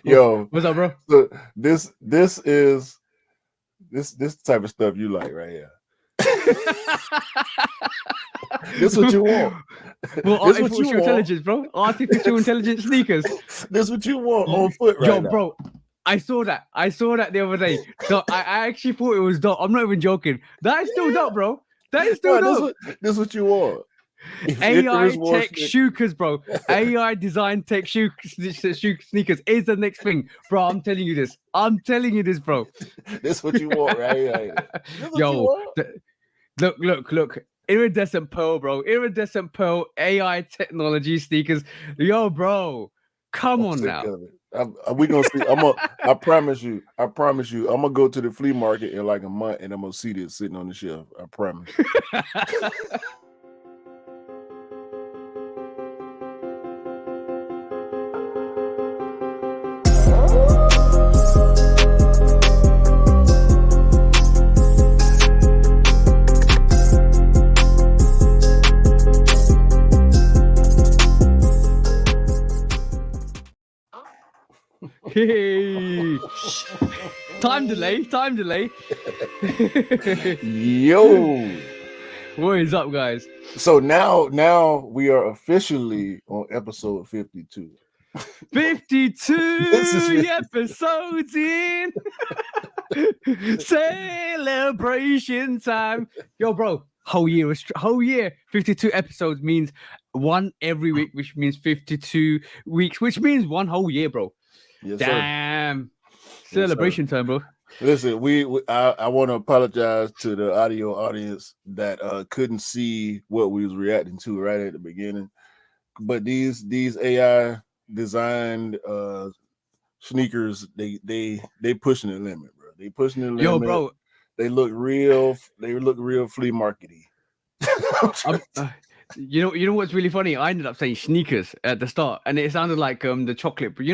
Yo, What's up, bro? so this is this type of stuff you like right here. This what you want. Well, This what you artificial want. intelligence, bro. Artificial intelligence sneakers. This what you want on foot Yo, right now. bro. I saw that. I saw that the other day. I actually thought it was dope. I'm not even joking. That is still dope, bro. That is still No, dope. this what you want. If AI Icarus wants tech shookers, bro. AI design tech sneakers is the next thing, bro. I'm telling you this. I'm telling you this, bro. this what you want right here. This what you Yo, want. look. Iridescent pearl, bro. Iridescent pearl AI technology sneakers. Yo, bro. Come I'm on sick now. of it. We gonna see. I promise you. I'm gonna go to the flea market in like a month, and I'm gonna see this sitting on the shelf. I promise. Hey. Time delay. Yo. What is up, guys? So now we are officially on episode 52. 52 episodes in. Celebration time. Yo, bro. Whole year. 52 episodes means one every week, which means 52 weeks, which means one whole year, bro. Yes, Damn. Sir. Celebration time, bro. Listen, I want to apologize to the audio audience that couldn't see what we was reacting to right at the beginning. But these AI designed sneakers, they pushing the limit, bro. They pushing the limit. Yo, bro. They look real flea markety. You know what's really funny? I ended up saying sneakers at the start, and it sounded like the chocolate. But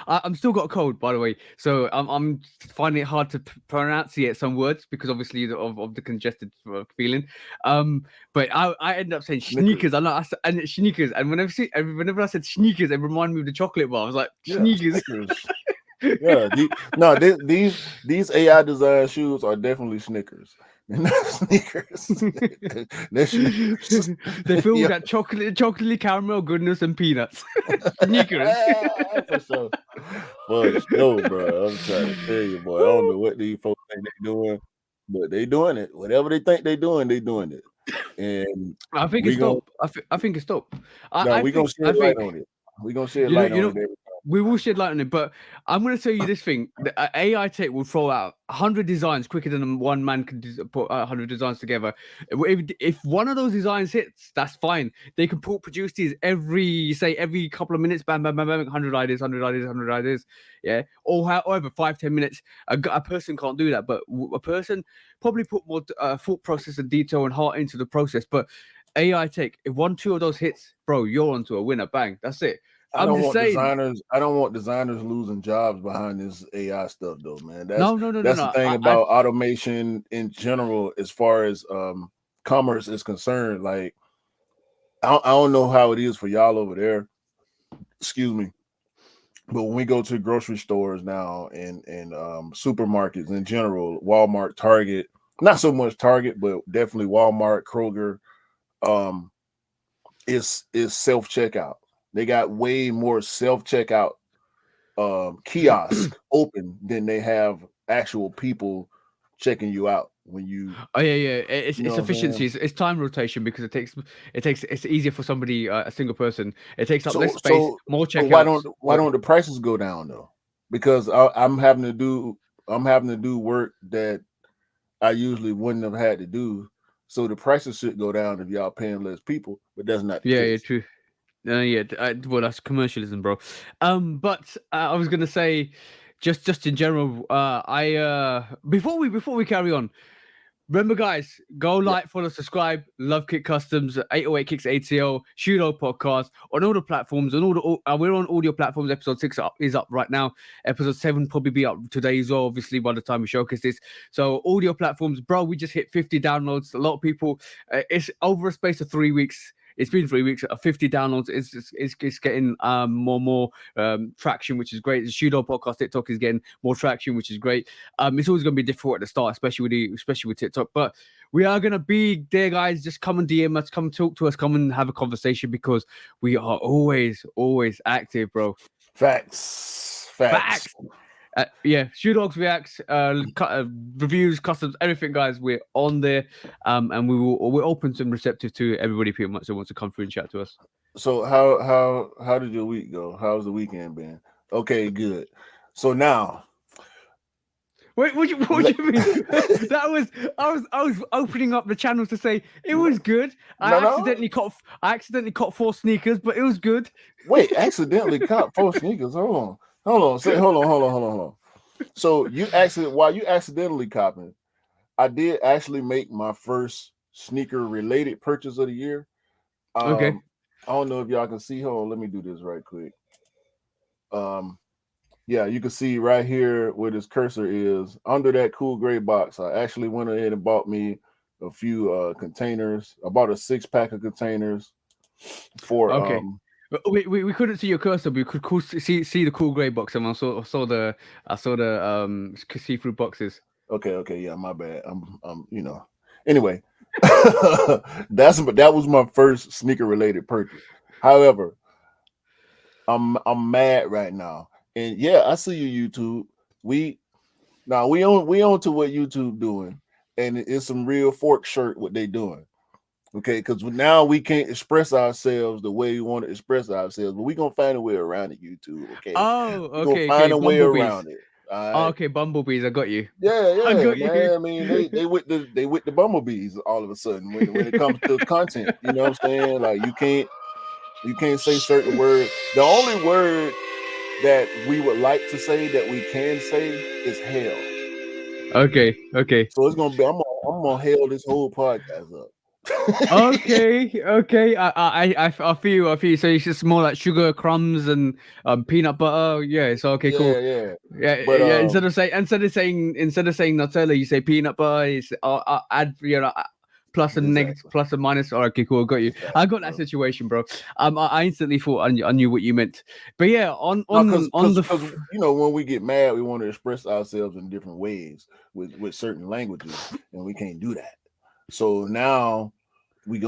I'm still got a cold, by the way, so I'm finding it hard to pronunciate some words because obviously of the congested feeling. But I ended up saying sneakers. And it's sneakers, and whenever I said sneakers, it reminded me of the chocolate bar. I was like sneakers. Yeah, these AI design shoes are definitely Snickers. They're not sneakers. They're Snickers. They feel that chocolatey caramel goodness and peanuts. Sneakers. For sure. Fudge, no, bro. I'm trying to tell you, boy. I don't know what these folks think they're doing, but they doing it. Whatever they think they're doing it. And I think it's dope. I think it's dope. We're gonna shed light on it. We're gonna shed light on it every time. We will shed light on it, but I'm going to tell you this thing: the AI tech will throw out 100 designs quicker than one man can put 100 designs together. If one of those designs hits, that's fine. They can produce these every couple of minutes, bam, bam, bam, bam, 100 ideas. Yeah, or however 5-10 minutes. A person can't do that, but a person probably put more thought process and detail and heart into the process. But AI tech, if 1-2 of those hits, bro, you're onto a winner. Bang, that's it. I don't want designers losing jobs behind this AI stuff, though, man. That's the thing about automation in general, as far as commerce is concerned. Like, I don't know how it is for y'all over there. Excuse me. But when we go to grocery stores now and supermarkets in general, Walmart, Target, not so much Target, but definitely Walmart, Kroger, is self-checkout. They got way more self-checkout kiosk open than they have actual people checking you out when you. Oh yeah. It's efficiencies. It's time rotation because it's easier for somebody, a single person. It takes up less space, more checkouts. Why don't the prices go down though? Because I'm having to do work that I usually wouldn't have had to do. So the prices should go down if y'all paying less people, but that's not the case. Yeah, true. Well, that's commercialism, bro. But I was gonna say, just in general, before we carry on, remember, guys, go like, follow, subscribe. Love Kick Customs, 808 Kicks ATL, Shudo Podcast on all the platforms. We're on audio platforms. Episode 6 is up right now. Episode 7 probably be up today as well, obviously, by the time we showcase this. So audio platforms, bro, we just hit 50 downloads. A lot of people, it's over a space of 3 weeks. It's been 3 weeks. 50 downloads. It's getting more traction, which is great. The Shoe Dog podcast TikTok is getting more traction, which is great. It's always going to be difficult at the start, especially with TikTok. But we are going to be there, guys. Just come and DM us, come talk to us, come and have a conversation, because we are always active, bro. Facts. Yeah, Shoe Dogs Reacts, reviews, customs, everything, guys. We're on there, and we're open and receptive to everybody pretty much that wants to come through and chat to us. So how did your week go? How's the weekend been? Okay, good. So now, wait, what do you mean? I was opening up the channels to say it was good. I accidentally caught 4 sneakers, but it was good. Wait, accidentally caught 4 sneakers? Hold on. So while you accidentally copping, I did actually make my first sneaker related purchase of the year. Okay. I don't know if y'all can see. Hold on, let me do this right quick. Yeah, you can see right here where this cursor is under that Cool Gray box. I actually went ahead and bought me a few containers. I bought a 6-pack of containers for okay. We couldn't see your cursor, but we could see the Cool Gray box, and I saw the see-through boxes. Okay, yeah, my bad. I'm Anyway, that was my first sneaker related purchase. However, I'm mad right now, and yeah, I see you, YouTube. We on to what YouTube doing, and it's some real fork shirt what they doing. Okay, because now we can't express ourselves the way we want to express ourselves, but we're gonna find a way around it, YouTube. Okay. Oh, okay. We're gonna find a way around it. Oh, okay, bumblebees, I got you. Yeah, man. I mean, they with the bumblebees all of a sudden when it comes to content. You know what I'm saying? Like you can't say certain words. The only word that we would like to say that we can say is hell. Okay. So it's gonna be I'm gonna hell this whole podcast up. Okay. I feel you. So it's just more like sugar, crumbs, and peanut butter. Yeah. So okay, cool. Yeah. But, instead of saying Nutella, you say peanut butter. It's add plus and negative, plus and minus. All right, okay, cool. Got you. I got that situation, bro. I instantly thought I knew what you meant. But yeah, because when we get mad, we want to express ourselves in different ways with certain languages, and we can't do that. So now we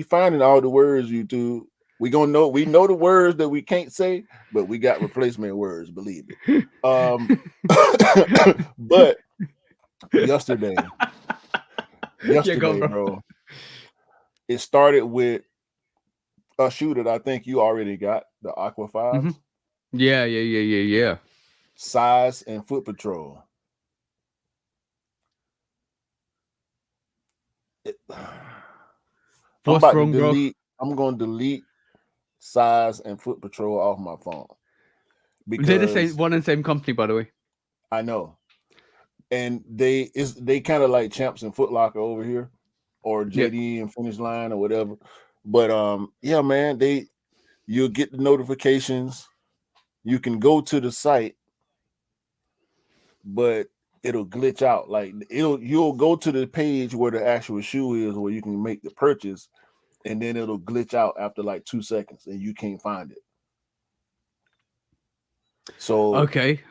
finding all the words, YouTube. We know the words that we can't say, but we got replacement words, believe it. But yesterday, bro, it started with a shoe that I think you already got, the Aqua 5. Mm-hmm. Yeah. Size and Foot Patrol. I'm going to delete Size and Foot Patrol off my phone. Because they're the same company, by the way. I know. And they kind of like Champs and Foot Locker over here, or JD and Finish Line or whatever. But yeah, man, you'll get the notifications. You can go to the site, but it'll glitch out. Like you'll go to the page where the actual shoe is, where you can make the purchase, and then it'll glitch out after like 2 seconds, and you can't find it. So okay,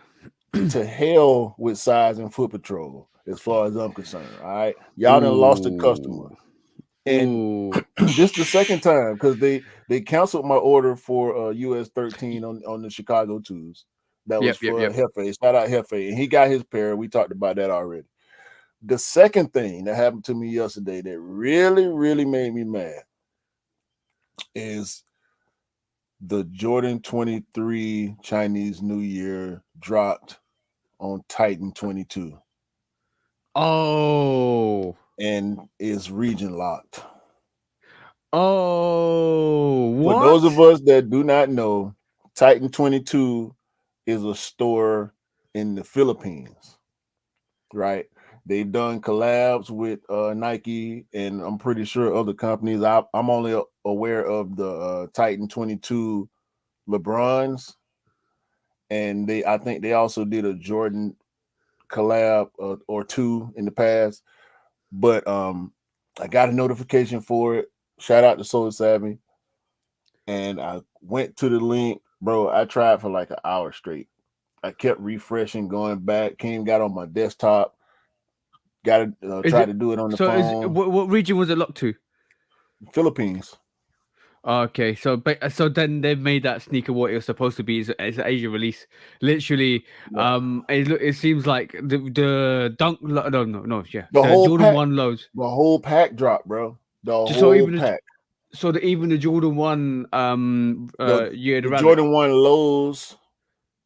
to hell with Size and Foot Patrol, as far as I'm concerned. All right, y'all done lost a customer, and this the second time because they canceled my order for US 13 on the Chicago 2s. That was for Hefe. Shout out Hefe, and he got his pair. We talked about that already. The second thing that happened to me yesterday that really, really made me mad is the Jordan 23 Chinese New Year dropped on Titan 22. Oh. And is region locked. Oh, what? For those of us that do not know, Titan 22 is a store in the Philippines, right? They've done collabs with Nike, and I'm pretty sure other companies. I'm only aware of the Titan 22 LeBrons, and I think they also did a Jordan collab or two in the past. But I got a notification for it. Shout out to Soul Savvy. And I went to the link, bro. I tried for like an hour straight. I kept refreshing, going back. Got on my desktop. Got to try to do it on the phone. What region was it locked to? Philippines. Okay, so then they've made that sneaker what it was supposed to be. It's an Asia release. Literally, it seems like the dunk. No, yeah. The whole Jordan pack, 1 lows. The whole pack dropped, bro. The whole pack. Even the Jordan 1 the Jordan 1 lows,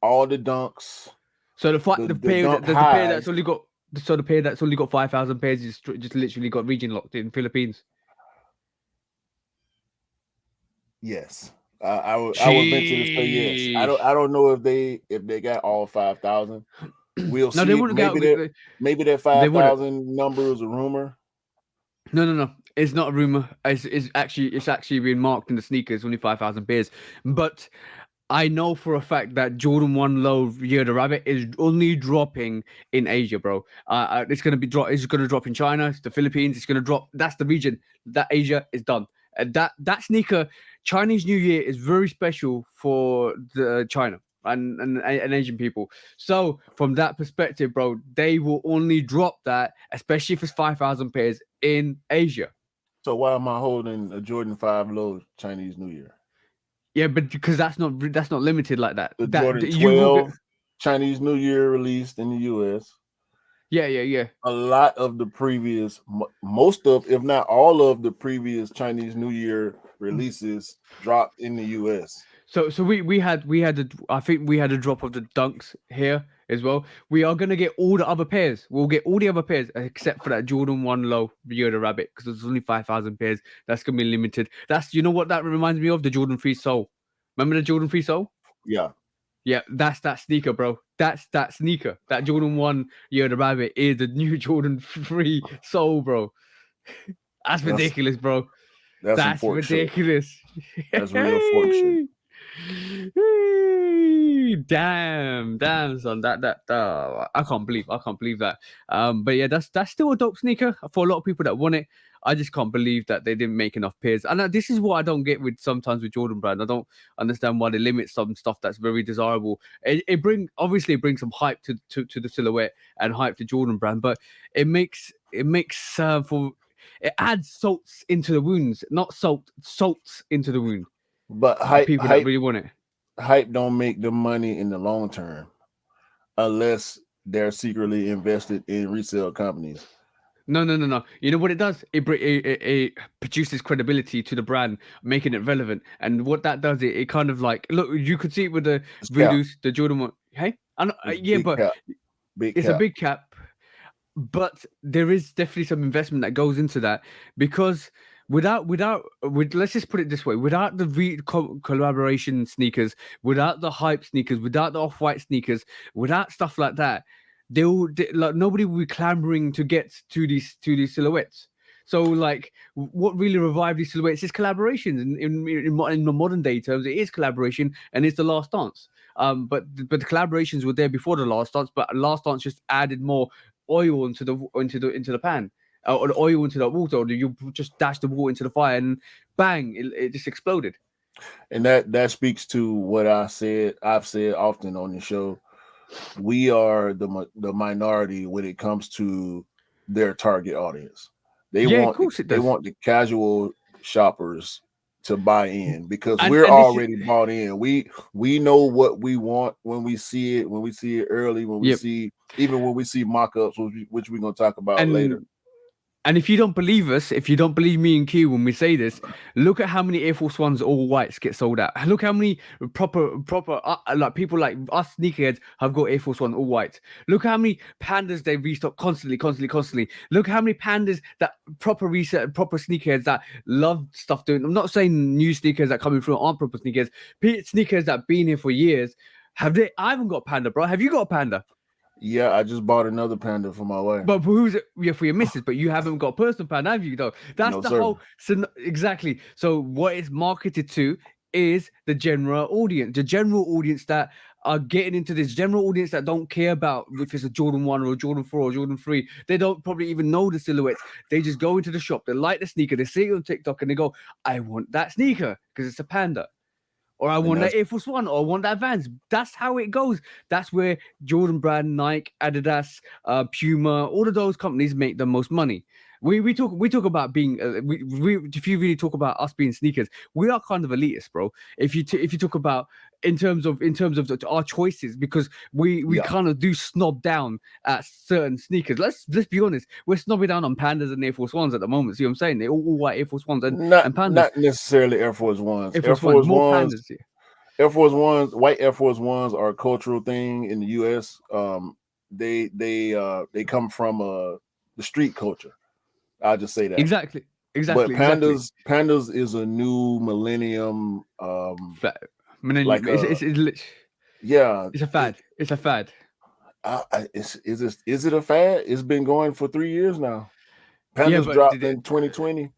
all the dunks. So the pair that's only got the pair that's only got 5,000 pairs just literally got region locked in Philippines. Yes, I would venture to say yes. I don't know if they got all 5,000. We'll see. They wouldn't maybe that 5,000 number is a rumor. No. It's not a rumor. It's actually being marked in the sneakers. Only 5,000 pairs, but I know for a fact that Jordan 1 Low Year the Rabbit is only dropping in Asia, bro. It's gonna drop in China, the Philippines. It's gonna drop. That's the region. That Asia is done. That sneaker, Chinese New Year, is very special for the China and Asian people. So from that perspective, bro, they will only drop that, especially if it's 5,000 pairs in Asia. So why am I holding a Jordan 5 Low Chinese New Year? Yeah, but because that's not limited like that. The Jordan 12 Chinese New Year released in the US. Yeah. A lot of the previous, most of, if not all of the previous Chinese New Year releases dropped in the US. So we had I think we had a drop of the dunks here as well. We are gonna get all the other pairs. We'll get all the other pairs except for that Jordan 1 Low Year the Rabbit, because there's only 5,000 pairs. That's gonna be limited. That's, you know what that reminds me of? The Jordan 3 Soul. Remember the Jordan 3 Soul? Yeah, that's that sneaker, bro. That's that sneaker. That Jordan 1 Year the Rabbit is the new Jordan 3 Soul, bro. That's ridiculous, bro. That's ridiculous. That's real fork shit. Damn, son. That I can't believe that. But yeah, that's still a dope sneaker for a lot of people that want it. I just can't believe that they didn't make enough pairs. And this is what I don't get with Jordan Brand. I don't understand why they limit some stuff that's very desirable. It brings some hype to the silhouette and hype to Jordan Brand, but it adds salts into the wounds, not salts into the wound. But people that really want it. Hype don't make the money in the long term unless they're secretly invested in resale companies. No. You know what it does? It produces credibility to the brand, making it relevant. And what that does, it kind of like, look, you could see it with the Voodoos, the Jordan 1. Hey, it's a big cap. But there is definitely some investment that goes into that, because let's just put it this way: without the collaboration sneakers, without the hype sneakers, without the off-white sneakers, without stuff like that, nobody will be clamoring to get to these silhouettes. So, like, what really revived these silhouettes is collaborations. In the modern day terms, it is collaboration, and it's the Last Dance. But the collaborations were there before the Last Dance, but Last Dance just added more oil into the pan, or the oil into the water, or you just dash the water into the fire, and bang, it just exploded. And that speaks to what I've said often on the show. We are the minority when it comes to their target audience. They want the casual shoppers to buy in, because we're already bought in. We know what we want when we see it early, when we see mock-ups, which we're going to talk about later. And if you don't believe us, if you don't believe me and Q when we say this, look at how many Air Force Ones all whites get sold out. Look how many proper like people like us sneakerheads have got Air Force One all white. Look how many Pandas they restock constantly. Look how many Pandas that proper sneakerheads that love stuff doing. I'm not saying new sneakers that coming through aren't proper sneakers. Sneakers that been here for years. I haven't got a Panda, bro. Have you got a Panda? Yeah, I just bought another Panda for my wife. But for your missus, but you haven't got a personal Panda, have you, though? That's whole. So exactly. So what it's marketed to is the general audience that are getting into this, general audience that don't care about if it's a Jordan 1 or a Jordan 4 or Jordan 3. They don't probably even know the silhouettes. They just go into the shop, they like the sneaker, they see it on TikTok, and they go, I want that sneaker because it's a Panda. Or I want that Air Force One, or I want that Vans. That's how it goes. That's where Jordan Brand, Nike, Adidas, Puma, all of those companies make the most money. We talk about being if you really talk about us being sneakers, we are kind of elitist, bro. If you talk about in terms of our choices, because we kind of do snob down at certain sneakers. Let's be honest, we're snobbing down on Pandas and Air Force Ones at the moment. See what I'm saying? They're all white Air Force Ones and Pandas. Not necessarily Air Force Ones. Air Force more Pandas. Yeah. Air Force Ones, white Air Force Ones are a cultural thing in the U.S. They come from the street culture. I'll just say that. Exactly. But Pandas is a new millennium. Like it's yeah, it's a fad. It's a fad. Is it a fad? It's been going for 3 years now. Pandas dropped in 2020,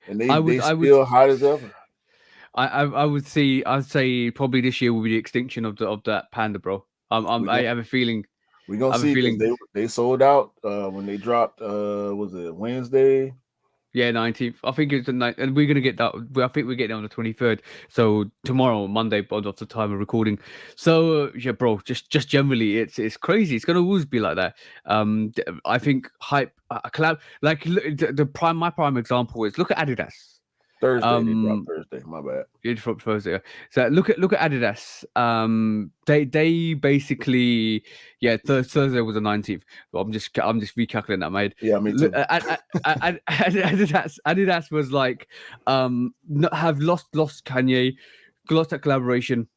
and they still hot as ever. I'd say probably this year will be the extinction of that Panda, bro. I have a feeling. We're gonna see because they sold out when they dropped. Was it Wednesday? Yeah, 19th. I think it's the night, and we're gonna get that. I think we're getting on the 23rd. So tomorrow, Monday, off the time of recording. So yeah, bro. Just generally, it's crazy. It's gonna always be like that. I think hype, collab. Like my prime example is look at Adidas. Thursday, they dropped Thursday. My bad. It dropped Thursday. So look at Adidas. They basically Thursday was the 19th. I'm just recalculating that, mate. Yeah, me too. Adidas was like have lost Kanye, lost that collaboration.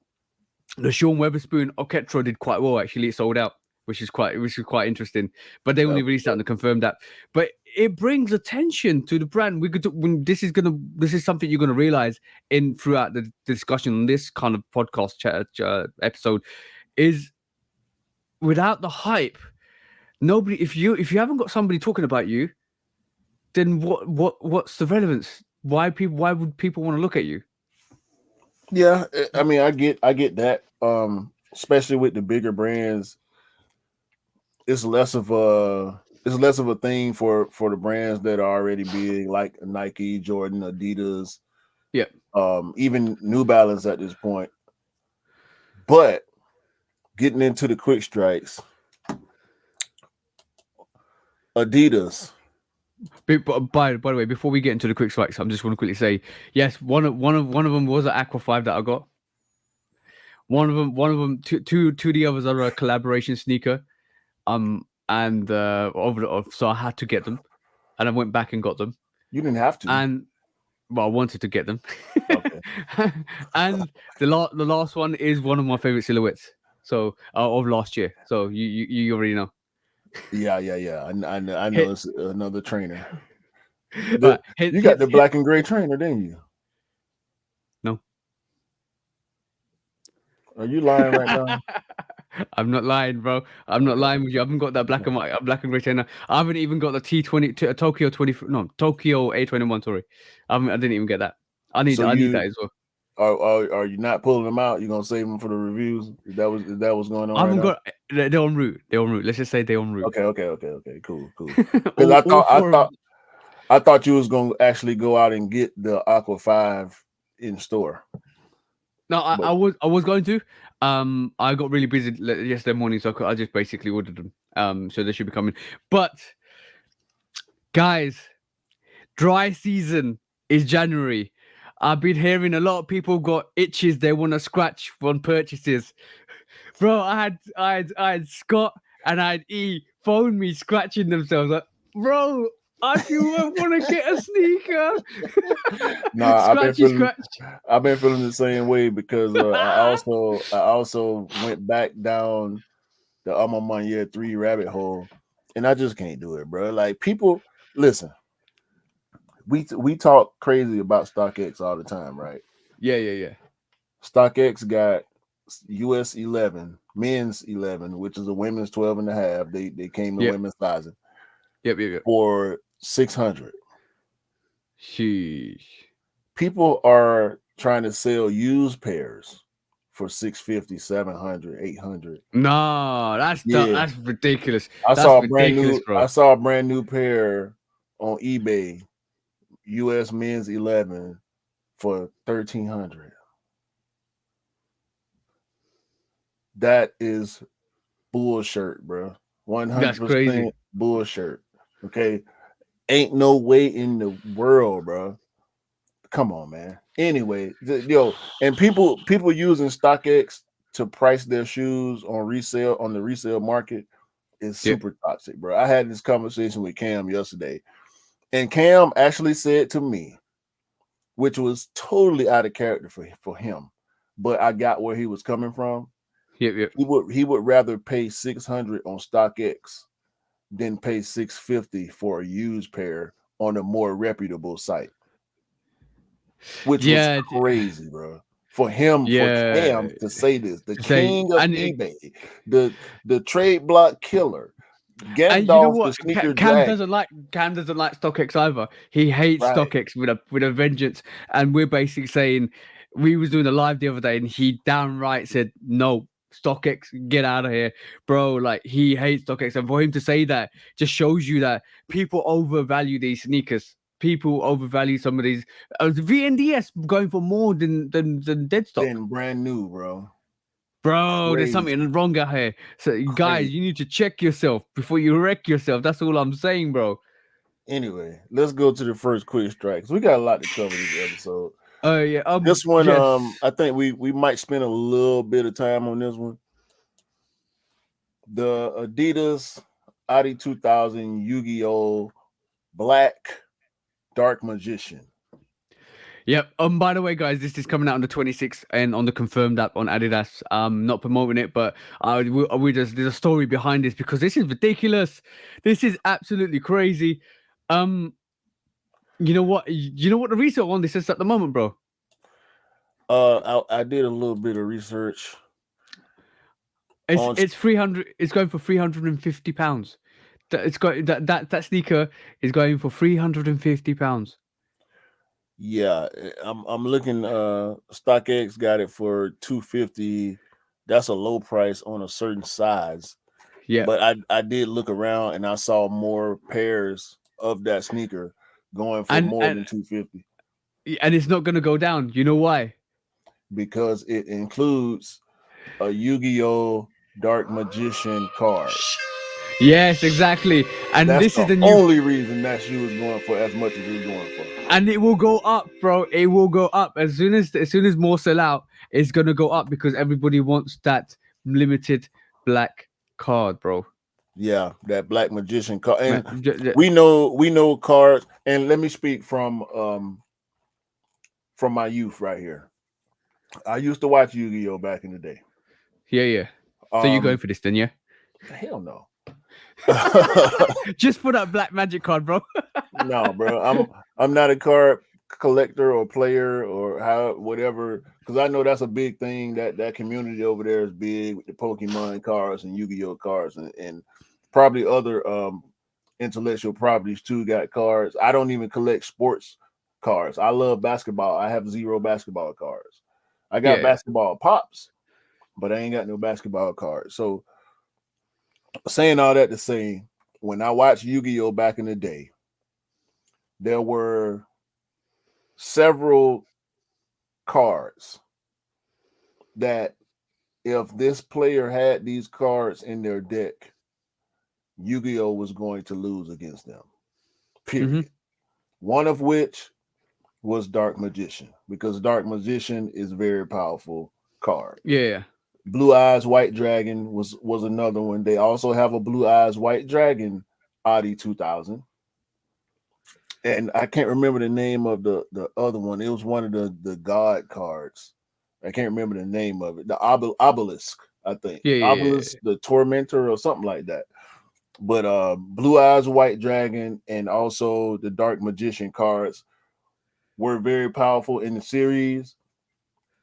The Sean Weatherspoon Orchestra did quite well actually. It sold out, which is quite interesting. But they only released that and confirmed that. But it brings attention to the brand. This is something you're gonna realize throughout the discussion on this kind of podcast episode is without the hype, nobody. If you haven't got somebody talking about you, then what's the relevance? Why would people want to look at you? Yeah, I mean, I get that. Especially with the bigger brands, it's less of a thing for the brands that are already big, like Nike, Jordan, Adidas, even New Balance at this point. But getting into the quick strikes, Adidas. By the way, before we get into the quick strikes, I'm just want to quickly say, yes, one of them was an Aqua 5 that I got. One of them, two of the others are a collaboration sneaker. And so I had to get them, and I went back and got them. You didn't have to, and I wanted to get them. Okay. And the last one is one of my favorite silhouettes. So of last year. So you already know. Yeah. I know it's another trainer. You got the black and gray trainer, didn't you? No. Are you lying right now? I'm not lying, bro. I'm not lying with you. I haven't got that black and gray trainer. I haven't even got the T20 Tokyo A21. Sorry, I didn't even get that. I need that as well. Are you not pulling them out? You gonna save them for the reviews? Is that what's going on? I haven't got. They're en route. Let's just say they're en route. Okay. Cool. Because I thought you was gonna actually go out and get the Aqua 5 in store. No, I was going to. I got really busy yesterday morning, so I just basically ordered them. So they should be coming. But guys, dry season is January. I've been hearing a lot of people got itches they want to scratch on purchases. Bro, I had Scott and I had E phone me scratching themselves. Like, bro, I do want to get a sneaker. I've been feeling the same way because I also went back down the Alma Manier 3 rabbit hole, and I just can't do it, bro. Like, people, listen, we talk crazy about StockX all the time, right? Yeah. StockX got US 11, men's 11, which is a women's 12.5. They came in women's sizing. Yep. For $600. Sheesh. People are trying to sell used pairs for 650, 700, 800. No, Yeah. that's ridiculous. I That's saw a ridiculous, bro. brand new pair on eBay, US men's 11 for 1,300. That is bullshit, bro. That's crazy. 100% bullshit. Okay. Ain't no way in the world, bro. Come on, man. Anyway, and people using StockX to price their shoes on resale on the resale market is super toxic, bro. I had this conversation with Cam yesterday, and Cam actually said to me, which was totally out of character for him, but I got where he was coming from. Yep. He would rather pay 600 on StockX than pay 650 for a used pair on a more reputable site. Which was crazy, bro. For him, for Cam to say this, the king of eBay, the trade block killer, Gandalf, and you know what? the sneaker Cam doesn't like StockX either. He hates StockX with a vengeance. And we're basically saying, we was doing a live the other day, and he downright said, "No, StockX, get out of here, bro." Like, he hates StockX, and for him to say that just shows you that people overvalue these sneakers. People overvalue some of these. VNDS going for more than dead stock. Than brand new, bro. Bro, there's something wrong out here. So, guys, you need to check yourself before you wreck yourself. That's all I'm saying, bro. Anyway, let's go to the first quick strikes. We got a lot to cover this episode. Oh yeah. This one, I think we might spend a little bit of time on this one. The Adidas Adi 2000 Yu-Gi-Oh! Black Dark Magician. Yep. By the way, guys, this is coming out on the 26th and on the confirmed app on Adidas. Not promoting it, but there's a story behind this because this is ridiculous. This is absolutely crazy. You know what? You know what the resale on this is at the moment, bro? I did a little bit of research. It's 300. It's going for £350. It's got that sneaker is going for £350. Yeah, I'm looking. StockX got it for $250. That's a low price on a certain size. Yeah, but I did look around and I saw more pairs of that sneaker going for more than $250. And it's not going to go down. You know why? Because it includes a Yu-Gi-Oh! Dark Magician card. Yes, exactly. And that's this is the only reason that shoe is going for as much as it's going for. And it will go up, bro. It will go up as soon as more sell out. It's gonna go up because everybody wants that limited black card, bro. Yeah, that Black Magician card. And we know cards. And let me speak from my youth right here. I used to watch Yu-Gi-Oh! Back in the day. Yeah. So you're going for this then, yeah? Hell no. Just for that black magic card, bro. No, bro. I'm not a card collector or player or whatever, because I know that's a big thing. That community over there is big with the Pokemon cards and Yu-Gi-Oh! Cards and probably other intellectual properties too got cards. I don't even collect sports cards. I love basketball. I have 0 basketball cards. I got basketball pops, but I ain't got no basketball cards. So saying all that to say, when I watched Yu-Gi-Oh! Back in the day, there were several cards that if this player had these cards in their deck, Yu-Gi-Oh! Was going to lose against them. Period. Mm-hmm. One of which was Dark Magician, because Dark Magician is a very powerful card. Yeah. Blue Eyes White Dragon was another one. They also have a Blue Eyes White Dragon Adi 2000. And I can't remember the name of the other one. It was one of the God cards. I can't remember the name of it. The Obelisk, I think. Obelisk, the Tormentor or something like that. But Blue Eyes White Dragon and also the Dark Magician cards were very powerful in the series.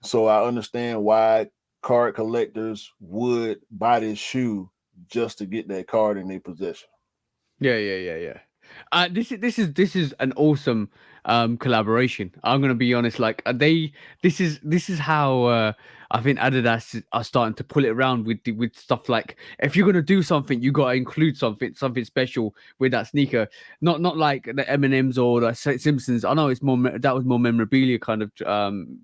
So I understand why card collectors would buy this shoe just to get that card in their possession. Yeah. This is an awesome collaboration. I'm gonna be honest, like this is how I think Adidas are starting to pull it around with stuff like, if you're gonna do something, you gotta include something special with that sneaker. Not like the M&Ms or the Simpsons. I know it's more that was more memorabilia kind of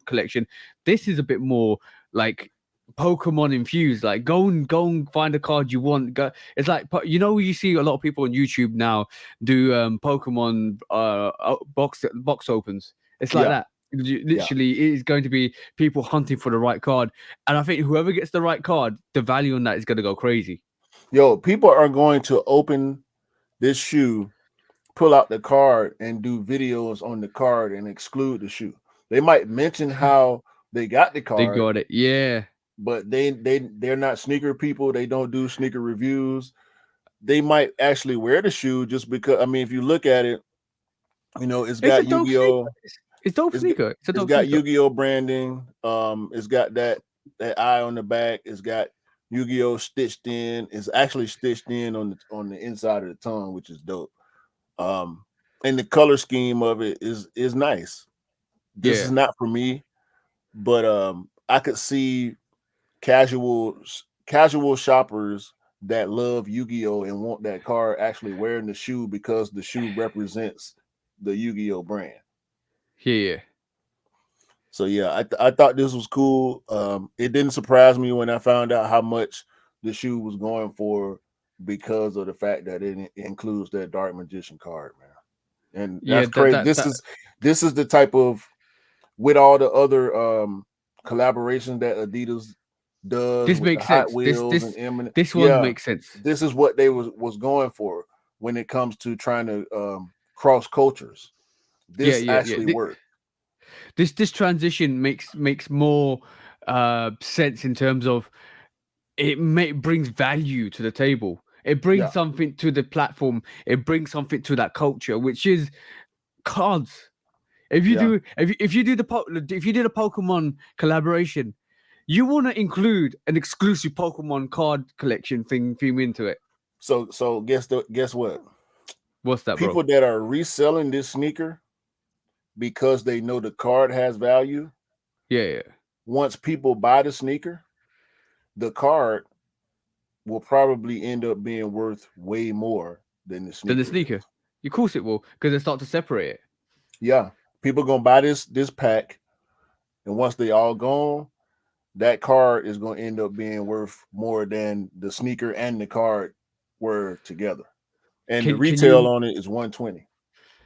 collection. This is a bit more like Pokemon infused. Like go and find a card you want. It's like, you know, you see a lot of people on YouTube now do Pokemon box opens. It's like that. Literally, it is going to be people hunting for the right card, and I think whoever gets the right card, the value on that is going to go crazy. Yo, people are going to open this shoe, pull out the card, and do videos on the card and exclude the shoe. They might mention how they got the card. They got it, yeah. But they're not sneaker people. They don't do sneaker reviews. They might actually wear the shoe just because. I mean, if you look at it, you know, it's got Yu-Gi-Oh. It's dope sneaker. It's got Yu-Gi-Oh branding. It's got that eye on the back. It's got Yu-Gi-Oh stitched in. It's actually stitched in on the inside of the tongue, which is dope. And the color scheme of it is nice. This is not for me, but I could see casual shoppers that love Yu-Gi-Oh and want that card actually wearing the shoe because the shoe represents the Yu-Gi-Oh brand. Yeah. So yeah, I thought this was cool. It didn't surprise me when I found out how much the shoe was going for because of the fact that it includes that Dark Magician card, man. And that's crazy. This is the type of, with all the other collaborations that Adidas does. This makes sense. This one makes sense. This is what they was going for when it comes to trying to cross cultures. This actually worked. This transition makes more sense in terms of it brings value to the table. It brings something to the platform. It brings something to that culture, which is cards. If you do the Pokemon collaboration, you want to include an exclusive Pokemon card collection theme into it. So guess what? What's that, People that are reselling this sneaker because they know the card has value. Yeah. Once people buy the sneaker, the card will probably end up being worth way more than the sneaker. Of course it will, because they start to separate it. Yeah. People gonna buy this pack, and once they all gone, that card is going to end up being worth more than the sneaker and the card were together. And the retail on it is $120.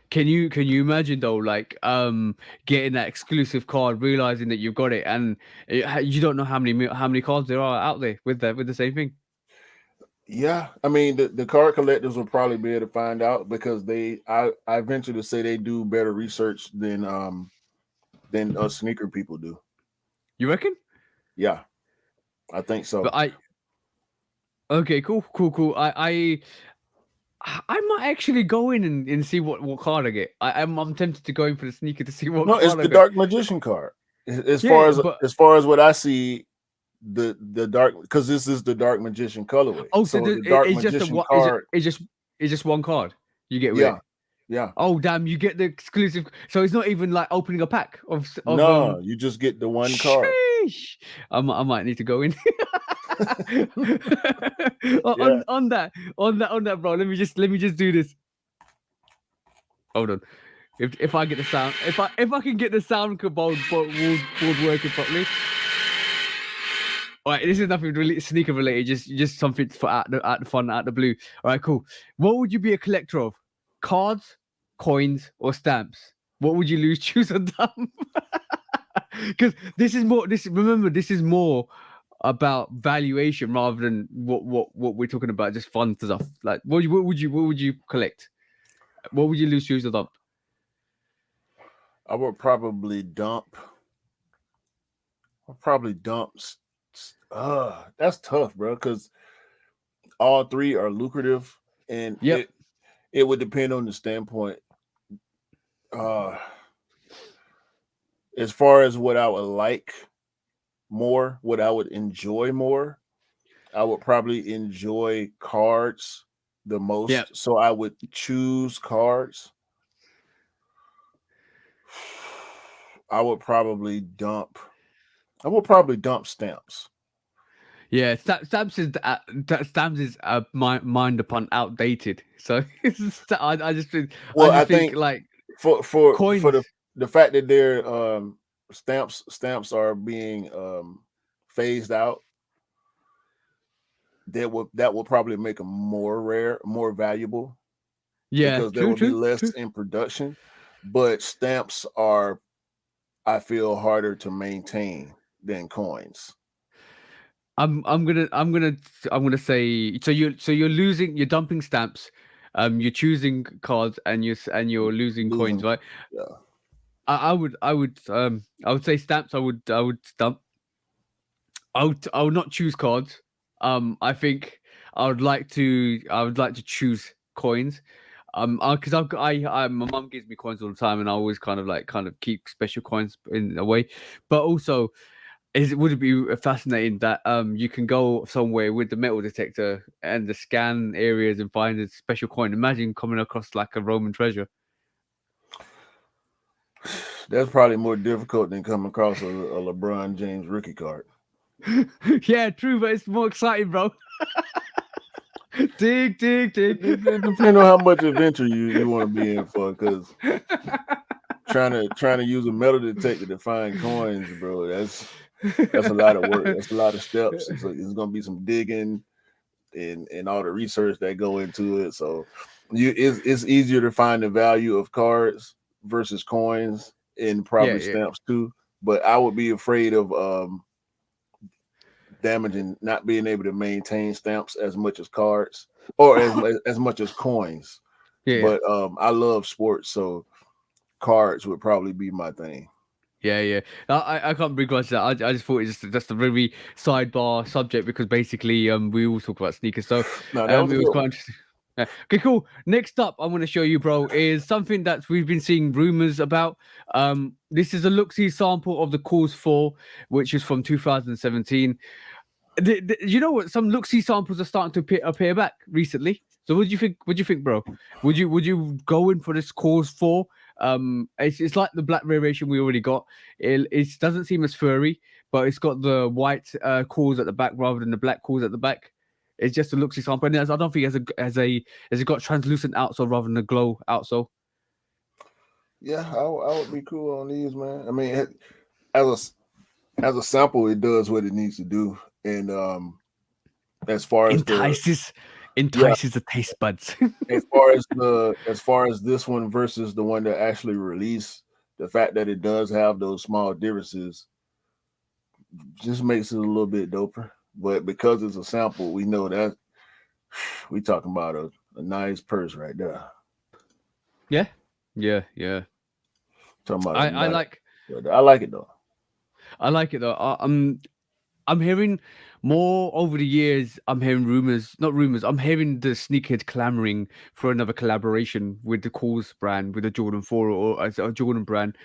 Can you imagine though, like getting that exclusive card, realizing that you've got it, and you don't know how many cards there are out there with the same thing? Yeah, I mean the card collectors will probably be able to find out, because I venture to say they do better research than us sneaker people do. You reckon? Yeah, I think so. But okay, cool. I might actually go in and see what card I get. I'm tempted to go in for the sneaker to see what. No, it's the Dark Magician card. As far as what I see, the dark, because this is the Dark Magician colorway. Oh, so the Dark Magician card. It's just one card you get with it. Yeah. Oh damn! You get the exclusive, so it's not even like opening a pack of no. You just get the one card. I might need to go in. on that, bro. Let me just do this. Hold on. If I get the sound, if I can get the sound board working properly. All right, this is nothing really sneaker related. Just something for out the fun, out the blue. All right, cool. What would you be a collector of? Cards, coins, or stamps? What would you choose on them? Because this is more about valuation rather than what we're talking about, just fun stuff. Like what would you collect? What would you choose to dump? I would probably dump. That's tough, bro, because all three are lucrative, and it would depend on the standpoint. As far as what I would like more, what I would enjoy more, I would probably enjoy cards the most. So I would choose cards. I would probably dump Stamps. Yeah, Stamps is mind upon outdated. So I just think like for coins. the fact that their stamps are being phased out, that will probably make them more rare, more valuable. Yeah, because there will be less in production. But stamps are, I feel, harder to maintain than coins. I'm gonna say so you're dumping stamps, you're choosing cards and you're losing coins, right? Yeah. I would say stamps. I would dump. I would not choose cards. I think I would like to choose coins. Because my mum gives me coins all the time, and I always kind of keep special coins in a way. But also, would it be fascinating that you can go somewhere with the metal detector and the scan areas and find a special coin? Imagine coming across like a Roman treasure. That's probably more difficult than coming across a LeBron James rookie card. Yeah, true, but it's more exciting, bro. dig. Depending on how much adventure you want to be in for, because trying to use a metal detector to find coins, bro, that's a lot of work. That's a lot of steps. It's gonna be some digging and all the research that go into it. So it's easier to find the value of cards versus coins and probably stamps too. But I would be afraid of damaging, not being able to maintain stamps as much as cards or as much as coins. But I love sports, so cards would probably be my thing. Yeah. I can't begrudge that. I just thought it's just a very sidebar subject because basically we all talk about sneakers, so No, it was quite interesting. Yeah. Okay, cool. Next up, I'm going to show you, bro, is something that we've been seeing rumors about. This is a look-see sample of the Cause 4, which is from 2017. You know what? Some look-see samples are starting to appear back recently. So what do you think? What do you think, bro? Would you go in for this Cause 4? It's like the black variation we already got. It doesn't seem as furry, but it's got the white cores at the back rather than the black cores at the back. It's just a look-see sample, and I don't think it has it got translucent outsole rather than a glow outsole. Yeah, I would be cool on these, man. I mean, as a sample, it does what it needs to do, and as far as entices the taste buds. as far as this one versus the one that actually released, the fact that it does have those small differences just makes it a little bit doper. But because it's a sample, we know that we talking about a nice purse right there. Yeah. Talking about I like it though. I like it though. I'm hearing more over the years. I'm hearing rumors, not rumors. I'm hearing the sneakerheads clamoring for another collaboration with the Cause brand, with the Jordan 4 or a Jordan brand.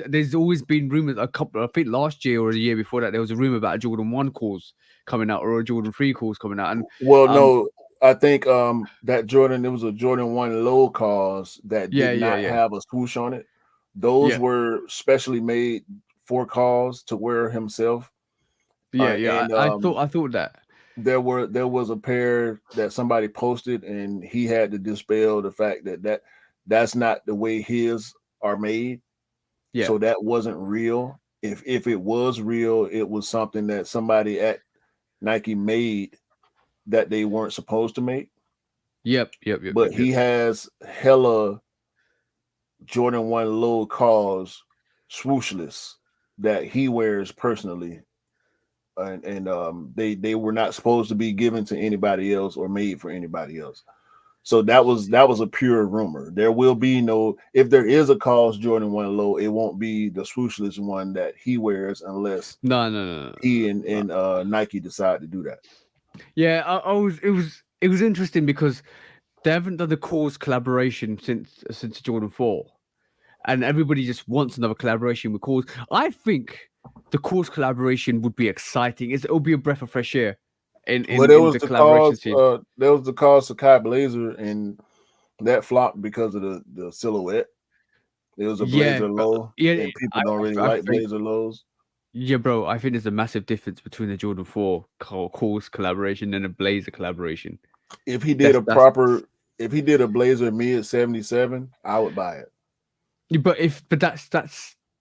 There's always been rumors. I think last year or the year before that, there was a rumor about a Jordan 1 Cause coming out or a Jordan 3 Cause coming out. And no, I think that there was a Jordan 1 low cause that did not have a swoosh on it. Those were specially made for Cause to wear himself. And, I thought that there was a pair that somebody posted, and he had to dispel the fact that's not the way his are made. Yeah. So that wasn't real. If it was real, it was something that somebody at Nike made that they weren't supposed to make. Yep. But he has hella Jordan 1 low cause swooshless that he wears personally. And they were not supposed to be given to anybody else or made for anybody else. So that was a pure rumor. There will be no, if there is a Cause Jordan 1 low, it won't be the swooshless one that he wears unless no. He and Nike decide to do that. Yeah, it was interesting because they haven't done the Cause collaboration since Jordan 4. And everybody just wants another collaboration with Cause. I think the Cause collaboration would be exciting. It'll be a breath of fresh air in the collaboration scene. There was the Cause Sakai Blazer, and that flopped because of the silhouette. It was a Blazer low, yeah, and people don't really like Blazer lows. Yeah, bro, I think there's a massive difference between the Jordan 4 course collaboration and a Blazer collaboration. If he did if he did a Blazer mid 77, I would buy it. But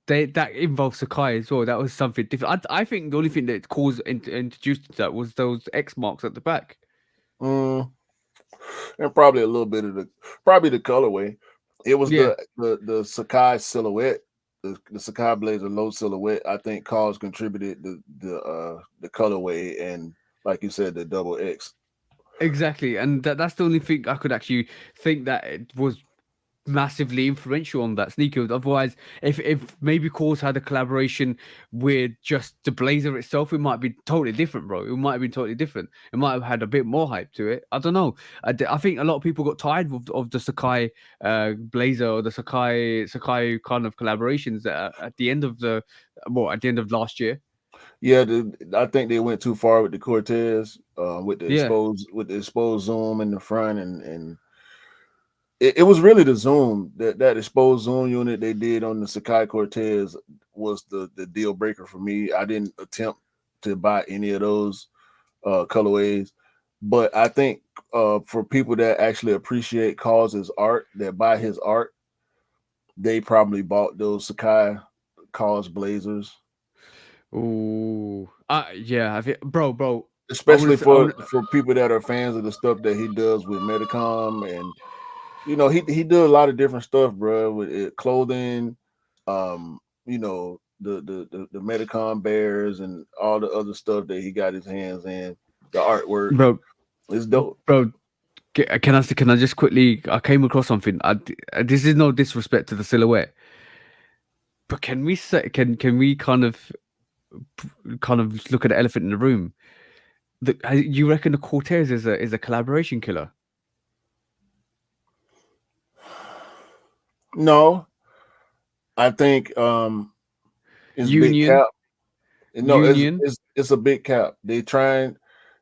that involves Sacai as well. That was something different. I think the only thing that introduced that was those X marks at the back. And probably a little bit of the colorway. It was the Sacai silhouette, the Sacai Blazer low silhouette. I think cause contributed the colorway and, like you said, the double X. Exactly, and that's the only thing I could actually think that it was massively influential on that sneaker. Otherwise, if maybe KAWS had a collaboration with just the Blazer itself, it might be totally different, bro. It might have been totally different. It might have had a bit more hype to it. I don't know. I think a lot of people got tired of the Sacai Blazer or the Sacai kind of collaborations at the end of last year. Yeah, I think they went too far with the Cortez, with the exposed zoom in the front, and it was really the zoom, that exposed zoom unit they did on the Sacai Cortez was the deal breaker for me. I didn't attempt to buy any of those colorways, but I think for people that actually appreciate KAWS's art, that buy his art, they probably bought those Sacai KAWS Blazers. Ooh, yeah, bro. Especially for people that are fans of the stuff that he does with Metacom, and you know, he does a lot of different stuff, bro, with clothing, you know, the Metacom bears and all the other stuff that he got his hands in. The artwork, bro, is dope, bro. Can I just quickly? I came across something. This is no disrespect to the silhouette, but can we kind of look at the elephant in the room? You reckon the Cortez is a collaboration killer? No, I think it's Union. big cap. No, Union. It's a big cap. They're trying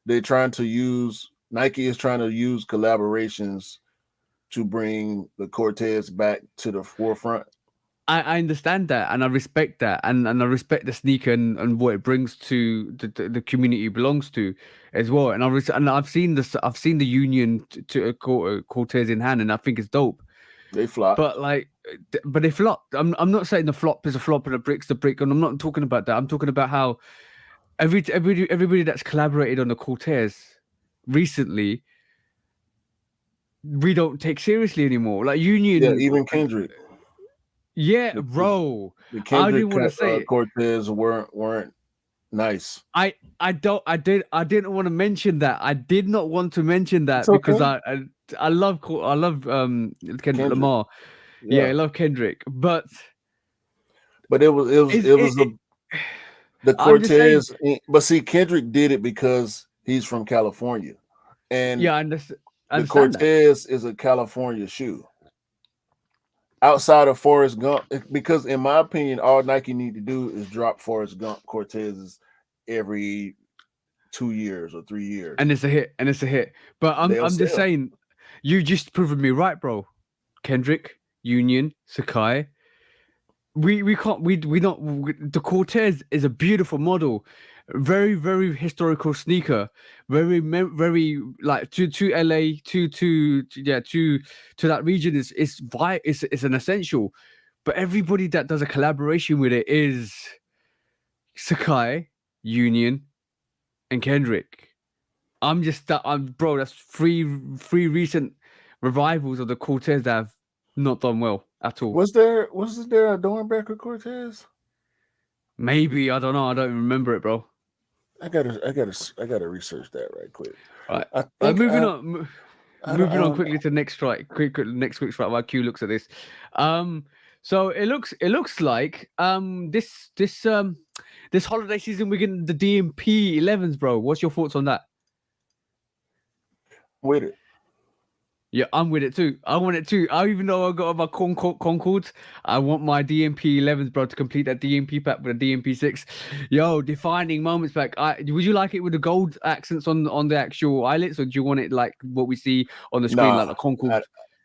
to use, Nike is trying to use collaborations to bring the Cortez back to the forefront. I understand that, and I respect that, and I respect the sneaker and what it brings to the community it belongs to as well. And I've seen the Union to Cortez in hand, and I think it's dope. They flop, but they flop. I'm not saying the flop is a flop and the brick's the brick, and I'm not talking about that. I'm talking about how everybody that's collaborated on the Cortez recently, we don't take seriously anymore. Like Union, yeah, even Kendrick. Yeah, bro. The Kendrick Cortez weren't nice. I didn't want to mention that. I did not want to mention that because I love Kendrick Lamar. Yeah, I love Kendrick, but it was the Cortez. But see, Kendrick did it because he's from California, and yeah, I understand. The Cortez is a California shoe. Outside of Forrest Gump, because in my opinion, all Nike need to do is drop Forrest Gump Cortezes every 2 years or 3 years, and it's a hit. But I'm just saying, you just proven me right, bro. Kendrick, Union, Sacai. We can't. We don't. The Cortez is a beautiful model, very very historical sneaker, very like to LA to that region is an essential. But everybody that does a collaboration with it is Sacai, Union, and Kendrick. Bro. That's three recent revivals of the Cortez that have not done well at all. Was there a Dornbecker Cortez? Maybe, I don't know. I don't remember it, bro. I gotta research that right quick. Right. Moving on quickly to next strike. Quick strike while Q looks at this. So it looks like this holiday season we're getting the DMP 11s, bro. What's your thoughts on that? With it. Yeah, I'm with it too. I want it too. Even though I got my Concords, I want my DMP 11s, bro, to complete that DMP pack with a DMP 6. Yo, defining moments pack. Would you like it with the gold accents on the actual eyelets, or do you want it like what we see on the screen, like a Concord?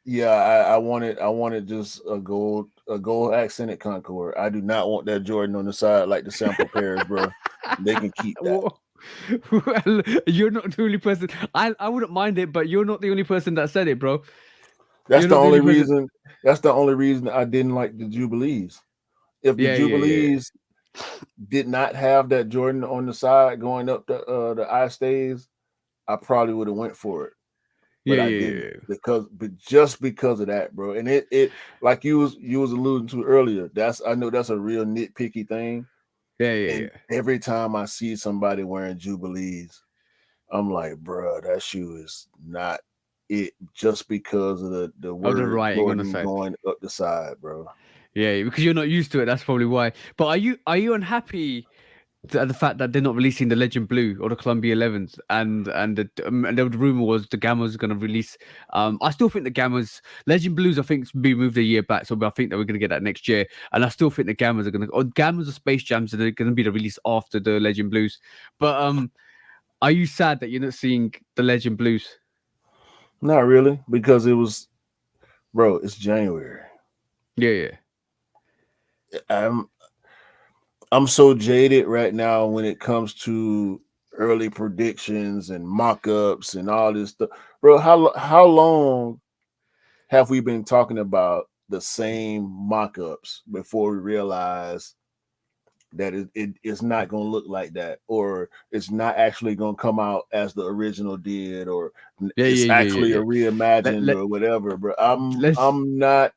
I want it just a gold a gold accented Concord. I do not want that Jordan on the side like the sample pairs, bro. They can keep that. Well, you're not the only person. I wouldn't mind it, but you're not the only person that said it, bro. That's the only reason. That's the only reason I didn't like the Jubilees. If the Jubilees did not have that Jordan on the side going up the eye stays, I probably would have went for it. But I didn't just because of that, bro. And it like you was alluding to earlier. I know that's a real nitpicky thing. Yeah. Every time I see somebody wearing Jubilees, I'm like, bro, that shoe is not it just because of the word writing on the side going up the side, bro. Yeah, because you're not used to it. That's probably why. But are you unhappy at the fact that they're not releasing the Legend Blue or the Columbia 11s? And the rumor was the Gammas are going to release. I still think the Gammas Legend Blues, I think, be moved a year back, so I think that we're going to get that next year. And I still think the Gammas are going to, or Gammas or Space Jams are going to be the release after the Legend Blues. But are you sad that you're not seeing the Legend Blues? Not really, because it was, bro. It's January. Yeah. I'm so jaded right now when it comes to early predictions and mock-ups and all this stuff, bro. How long have we been talking about the same mock-ups before we realize that it's not going to look like that, or it's not actually going to come out as the original did, or it's actually a reimagined or whatever, bro. I'm not.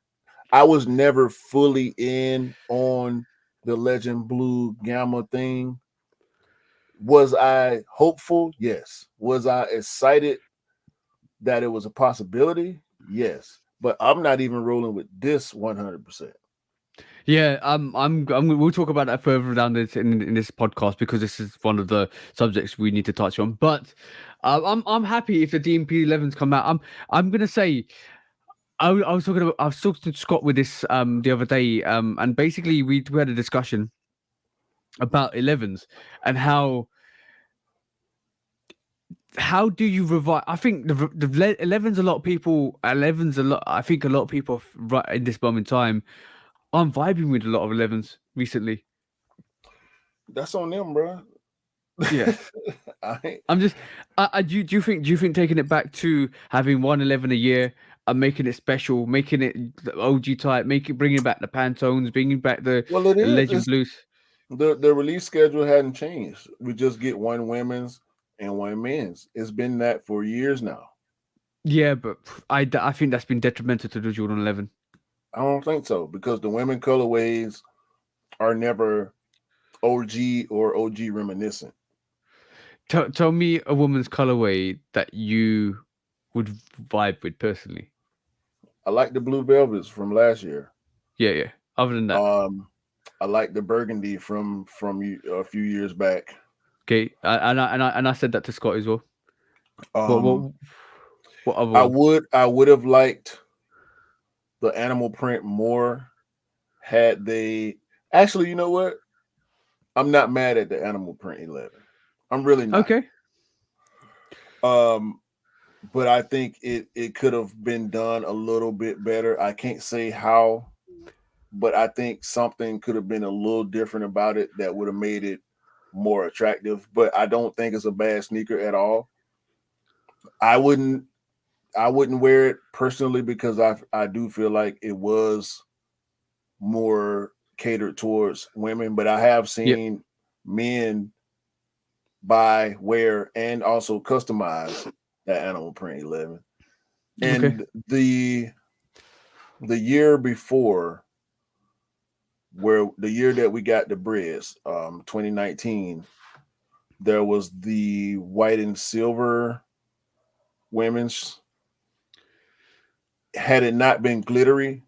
I was never fully in on the Legend Blue Gamma thing. Was I hopeful? Yes. Was I excited that it was a possibility? Yes. But I'm not even rolling with this 100%. Yeah, we'll talk about that further down in this podcast, because this is one of the subjects we need to touch on. But I'm happy if the DMP 11s come out. I'm gonna say. I was talking to Scott with this the other day, and basically we had a discussion about 11s and how do you revive? I think the 11s, a lot of people, 11s a lot. I think a lot of people right in this moment in time, I'm vibing with a lot of 11s recently. That's on them, bro. Yeah. I'm just. Do you think taking it back to having 111 a year and making it special, making it OG type, bringing back the Pantones, bringing back the Legend Blues? The release schedule hadn't changed. We just get one women's and one men's. It's been that for years now. Yeah, but I think that's been detrimental to the Jordan 11. I don't think so, because the women colorways are never OG or OG reminiscent. Tell me a woman's colorway that you would vibe with personally. I like the Blue Velvets from last year. Yeah. Other than that, I like the Burgundy from a few years back. Okay, and I said that to Scott as well. What other one? I would have liked the animal print more had they actually. You know what? I'm not mad at the animal print 11. I'm really not. Okay. But I think it could have been done a little bit better. I can't say how, but I think something could have been a little different about it that would have made it more attractive. But I don't think it's a bad sneaker at all. I wouldn't wear it personally, because I do feel like it was more catered towards women, but I have seen men buy, wear, and also customize that animal print 11. And the year before, where the year that we got the Breds, 2019, there was the white and silver women's. Had it not been glittery,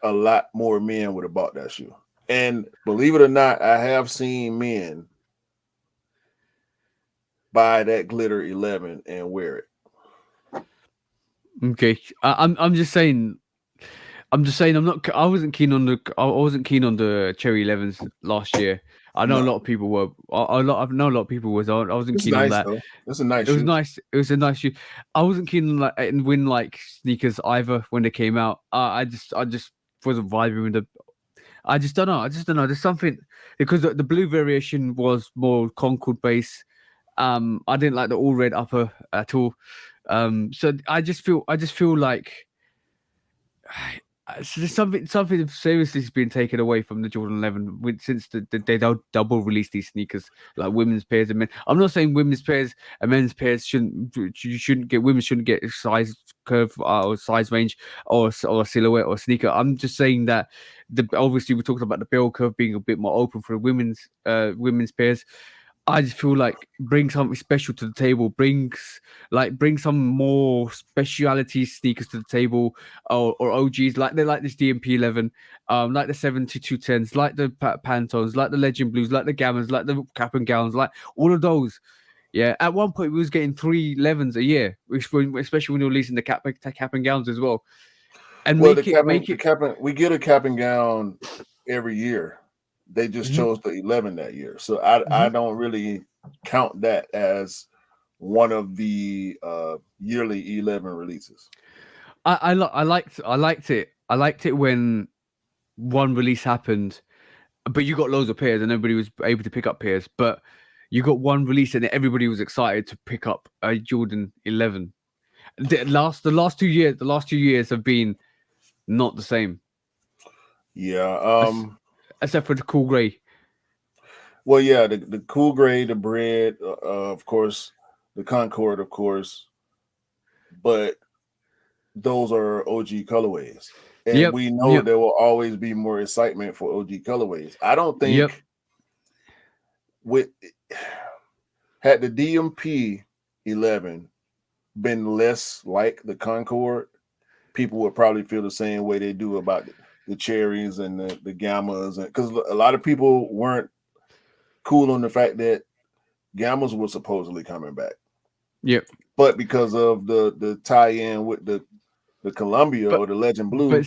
a lot more men would have bought that shoe. And believe it or not, I have seen men buy that glitter 11 and wear it. Okay, I'm just saying. I wasn't keen on the Cherry 11s last year. I know a lot of people were. I know a lot of people was. I wasn't keen on that. Though. It's a nice. It was nice. It was a nice shoe. I wasn't keen on and win like sneakers either when they came out. I just wasn't vibing with the. I just don't know. There's something because the blue variation was more Concord base. I didn't like the all red upper at all. So I just feel like so there's something seriously has been taken away from the Jordan 11 since they double release these sneakers like women's pairs and men. I'm not saying women's pairs and men's pairs shouldn't get size curve or size range or silhouette or sneaker. I'm just saying that obviously we talked about the bell curve being a bit more open for the women's pairs. I just feel like bring something special to the table. Bring some more speciality sneakers to the table, or OGs like this DMP 11, like the 7210s, like the Pantones, like the Legend Blues, like the Gammas, like the Cap and Gowns, like all of those. Yeah, at one point we was getting 3 11s a year, especially when you're releasing the cap and gowns as well. And we get a cap and gown every year. They just chose the 11 that year, so I don't really count that as one of the yearly 11 releases. I liked it. I liked it when one release happened, but you got loads of pairs and everybody was able to pick up pairs. But you got one release and everybody was excited to pick up a Jordan 11. The last 2 years have been not the same. Yeah. Except for the cool gray. Well, yeah, the cool gray, the bread, of course, the Concord, of course, but those are OG colorways, and we know there will always be more excitement for OG colorways. I don't think had the DMP 11 been less like the Concord, people would probably feel the same way they do about the cherries and the gammas, and because a lot of people weren't cool on the fact that gammas were supposedly coming back. Yep. But because of the tie-in with the Columbia or the Legend Blue.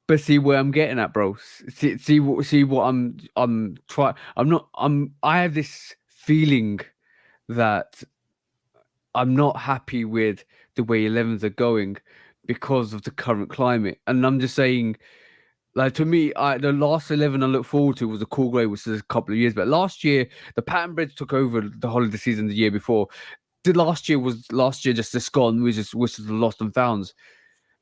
But see where I'm getting at, bro. See what I'm trying. I have this feeling that I'm not happy with the way 11s are going because of the current climate, and I'm just saying. Like to me, the last 11 I look forward to was the cool gray, which is a couple of years back. Last year, the pattern breads took over the holiday season the year before. Last year just this gone, which is the lost and founds.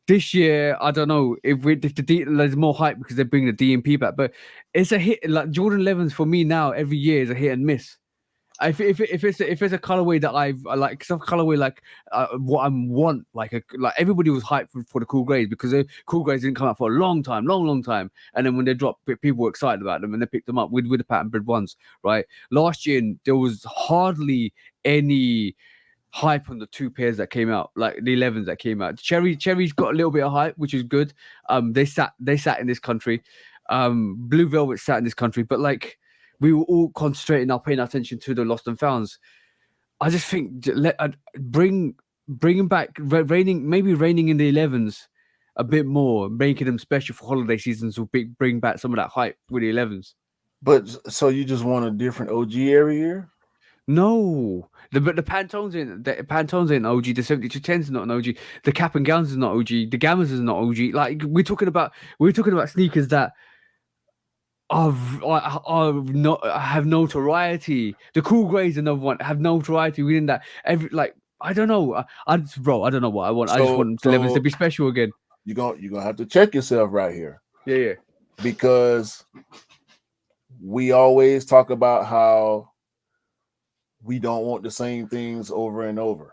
This year, I don't know if there's more hype because they're bringing the DMP back, but it's a hit. Like Jordan 11s for me now, every year is a hit and miss. If it's a colorway that I like, some colorway like what I want, like everybody was hyped for the cool grays because the cool grays didn't come out for a long time, and then when they dropped, people were excited about them and they picked them up with the pattern bread ones, right? Last year there was hardly any hype on the 2 pairs that came out, like the 11s that came out. Cherry's got a little bit of hype, which is good. They sat in this country. Blue Velvet sat in this country, but like. We were all concentrating our paying attention to the lost and founds. I just think bring them back, raining in the 11s a bit more, making them special for holiday seasons will bring back some of that hype with the 11s. But so you just want a different OG every year? No, the Pantones ain't OG. The 7210s is not an OG. The Cap and Gowns is not OG. The Gammas is not OG. Like we're talking about sneakers that. Have notoriety. The cool grays another one have notoriety within that. I don't know. I don't know what I want. I just want the 11s to be special again. You're gonna have to check yourself right here. Yeah. Because we always talk about how we don't want the same things over and over,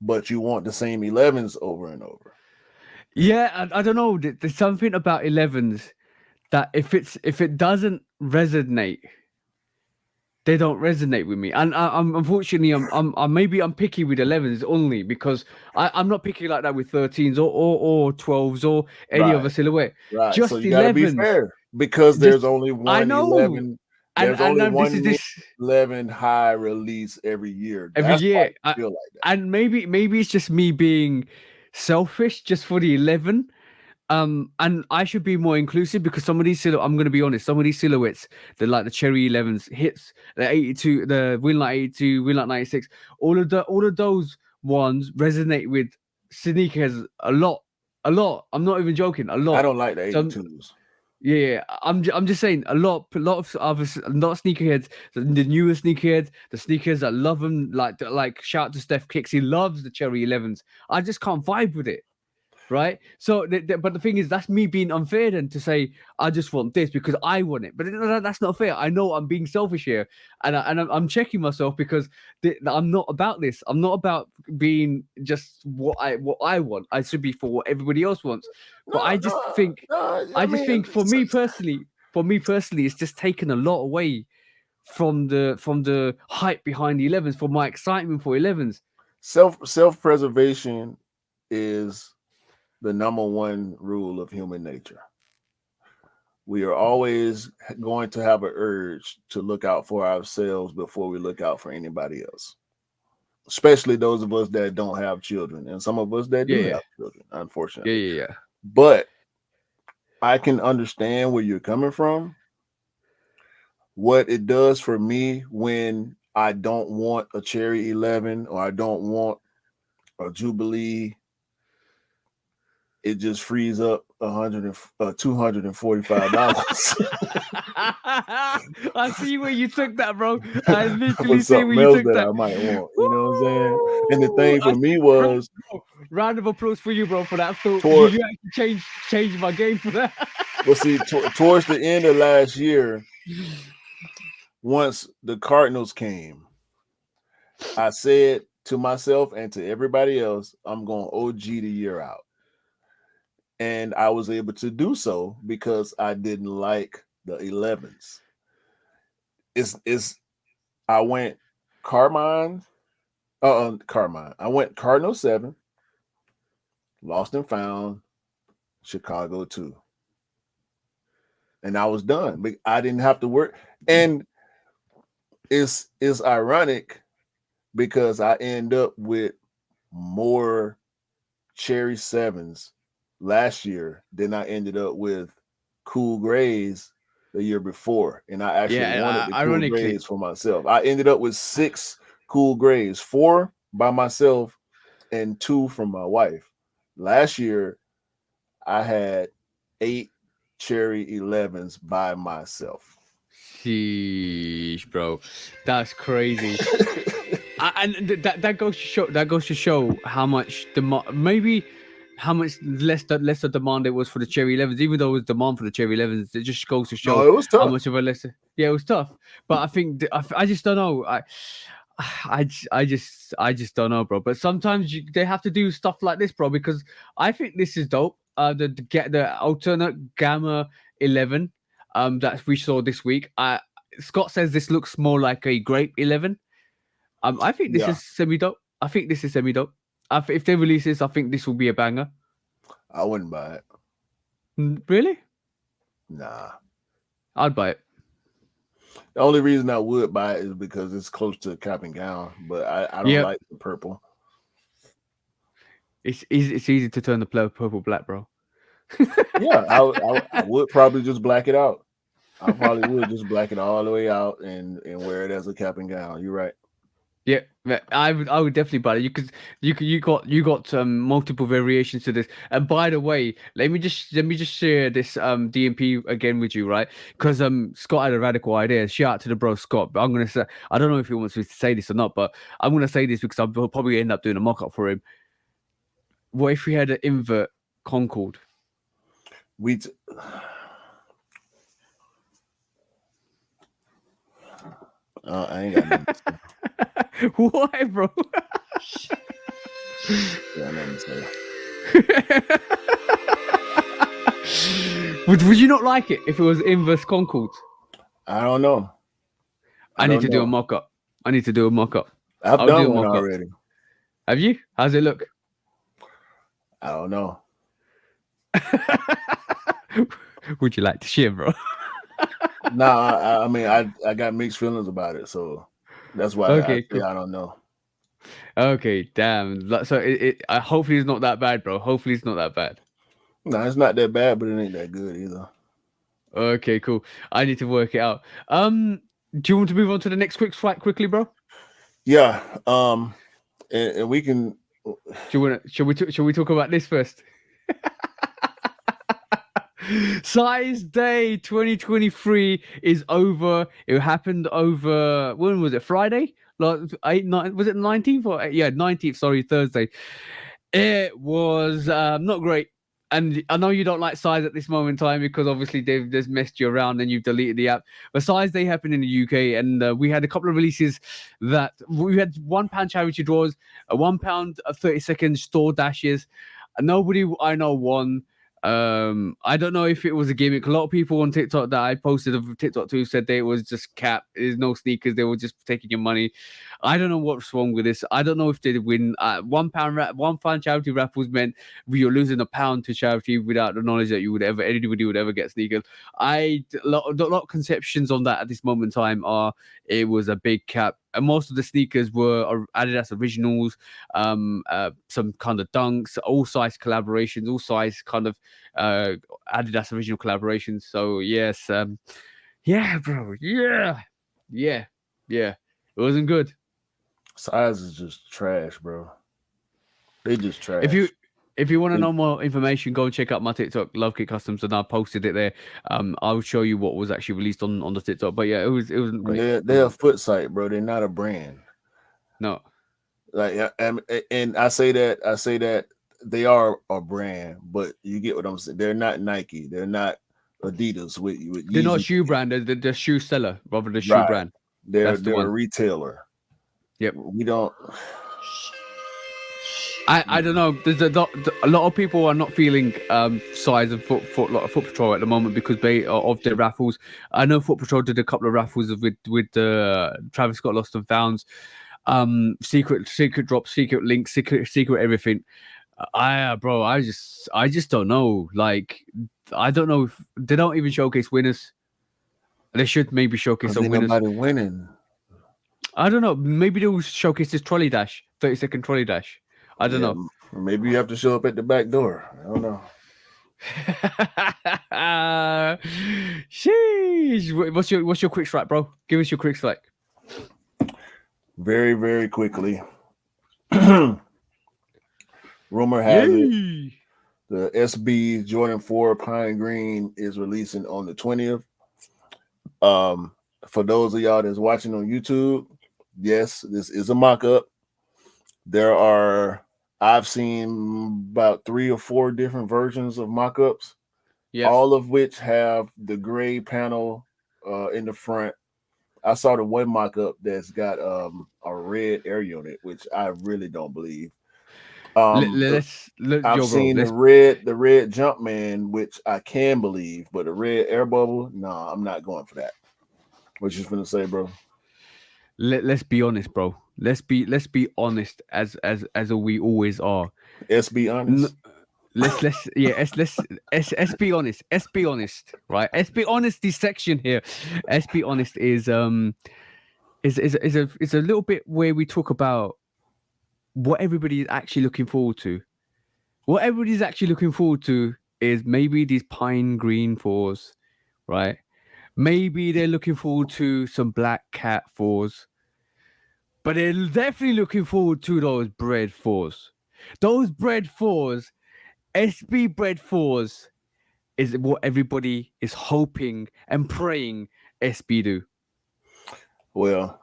but you want the same 11s over and over. Yeah, I don't know. There's something about 11s. That if it doesn't resonate, they don't resonate with me. And I'm unfortunately I'm picky with 11s only because I'm not picky like that with 13s or 12s or any other silhouette. Right. Just so you 11s. Gotta be fair because there's only one. I know. 11. There's only one 11 high release every year. Every year. I feel like that. And maybe it's just me being selfish just for the 11. And I should be more inclusive because some of these I'm going to be honest, some of these silhouettes, the Cherry 11s hits, the 82, the Winlight 82, Winlight 96, all of those ones resonate with sneakers a lot. I'm not even joking, a lot. I don't like the 82s. Yeah, I'm just saying a lot of sneakerheads, the newer sneakerheads, the sneakers that love them, like shout out to Steph Kicks, he loves the Cherry 11s. I just can't vibe with it. Right. So, but the thing is, that's me being unfair then to say I just want this because I want it. But that's not fair. I know I'm being selfish here, and I'm checking myself because I'm not about this. I'm not about being just what I want. I should be for what everybody else wants. But I just think for me personally, it's just taken a lot away from the hype behind the 11s, for my excitement for 11s. Self-preservation is the number one rule of human nature. We are always going to have an urge to look out for ourselves before we look out for anybody else, especially those of us that don't have children, and some of us that do have children, unfortunately. Yeah. But I can understand where you're coming from. What it does for me when I don't want a Cherry 11 or I don't want a Jubilee, it just frees up $245. I see where you took that, bro. I literally see where you took that. I might want, you know what I'm saying? And the thing for me was, round of applause for you, bro, for that. You actually changed my game for that. Well, see, towards the end of last year, once the Cardinals came, I said to myself and to everybody else, I'm going OG the year out. And I was able to do so because I didn't like the 11s. I went Carmine. I went Cardinal 7, Lost and Found, Chicago 2. And I was done. But I didn't have to work. And it's ironic because I end up with more Cherry 7s last year than I ended up with Cool Grays the year before. And I actually wanted the Cool Grays for myself. I ended up with 6 Cool Grays, 4 by myself and 2 from my wife. Last year, I had 8 Cherry 11s by myself. Sheesh, bro, that's crazy. And that goes to show how much how much less the demand it was for the Cherry 11s. Even though it was demand for the Cherry 11s, it just goes to show it was tough. How much of a lesser. Yeah, it was tough. But I think I just don't know. I just don't know, bro. But sometimes they have to do stuff like this, bro, because I think this is dope. The alternate Gamma 11 that we saw this week. Scott says this looks more like a Grape 11. I think this is semi-dope. If they release this, I think this will be a banger. I wouldn't buy it. Really? Nah. I'd buy it. The only reason I would buy it is because it's close to Cap and Gown, but I don't like the purple. It's easy to turn the purple black, bro. Yeah, I would probably just black it out. I probably would just black it all the way out and wear it as a Cap and Gown. You're right. Yeah, I would definitely buy it. You got multiple variations to this. And by the way, let me just share this DMP again with you, right? Because Scott had a radical idea. Shout out to the bro Scott. But I'm gonna say, I don't know if he wants me to say this or not, but I'm gonna say this because I'll probably end up doing a mock-up for him. What if we had an invert Concord? I ain't got nothing to say. Why, bro? Yeah, nothing to say. Would you not like it if it was inverse Concord? I don't know. I need to do a mock-up. I've done one already. Have you? How's it look? I don't know. Would you like to share, bro? Nah, I mean, I got mixed feelings about it, so that's why cool. I don't know. Okay, damn. So hopefully it's not that bad, bro. Hopefully it's not that bad. No, it's not that bad, but it ain't that good either. Okay, cool. I need to work it out. Do you want to move on to the next quick strike quickly, bro? Yeah. And we can. Shall we talk about this first? Size Day 2023 is over. It happened over, when was it? Friday? Like was it 19th or 19th? Sorry, Thursday. It was not great. And I know you don't like Size at this moment in time because obviously they've just messed you around and you've deleted the app. But Size Day happened in the UK, and we had a couple of releases that we had £1 charity draws, a £1 30-second store dashes. Nobody I know won. I don't know if it was a gimmick. A lot of people on TikTok that I posted of TikTok too said that it was just cap. There's no sneakers. They were just taking your money. I don't know what's wrong with this. I don't know if they did win. £1 charity raffles meant you're losing £1 to charity without the knowledge that anybody would ever get sneakers. A lot of conceptions on that at this moment in time are it was a big cap. And most of the sneakers were Adidas Originals, some kind of dunks, all size collaborations, all size kind of Adidas Original collaborations. So yes, yeah, bro, yeah, it wasn't good. Size is just trash, bro. They just trash. If you want to know more information, go and check out my TikTok, Love Kit Customs, and I posted it there. I'll show you what was actually released on the TikTok. But yeah, it wasn't great. They're a foot site, bro. They're not a brand. No. Like, and I say that they are a brand, but you get what I'm saying. They're not Nike. They're not Adidas. They're not shoe brand. They're shoe seller rather than shoe brand. They're a retailer. Yep. We don't. I don't know. There's a lot of people are not feeling Size and Foot Patrol at the moment because they are of their raffles. I know Foot Patrol did a couple of raffles with Travis Scott Lost and Founds, secret drops, secret links, secret everything. I just don't know. Like, I don't know if they don't even showcase winners. They should maybe showcase some winners. Nobody winning. I don't know. Maybe they'll showcase this trolley dash, 30-second trolley dash. I don't know. Maybe you have to show up at the back door. I don't know. Sheesh. What's your quick strike, bro? Give us your quick strike. Very, very quickly. Rumor has it the SB Jordan 4 Pine Green is releasing on the 20th. For those of y'all that's watching on YouTube, yes, this is a mock-up. I've seen about 3 or 4 different versions of mock-ups, all of which have the gray panel in the front. I saw the one mock-up that's got a red air unit, which I really don't believe. I've seen the red Jumpman, which I can believe, but the red air bubble, no, I'm not going for that. What you gonna say, bro? Let's be honest, bro. Let's be honest as we always are. Let's be honest. Let's be honest. Let's be honest, right? Let's be honest. This section here, let's be honest, is a little bit where we talk about what everybody is actually looking forward to. What everybody's actually looking forward to is maybe these pine green 4s, right? Maybe they're looking forward to some black cat 4s. But they're definitely looking forward to those bread 4s. Those bread 4s, SB bread 4s, is what everybody is hoping and praying SB do. Well,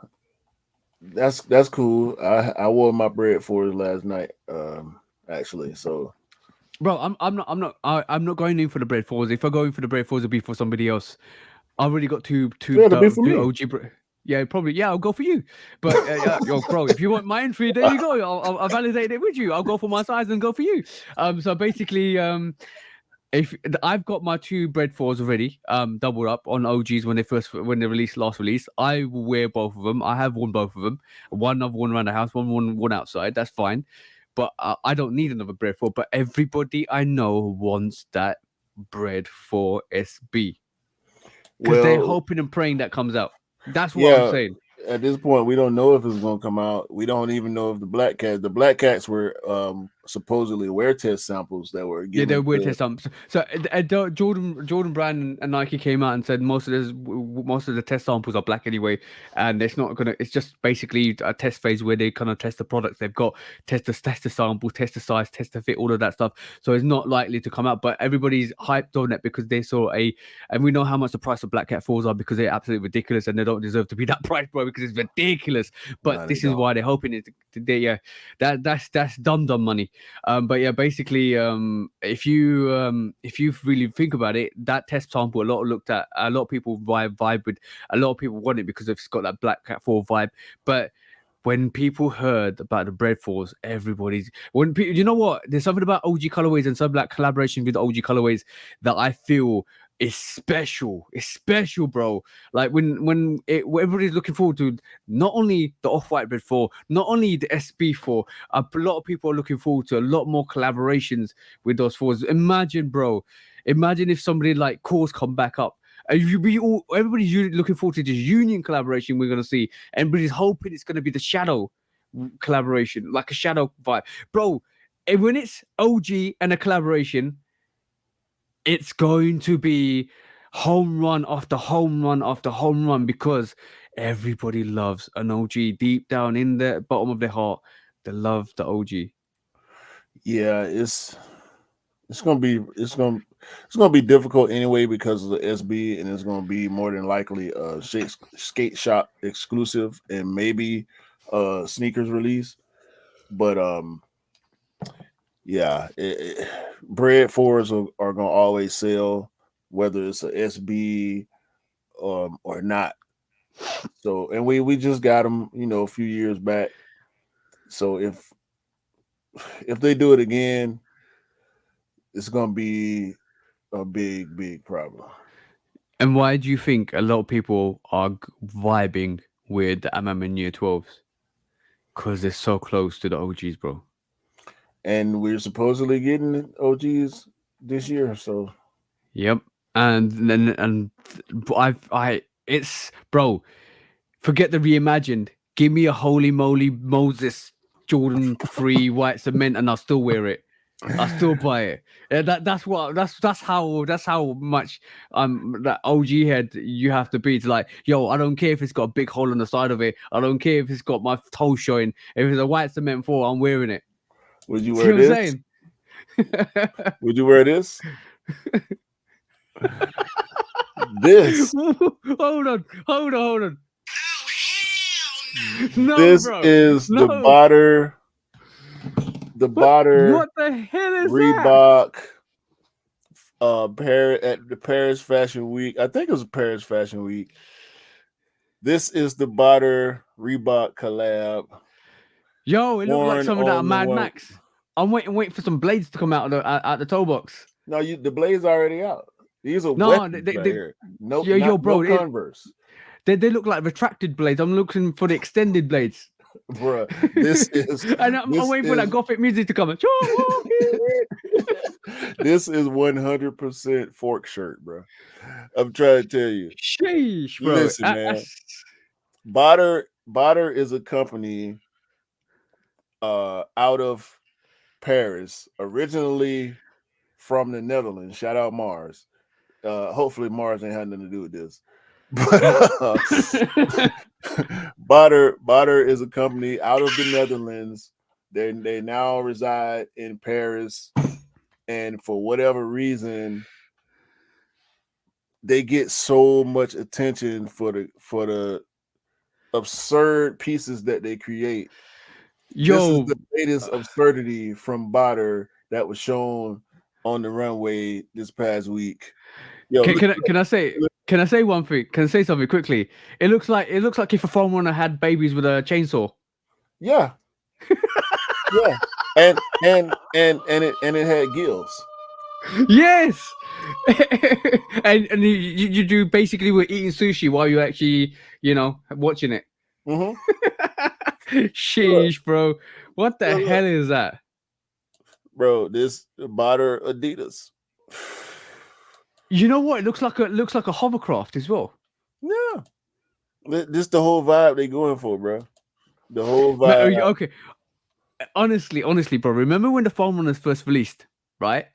that's cool. I wore my bread 4s last night, actually. So, bro, I'm not going in for the bread 4s. If I go in for the bread 4s, it'll be for somebody else. I already got two OG bread. Yeah, probably. Yeah, I'll go for you. But yo, bro, if you want my entry, there you go. I'll validate it with you. I'll go for my size and go for you. So basically, if I've got my 2 bread 4s already, doubled up on OGs when they last release, I will wear both of them. I have worn both of them. One I've worn around the house, one outside. That's fine. But I don't need another bread 4. But everybody I know wants that bread 4 SB because they're hoping and praying that comes out. That's what I'm saying. At this point, we don't know if it's going to come out. We don't even know if the Black Cats were supposedly wear test samples that were given. Yeah, they're wear test samples. So Jordan Brand and Nike came out and said most of the test samples are black anyway, and it's not gonna. It's just basically a test phase where they kind of test the products they've got, test the sample, test the size, test the fit, all of that stuff. So it's not likely to come out. But everybody's hyped on it because they saw and we know how much the price of Black Cat 4s are because they're absolutely ridiculous and they don't deserve to be that price, bro, because it's ridiculous. But this is why they're hoping it. That's dumb money. But yeah, basically, if you really think about it, that test sample a lot of people vibe with, a lot of people want it because it's got that Black Cat 4 vibe. But when people heard about the Bread 4s, you know what? There's something about OG colorways and some like collaboration with OG colorways that I feel is special. It's special, bro. Like when everybody's looking forward to not only the Off-White Bread 4, not only the SB 4, a lot of people are looking forward to a lot more collaborations with those 4s. Imagine, bro. Imagine if somebody like Cause come back up. Everybody's looking forward to this Union collaboration we're gonna see. Everybody's hoping it's gonna be the Shadow collaboration, like a Shadow vibe, bro. And when it's OG and a collaboration, it's going to be home run after home run after home run because everybody loves an OG deep down in the bottom of their heart. They love the OG. Yeah, it's gonna be difficult anyway because of the SB, and it's gonna be more than likely a skate shop exclusive and maybe sneakers release. But yeah, Bread 4s are gonna always sell, whether it's a SB or not. So, and we just got them, a few years back. So if they do it again, it's gonna be a big problem. And why do you think a lot of people are vibing with the MM Year 12s? Because they're so close to the OGs, bro. And we're supposedly getting OGs this year, so. Yep. And it's, bro, forget the reimagined. Give me a holy moly Moses Jordan 3 white cement and I'll still wear it. I still buy it. That's how much that OG head you have to be to like, yo, I don't care if it's got a big hole on the side of it. I don't care if it's got my toe showing. If it's a white cement 4, I'm wearing it. Would you wear this? Would you wear this? This. Hold on. No, this bro. is the Botter. The Botter. What the hell is Reebok, at the Paris Fashion Week. I think it was Paris Fashion Week. This is the Botter Reebok collab. Yo, it looked like some of that Mad Max. I'm waiting for some blades to come out of the toe box. No, the blades are already out. These are weapons right here. No, bro, no Converse. They look like retracted blades. I'm looking for the extended blades. Bruh, this is. And I'm waiting for that gothic music to come. This is 100% Fork shirt, bro. I'm trying to tell you. Sheesh, bro. Listen, man. Botter is a company out of Paris, originally from the Netherlands. Shout out Mars. Hopefully Mars ain't had nothing to do with this. Botter is a company out of the Netherlands. They now reside in Paris, and for whatever reason, they get so much attention for the absurd pieces that they create. Yo, this is the latest absurdity from Botter that was shown on the runway this past week. Yo, can I say one thing? Can I say something quickly? It looks like if a phone runner had babies with a chainsaw. Yeah. Yeah. And it had gills. Yes. and you do basically we're eating sushi while you actually, watching it. Mm-hmm. Sheesh, bro. What the hell is that? Bro, this Botter Adidas. You know what? It looks like a hovercraft as well. Yeah. This the whole vibe they going for, bro. The whole vibe. Okay. honestly, bro. Remember when the foam runners first released, right?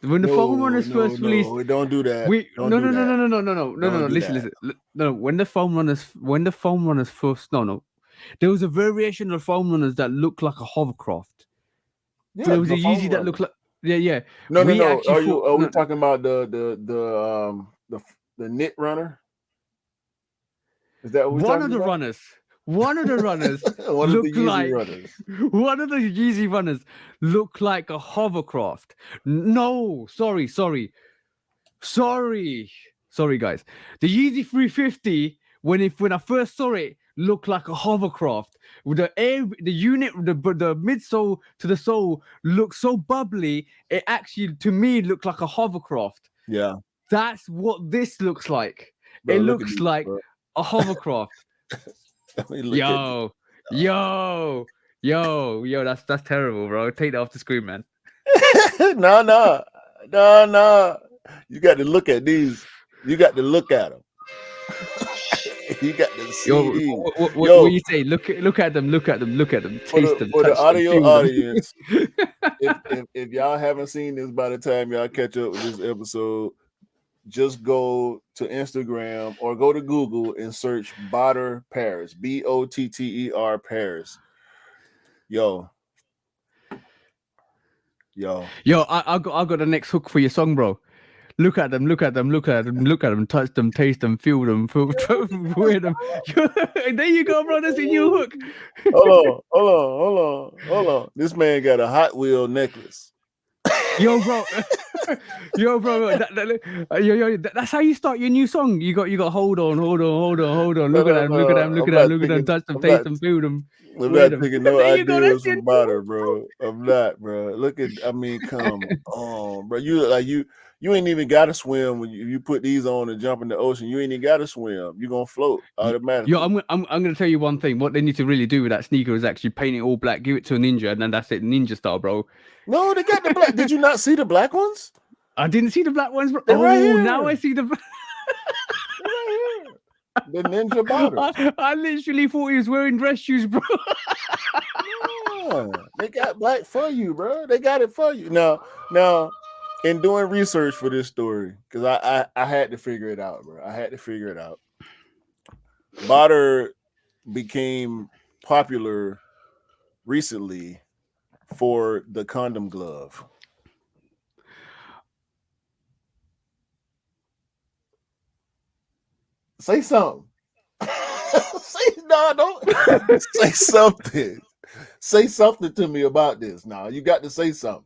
When the foam runners first released, we don't do that. No. Listen. No, when the foam runners first, there was a variation of foam runners that looked like a hovercraft. Yeah, there was a Yeezy that looked like yeah. No. Are we talking about the knit runner? Is that what we're one talking of the about? runners? One of the runners one of the Yeezy runners. One of the Yeezy runners looked like a hovercraft. No, sorry, guys. The Yeezy 350, when I first saw it, looked like a hovercraft. With the unit, the midsole to the sole looked so bubbly. It actually, to me, looked like a hovercraft. Yeah, that's what this looks like. Bro, it looks like a hovercraft. Yo, that's terrible, bro. Take that off the screen, man. No. You got to look at these. You got to look at them. You got to see these. What you say? Look at them. Taste them. For the audio audience, if y'all haven't seen this by the time y'all catch up with this episode, just go to Instagram or go to Google and search Botter Paris, Botter Paris. Yo, I got the next hook for your song, bro. Look at them, touch them, taste them, feel them, wear them. There you go, bro. That's a new hook. Hold on. This man got a Hot Wheel necklace. Yo, bro. That's how you start your new song. You got hold on. Look at them, touch them, taste them, feel them. I'm not taking no ideas from Botter, bro. I'm not, bro. Come on, bro. You ain't even got to swim when you put these on and jump in the ocean. You ain't even got to swim. You're gonna float automatically. Yo, I'm gonna tell you one thing. What they need to really do with that sneaker is actually paint it all black, give it to a ninja, and then that's it, ninja style, bro. No, they got the black. Did you not see the black ones? I didn't see the black ones, bro. Right here. Now I see the. Right here. The ninja Botter. I literally thought he was wearing dress shoes, bro. Yeah, they got black for you, bro. They got it for you. Now, in doing research for this story, because I had to figure it out, bro. Botter became popular recently for the condom glove. Say something. Don't say something. Say something to me about this. Now you got to say something.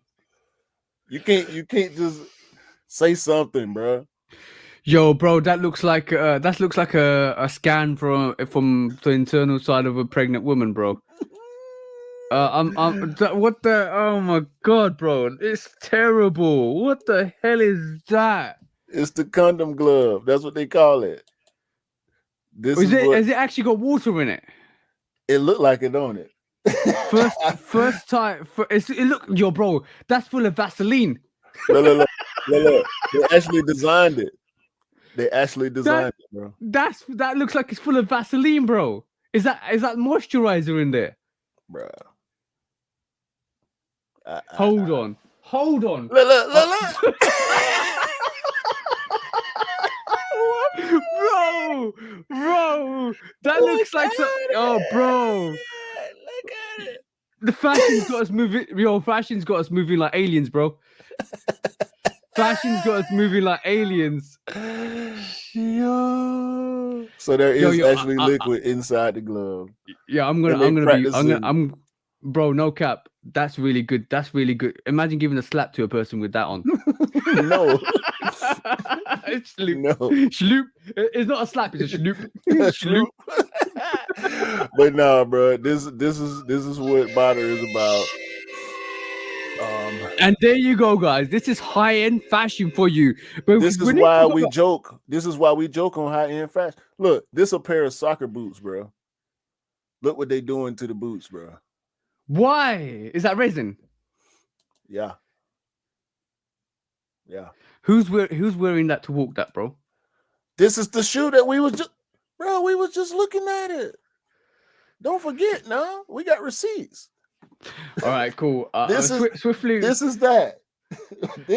You can't just say something, bro. Yo, bro, that looks like a scan from the internal side of a pregnant woman, bro. What the? Oh my god, bro, it's terrible. What the hell is that? It's the condom glove. That's what they call it. Has it actually got water in it? It looked like it, don't it? First time. Yo, bro, that's full of Vaseline. Look. They actually designed it. It, bro. That looks like it's full of Vaseline, bro. Is that moisturizer in there, bro? Hold on. Look. Bro, that looks like bro. Look at it. The fashion's got us moving. Yo, fashion's got us moving like aliens, bro. Fashion's got us moving like aliens. Yo. So there is actually liquid inside the glove. Yeah, bro, no cap. That's really good. Imagine giving a slap to a person with that on. No. Sloop. No. Sloop. It's not a slap, it's a sloop. Sloop. But nah, bro. This is what Botter is about. And there you go, guys. This is high-end fashion for you. But this is why we joke. This is why we joke on high-end fashion. Look, this is a pair of soccer boots, bro. Look what they doing to the boots, bro. Why? Is that resin? Yeah. Who's wearing that to walk that, bro? This is the shoe that we was just looking at it. Don't forget, now we got receipts. All right, cool. This is swiftly. This is that.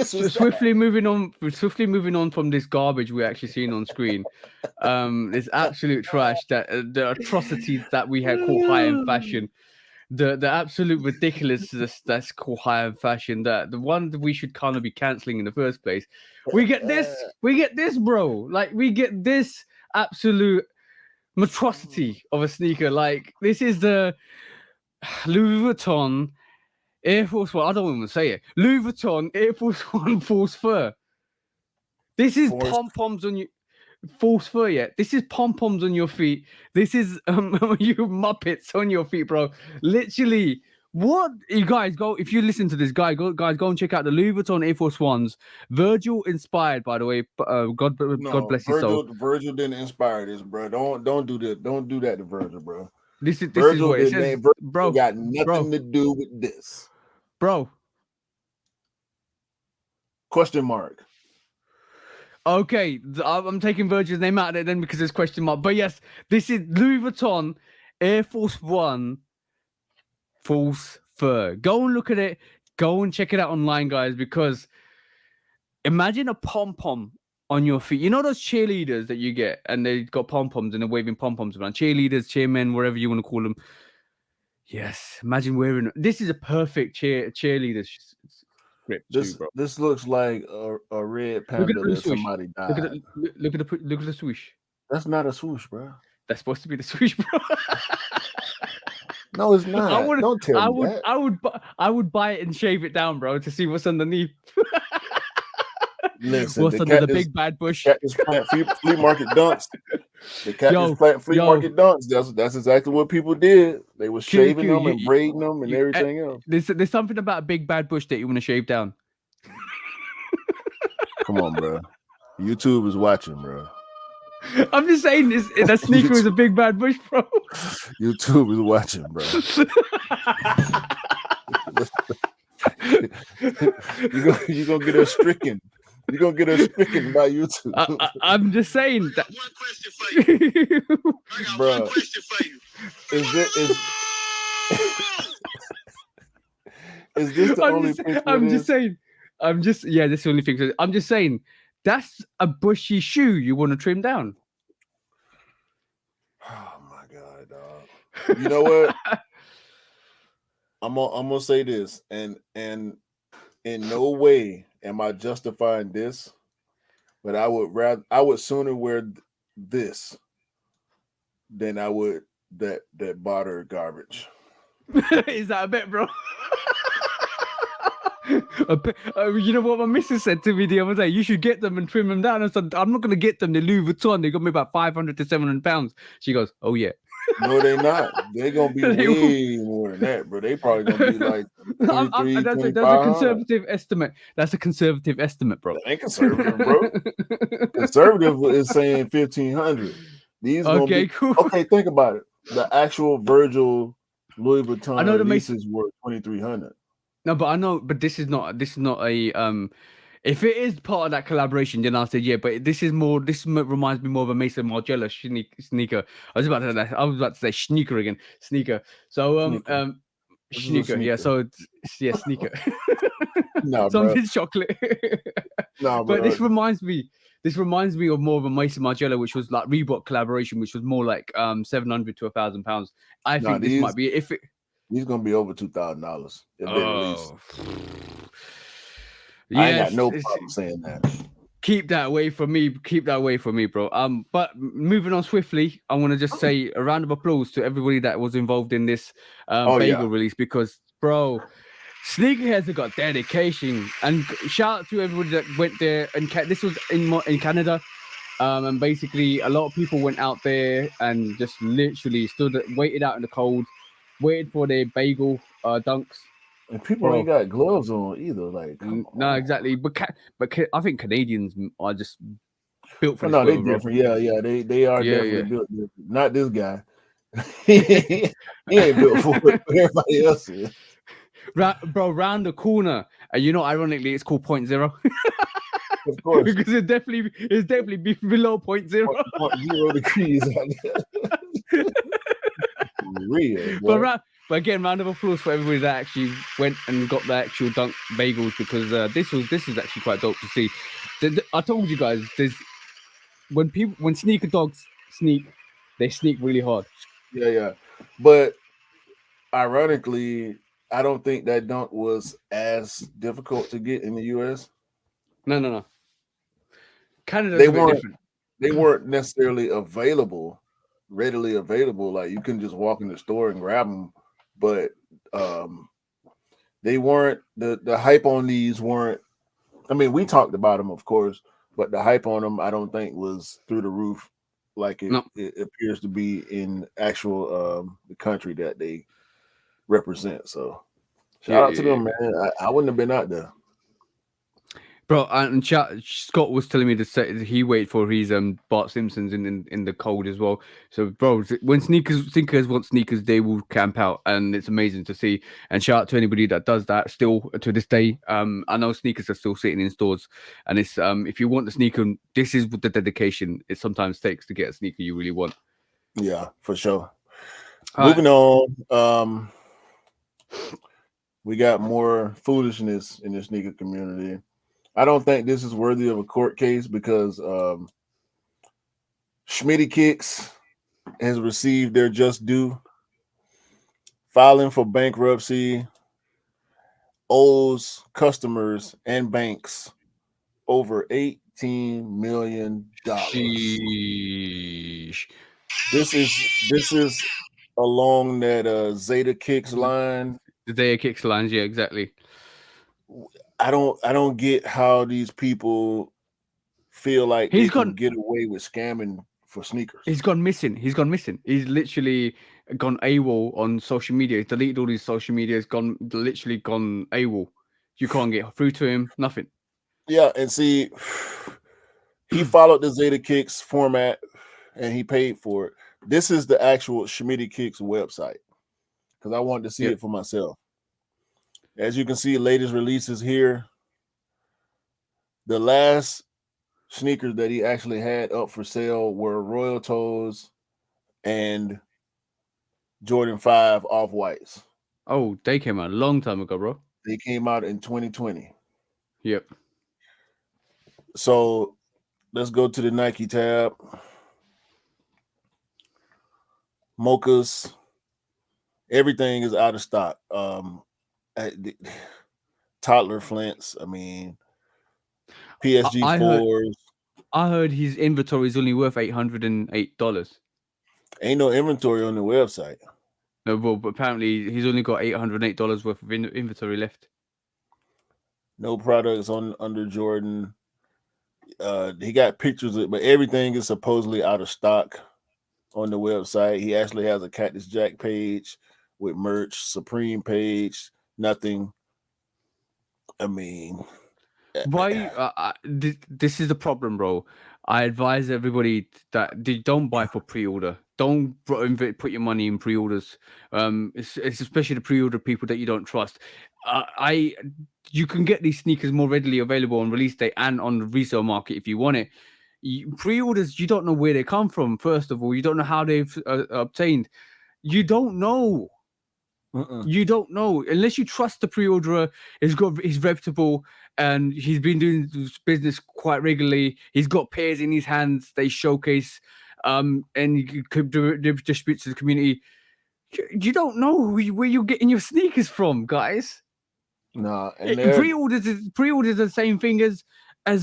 Swiftly moving on from this garbage we're actually seeing on screen. This absolute trash, that the atrocities that we had called high end fashion, the absolute ridiculousness that's called high end fashion, that the one that we should kind of be canceling in the first place. We get this, bro. Like, we get this absolute monstrosity of a sneaker. Like, this is the Louis Vuitton Air Force One. I don't even say it. Louis Vuitton Air Force One false fur. This is pom poms on you. False fur, yeah. This is pom poms on your feet. This is you Muppets on your feet, bro. Literally, what you guys go? If you listen to this guy, go and check out the Louis Vuitton Air Force Ones. Virgil inspired, by the way. God bless his soul. Virgil didn't inspire this, bro. Don't do that. Don't do that to Virgil, bro. This is what it says, bro. Got nothing to do with this, bro. Question mark. Okay, I'm taking Virgil's name out of it then because there's question mark. But yes, this is Louis Vuitton Air Force One false fur. Go and look at it. Go and check it out online, guys, because imagine a pom-pom on your feet. You know those cheerleaders that you get and they got pom-poms and they're waving pom-poms around? Cheerleaders, chairmen, whatever you want to call them. Yes, imagine wearing... This is a perfect cheerleader script this looks like a red panda that somebody died. Look at the swoosh. That's not a swoosh, bro. That's supposed to be the swoosh, bro. No, it's not. Don't tell me that. I would buy it and shave it down, bro, to see what's underneath. Listen, what's under the big bad bush? Cactus plant flea market dunks. The cactus plant flea market dunks. That's exactly what people did. They were shaving them and braiding them and everything else. There's something about a big bad bush that you want to shave down. Come on, bro. YouTube is watching, bro. I'm just saying that sneaker is a big bad bush, bro. YouTube is watching, bro. You're gonna get us stricken. You're gonna get us stricken by YouTube. I'm just saying that. One question for you. I got one question for you. Is this the only picture? I'm just saying. That's the only thing. I'm just saying that's a bushy shoe you want to trim down. Oh my god, dog. You know what? I'm gonna say this, and in no way am I justifying this, but I would sooner wear this than I would that barter garbage. Is that a bet, bro? You know what my missus said to me the other day? You should get them and trim them down. I said, I'm not going to get them. They're Louis Vuitton. They got me about 500 to 700 pounds. She goes, oh, yeah. No, they're not. They're going to be way more than that, bro. They probably going to be like 23, that's a conservative estimate. That's a conservative estimate, bro. That ain't conservative, bro. Conservative is saying 1,500. These okay, cool. Okay, think about it. The actual Virgil Louis Vuitton leases were 2,300. No, but I know, but this is not a if it is part of that collaboration, then I'll say yeah. But this reminds me more of a Mason Margiela sneaker. I was about to say sneaker again. Sneaker. So sneaker. Yeah. So yeah, sneaker. No, something chocolate. No, but this reminds me of more of a Mason Margiela, which was like Reebok collaboration, which was more like 700 to £1,000. I think this might be if it. He's gonna be over $2,000 if they release. Yeah, I ain't got no problem saying that. Keep that away from me. Keep that away from me, bro. But moving on swiftly, I want to just say a round of applause to everybody that was involved in this bagel release, because, bro, sneakerheads have got dedication. And shout out to everybody that went there. And this was in Canada. And basically, a lot of people went out there and just literally waited out in the cold. Waited for their bagel dunks, and people ain't got gloves on either. Like, no, exactly. But I think Canadians are just built for. No, they're different. Yeah, they are definitely built different. Not this guy. he ain't built for what everybody else is. Bro, round the corner, and ironically, it's called 0.0. Of course, because it's definitely below 0.0. 0 degrees. Real, But again, round of applause for everybody that actually went and got the actual dunk bagels, because this was actually quite dope to see. I told you guys, when sneaker dogs sneak, they sneak really hard. Yeah. But ironically, I don't think that dunk was as difficult to get in the US. No. Canada's a bit different. They weren't necessarily readily available. Like you couldn't just walk in the store and grab them. But they weren't, the hype on these weren't. I mean, we talked about them, of course, but the hype on them, I don't think was through the roof like it appears to be in actual the country that they represent. So shout out to them, man. I wouldn't have been out there. Bro, and Scott was telling me that he waited for his Bart Simpsons in the cold as well. So, bro, when sneakers want sneakers, they will camp out, and it's amazing to see. And shout out to anybody that does that still to this day. I know sneakers are still sitting in stores, and it's if you want the sneaker, this is what the dedication it sometimes takes to get a sneaker you really want. Yeah, for sure. Moving on, we got more foolishness in the sneaker community. I don't think this is worthy of a court case because Schmitty Kicks has received their just due. Filing for bankruptcy, owes customers and banks over $18 million. Sheesh. This is along that Zeta Kicks line. The Zeta Kicks lines, yeah, exactly. I don't get how these people feel like they can get away with scamming for sneakers. He's gone missing. He's literally gone AWOL on social media. He's deleted all his social media. He's literally gone AWOL. You can't get through to him. Nothing. Yeah, and see, he followed the Zeta Kicks format and he paid for it. This is the actual Schmitty Kicks website because I wanted to see it for myself. As you can see, latest releases here. The last sneakers that he actually had up for sale were Royal Toes and Jordan 5 Off-Whites. Oh, they came out a long time ago, bro. They came out in 2020. Yep. So let's go to the Nike tab. Mochas. Everything is out of stock. Toddler Flints. I mean, PSG 4s. I heard his inventory is only worth $808. Ain't no inventory on the website. No, but apparently he's only got $808 worth of inventory left. No products under Jordan. He got pictures of it, but everything is supposedly out of stock on the website. He actually has a Cactus Jack page with merch, Supreme page, nothing. I mean, why? This is the problem, bro. I advise everybody that don't buy for pre-order. Don't put your money in pre-orders. It's especially the pre-order people that you don't trust. You can get these sneakers more readily available on release day and on the resale market if you want it. Pre-orders, you don't know where they come from. First of all, you don't know how they've obtained. You don't know. You don't know unless you trust the pre-orderer. He's reputable and he's been doing this business quite regularly. He's got pairs in his hands. They showcase, and you could distribute to the community. You don't know where you're getting your sneakers from, guys. No, pre-orders is the same thing as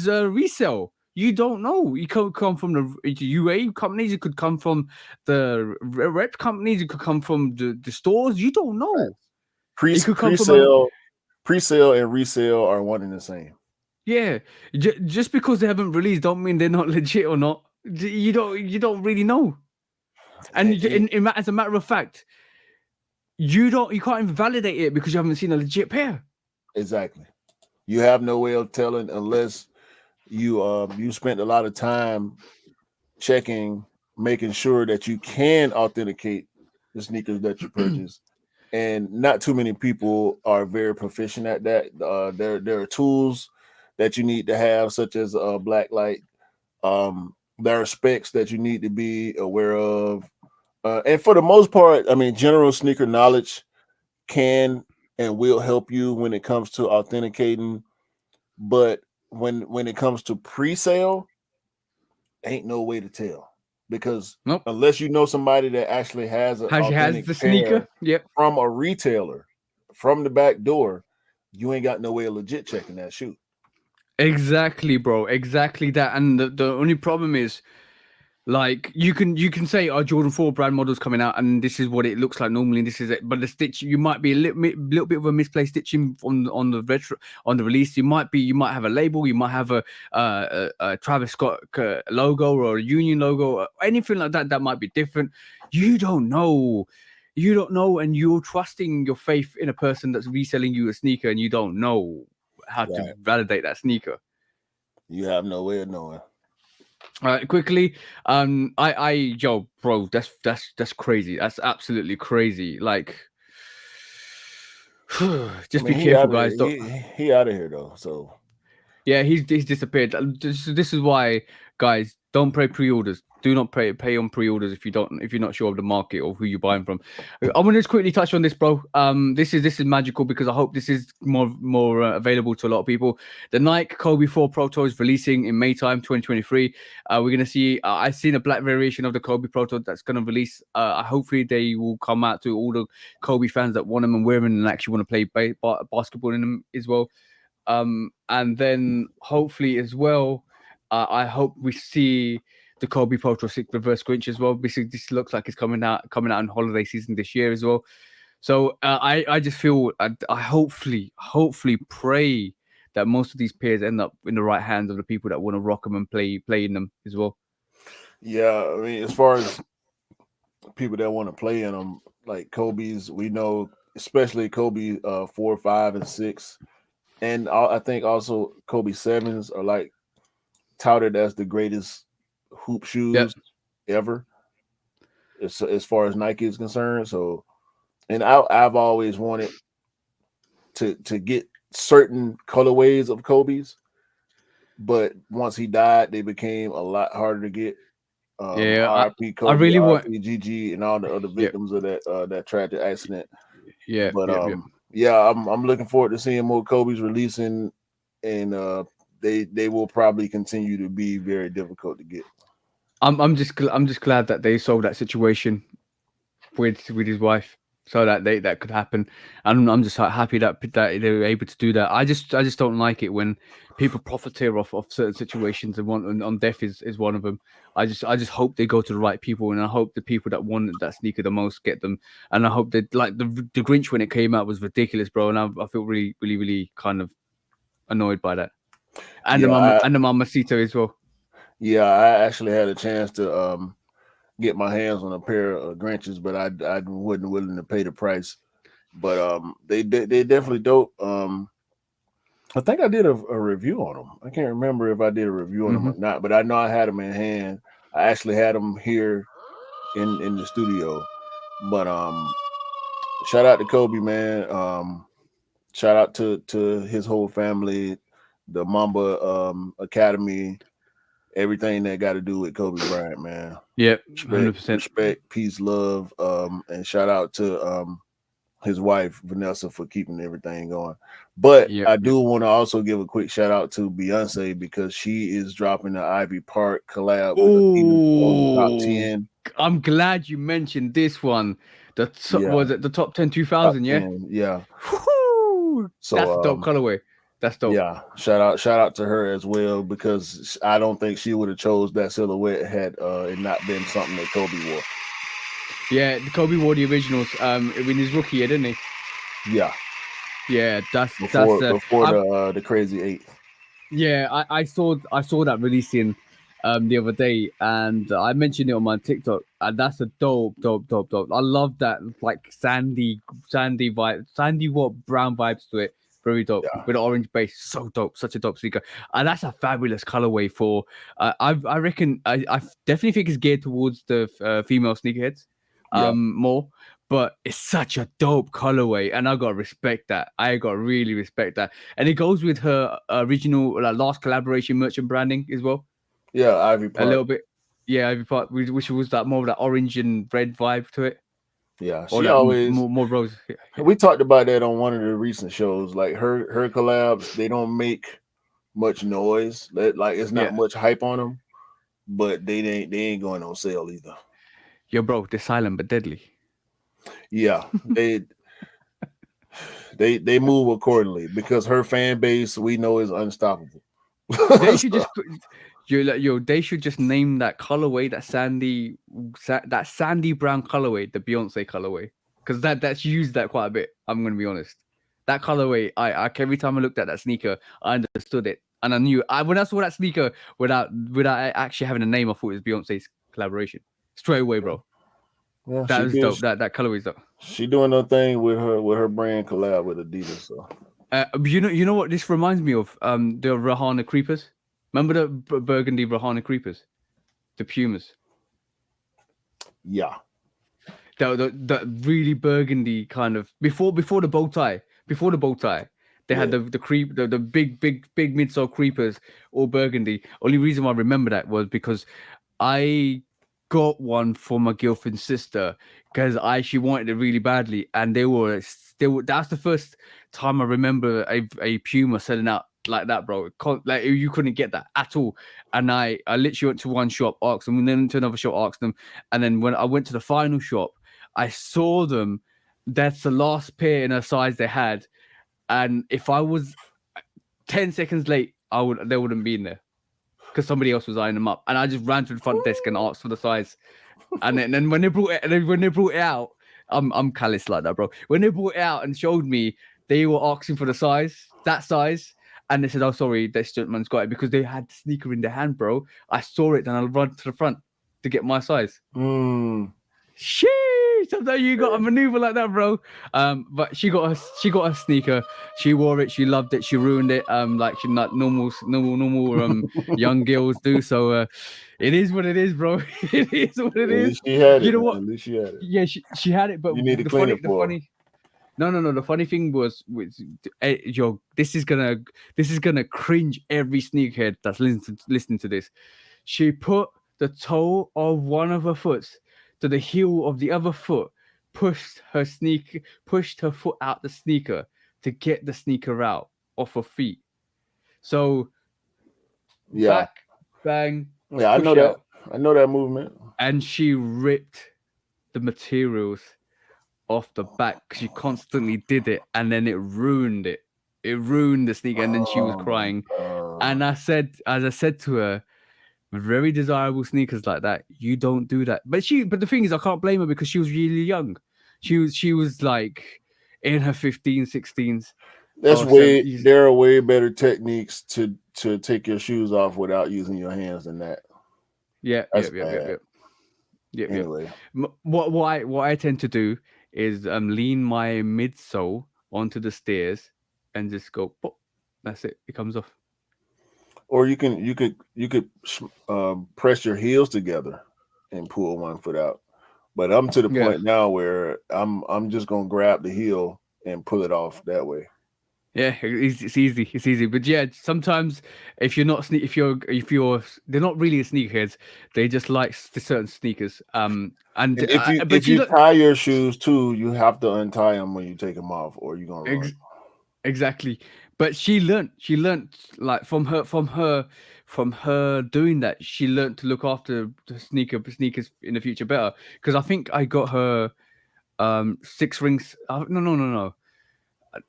resale. You don't know. You could come from the UA companies. It could come from the rep companies. It could come from the stores. You don't know. Pre-sale and resale are one and the same. Yeah, just because they haven't released, don't mean they're not legit or not. You don't really know. And as a matter of fact, you can't even validate it because you haven't seen a legit pair. Exactly. You have no way of telling unless you spent a lot of time checking, making sure that you can authenticate the sneakers that you purchase. And not too many people are very proficient at that. There are tools that you need to have, such as Blacklight. There are specs that you need to be aware of. And for the most part, I mean, general sneaker knowledge can and will help you when it comes to authenticating, but when it comes to pre-sale, ain't no way to tell, because unless you know somebody that actually has an authentic the pair sneaker, from a retailer from the back door, you ain't got no way of legit checking that shoe. Exactly, bro. Exactly that. And the only problem is, like, you can say, oh, Jordan 4 brand model's coming out and this is what it looks like normally, and this is it. But the stitch, you might be a little bit of a misplaced stitching on the retro, on the release. You might have a label, you might have a Travis Scott logo or a Union logo or anything like that. That might be different. You don't know. You don't know, and you're trusting your faith in a person that's reselling you a sneaker, and you don't know how to validate that sneaker. You have no way of knowing. Quickly, yo, bro, that's crazy. That's absolutely crazy. Like, just be careful, guys. He out of here though. So yeah, he's disappeared. This is why, guys, don't pay pre-orders. Do not pay on pre-orders if you're not sure of the market or who you're buying from. I'm gonna just quickly touch on this, bro. This is magical because I hope this is more available to a lot of people. The Nike Kobe 4 Proto is releasing in May time 2023. We're gonna see. I've seen a black variation of the Kobe Proto that's gonna release. Hopefully they will come out to all the Kobe fans that want them and wear them and actually want to play basketball in them as well. And then hopefully as well, I hope we see the Kobe Proto 6 Reverse Grinch as well. This looks like it's coming out in holiday season this year as well. So I just feel I hopefully pray that most of these pairs end up in the right hands of the people that want to rock them and play in them as well. Yeah, I mean, as far as people that want to play in them, like Kobe's, we know, especially Kobe 4, 5, and 6. And I think also Kobe 7s are like touted as the greatest hoop shoes ever, as far as Nike is concerned. So, and I've always wanted to get certain colorways of Kobe's, but once he died, they became a lot harder to get. RIP Kobe, I really want GG, and all the other victims of that tragic accident. Yeah, but I'm looking forward to seeing more Kobe's releasing, and they will probably continue to be very difficult to get. I'm just glad that they solved that situation with his wife, so that that could happen. And I'm just happy that they were able to do that. I just don't like it when people profiteer off certain situations, and on death is one of them. I just hope they go to the right people, and I hope the people that want that sneaker the most get them. And I hope that, like, the Grinch when it came out was ridiculous, bro, and I feel really kind of annoyed by that. And the Mamacita as well. Yeah, I actually had a chance to get my hands on a pair of Grinches, but I wasn't willing to pay the price. But they definitely dope. I think I did a review on them. I can't remember if I did a review on them or not, but I know I had them in hand. I actually had them here in the studio. But shout out to Kobe, man. Shout out to his whole family, the Mamba Academy, everything that got to do with Kobe Bryant, man. Yeah, 100%. Respect, peace, love, and shout out to his wife Vanessa for keeping everything going. But I do want to also give a quick shout out to Beyonce, because she is dropping the Ivy Park collab with the top 10. I'm glad you mentioned this one. Was it the top 10 2000? Yeah. Yeah. So that's a dope colorway. That's dope. Yeah, shout out to her as well, because I don't think she would have chose that silhouette had it not been something that Kobe wore. Yeah, Kobe wore the originals in his rookie year, didn't he? Yeah, that's before the Crazy 8. Yeah, I saw that releasing the other day, and I mentioned it on my TikTok, and that's a dope. I love that, like, sandy vibe, brown vibes to it. Very dope, with an orange base. So dope, such a dope sneaker, and that's a fabulous colorway for. I reckon I definitely think it's geared towards the female sneakerheads, more. But it's such a dope colorway, and I gotta respect that. I gotta really respect that, and it goes with her original, last collaboration merchant branding as well. Yeah, Ivy Park. A little bit, yeah, Ivy Park, which was that more of that orange and red vibe to it. Yeah, or she like always more bros. we talked about that on one of the recent shows. Like her collabs, they don't make much noise. Like it's not much hype on them, but they ain't going on sale either. Yo, bro, they're silent but deadly. Yeah, they move accordingly because her fan base we know is unstoppable. They should just they should just name that colorway, that sandy brown colorway, the Beyonce colorway, because that's used that quite a bit. I'm gonna be honest. That colorway, I every time I looked at that sneaker, I understood it, and I knew when I saw that sneaker without actually having a name, I thought it was Beyonce's collaboration straight away, bro. Yeah, that was dope. That colorway is dope. She doing her thing with her brand collab with Adidas. So you know what this reminds me of? The Rihanna Creepers. Remember the burgundy Rihanna Creepers, the Pumas. Yeah, the really burgundy kind of before the bow tie. Before the bow tie, they had the big midsole creepers, all burgundy. Only reason why I remember that was because I got one for my girlfriend's sister because she wanted it really badly, and they were that's the first time I remember a Puma selling out like that, bro. Like you couldn't get that at all. And I literally went to one shop, asked them, and then to another shop, asked them, and then when I went to the final shop, I saw them. That's the last pair in a size they had, and if I was 10 seconds late, they wouldn't be in there because somebody else was eyeing them up, and I just ran to the front desk and asked for the size. And then when they brought it out, I'm callous like that, bro. When they brought it out and showed me, they were asking for that size, and they said, "Oh, sorry, this gentleman's got it," because they had the sneaker in their hand, bro. I saw it, and I ran to the front to get my size. Sheesh! Sometimes you got a maneuver like that, bro. But she got a sneaker. She wore it. She loved it. She ruined it. Like she not normal young girls do. So it is what it is, bro. It is what it is. She had it. You know what? At least she had it. Yeah, she had it. But you need to clean it for her. No. The funny thing was, this is gonna cringe every sneakerhead that's listening to this. She put the toe of one of her foot to the heel of the other foot, pushed her foot out the sneaker to get the sneaker out off her feet. So, back, bang. Yeah, I know that. I know that movement. And she ripped the materials off the back. She constantly did it, and then it ruined it. It ruined the sneaker, and then she was crying. And as I said to her, very desirable sneakers like that, you don't do that. But the thing is, I can't blame her because she was really young. She was like in her 15s, 16s. There are way better techniques to take your shoes off without using your hands than that. Yeah. Anyway, what I tend to do is lean my midsole onto the stairs and just go pop. That's it. It comes off. Or you could press your heels together and pull one foot out. But I'm to the point now where I'm just gonna grab the heel and pull it off that way. Yeah, it's easy. It's easy. But yeah, sometimes if they're not really sneakerheads, they just like certain sneakers. And if you tie your shoes too, you have to untie them when you take them off, or you're gonna run. Exactly. But she learned like from her doing that, she learned to look after the sneakers in the future better. Because I think I got her 6 rings. No. I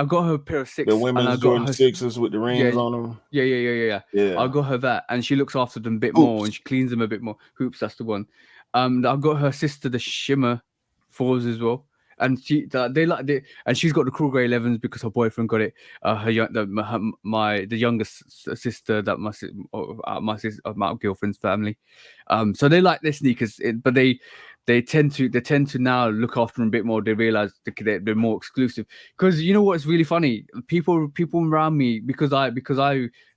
got her a pair of 6. The women's Jordan 6s with the rings on them. Yeah. I got her that, and she looks after them a bit more, and she cleans them a bit more. Hoops, that's the one. I got her sister the Shimmer 4s as well. And and she's got the Cool Grey 11s because her boyfriend got it. The youngest sister that my girlfriend's family. So they like their sneakers, but they tend to now look after them a bit more. They realize they're more exclusive. Because you know what's really funny? People around me, because I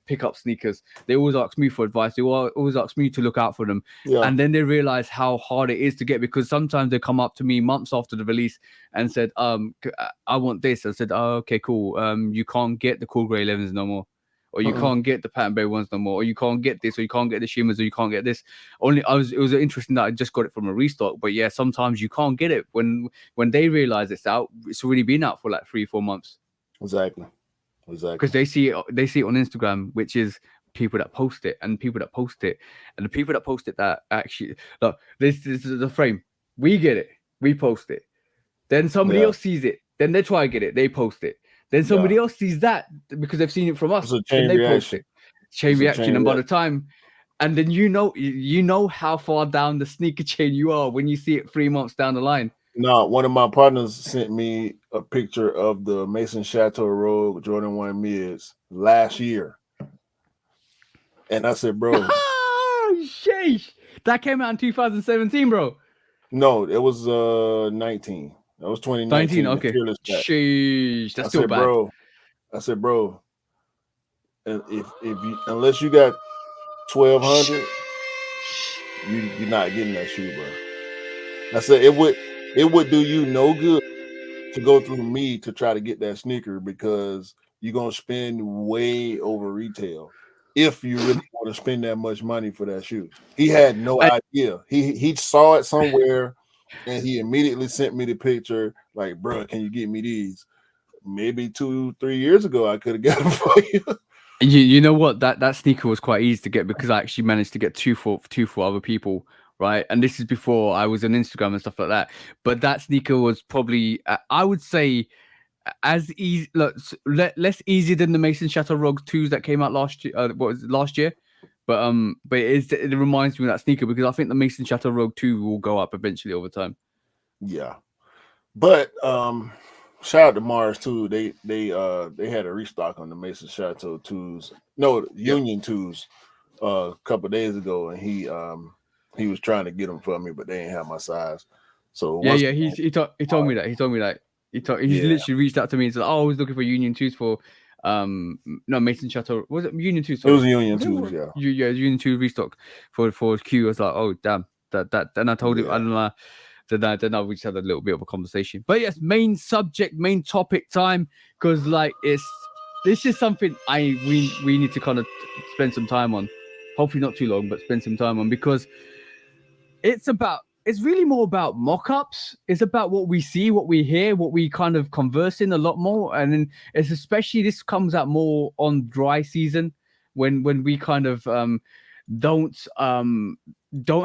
pick up sneakers, they always ask me for advice. They always ask me to look out for them. And then they realize how hard it is to get, because sometimes they come up to me months after the release and said, I want this. I said, oh, okay, cool. You can't get the Cool Grey 11s no more. or you can't get the pattern bay ones no more, or you can't get this, or you can't get the shimmers, or you can't get this. It was interesting that I just got it from a restock, but yeah, sometimes you can't get it when they realize it's out. It's already been out for like 3-4 months. Exactly. Because they see it on Instagram, which is people that post it, and the people that post it that actually look. This is the frame. We get it. We post it. Then somebody else sees it. Then they try to get it. They post it. Then somebody else sees that because they've seen it from us. Then they post it. Chain reaction. And by the time, and then you know how far down the sneaker chain you are when you see it 3 months down the line. No, one of my partners sent me a picture of the Maison Chateau Rogue Jordan 1 mids last year. And I said, bro. Oh, sheesh. That came out in 2017, bro. No, it was 19. That was 2019. 19, okay. Sheesh, that's still bad. I said, bro, if you unless you got 1,200, you're not getting that shoe, bro. I said it would do you no good to go through me to try to get that sneaker because you're gonna spend way over retail if you really want to spend that much money for that shoe. He had no idea. He saw it somewhere and he immediately sent me the picture, like, bro, can you get me these? Maybe 2-3 years ago, I could have got them for you. You know what? That sneaker was quite easy to get because I actually managed to get two for other people, right? And this is before I was on Instagram and stuff like that. But that sneaker was probably, I would say, as easy, less easy than the Maison Chateau Rogue 2s that came out last year. Last year? But it reminds me of that sneaker because I think the Maison Chateau Rogue 2 will go up eventually over time. Yeah, but shout out to Mars too. They had a restock on the Maison Chateau 2s. No, Union 2s a couple days ago, and he was trying to get them for me, but they didn't have my size. So he told me that. He literally reached out to me and said, "Oh, I was looking for Union 2s for no Maison Chateau. Was it Union 2? It was Union 2s, yeah. Union 2 restock for Q. I was like, oh damn, that. Then I told him, I don't know. Then we just had a little bit of a conversation. But yes, main topic time, because like this is something we need to kind of spend some time on. Hopefully not too long, but spend some time on, because it's really more about mock-ups. It's about what we see, what we hear, what we kind of converse in a lot more. And then it's especially, this comes out more on dry season when we kind of don't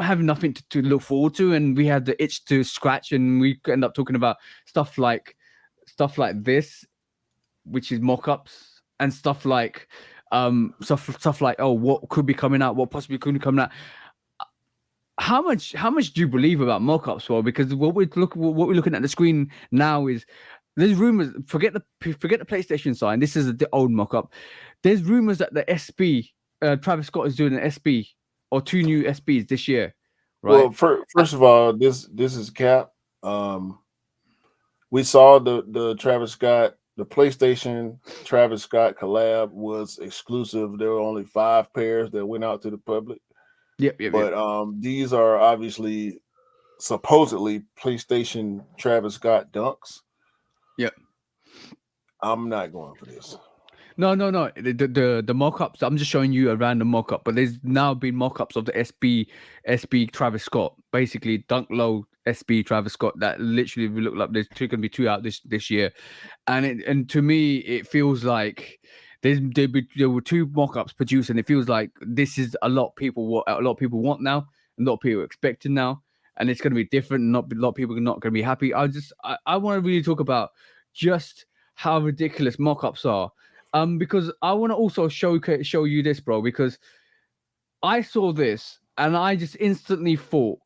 have nothing to look forward to, and we have the itch to scratch, and we end up talking about stuff like this, which is mock-ups, and stuff like stuff like, oh, what could be coming out, what possibly could be coming out. How much do you believe about mock-ups? Well, because what we're looking at the screen now is there's rumors. Forget the PlayStation sign. This is the old mock-up. There's rumors that the SB Travis Scott is doing an SB or 2 new SBs this year, right? Well, first of all, this is cap. We saw the Travis Scott, the PlayStation Travis Scott collab was exclusive. There were only 5 pairs that went out to the public. But these are obviously supposedly PlayStation Travis Scott dunks. Yep. I'm not going for this. No. The mock-ups, I'm just showing you a random mock-up, but there's now been mock-ups of the SB Travis Scott, basically Dunk Low SB Travis Scott, that literally look like there's going to be 2 out this year. And to me, it feels like there were 2 mock-ups produced, and it feels like this is a lot of people want now, and a lot of people are expecting now, and it's going to be different. Not a lot of people are not going to be happy. I want to really talk about just how ridiculous mock-ups are. Because I want to also show you this, bro, because I saw this and I just instantly thought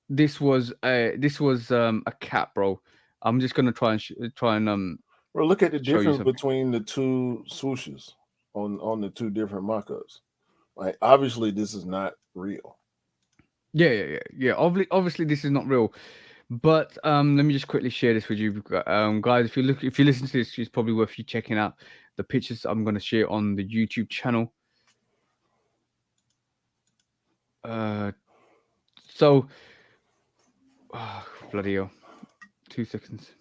this was a cap, bro. I'm just gonna try and Well, look at the difference between the 2 swooshes on the 2 different mock-ups. Like, obviously this is not real. Yeah. Obviously this is not real. But let me just quickly share this with you, guys. If you listen to this, it's probably worth you checking out the pictures I'm going to share on the YouTube channel. So, bloody hell, 2 seconds.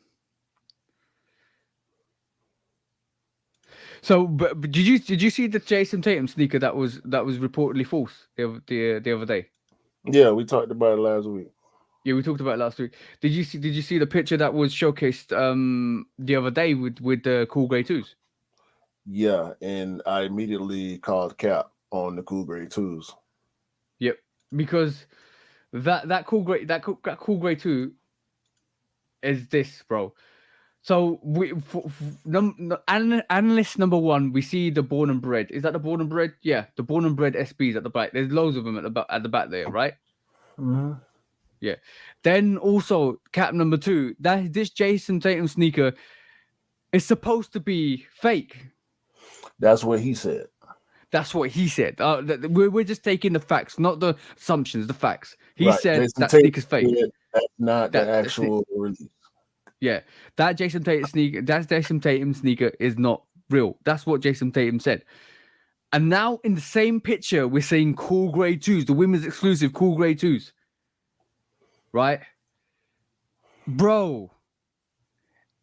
So, but did you see the Jason Tatum sneaker that was reportedly false the other day? Yeah, we talked about it last week. Yeah, we talked about it last week. Did you see the picture that was showcased the other day with the Cool Grey 2s? Yeah, and I immediately called Cap on the Cool Grey 2s. Yep, because that Cool Grey 2 is this, bro. So analyst number one, we see the Born and Bred. Is that the Born and Bred? Yeah, the Born and Bred SBs at the back. There's loads of them at the back there, right? Mm-hmm. Yeah. Then also cap number two, this Jason Tatum sneaker is supposed to be fake. That's what he said. That's what he said. We're just taking the facts, not the assumptions, the facts. He said Jason that sneaker's fake. That's not the actual release. Yeah, that Jason Tatum sneaker is not real. That's what Jason Tatum said. And now in the same picture, we're saying Cool Grey 2s, the women's exclusive Cool Grey 2s. Right? Bro,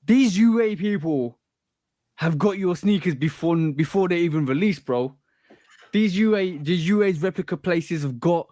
these UA people have got your sneakers before they even released, bro. These UA's replica places have got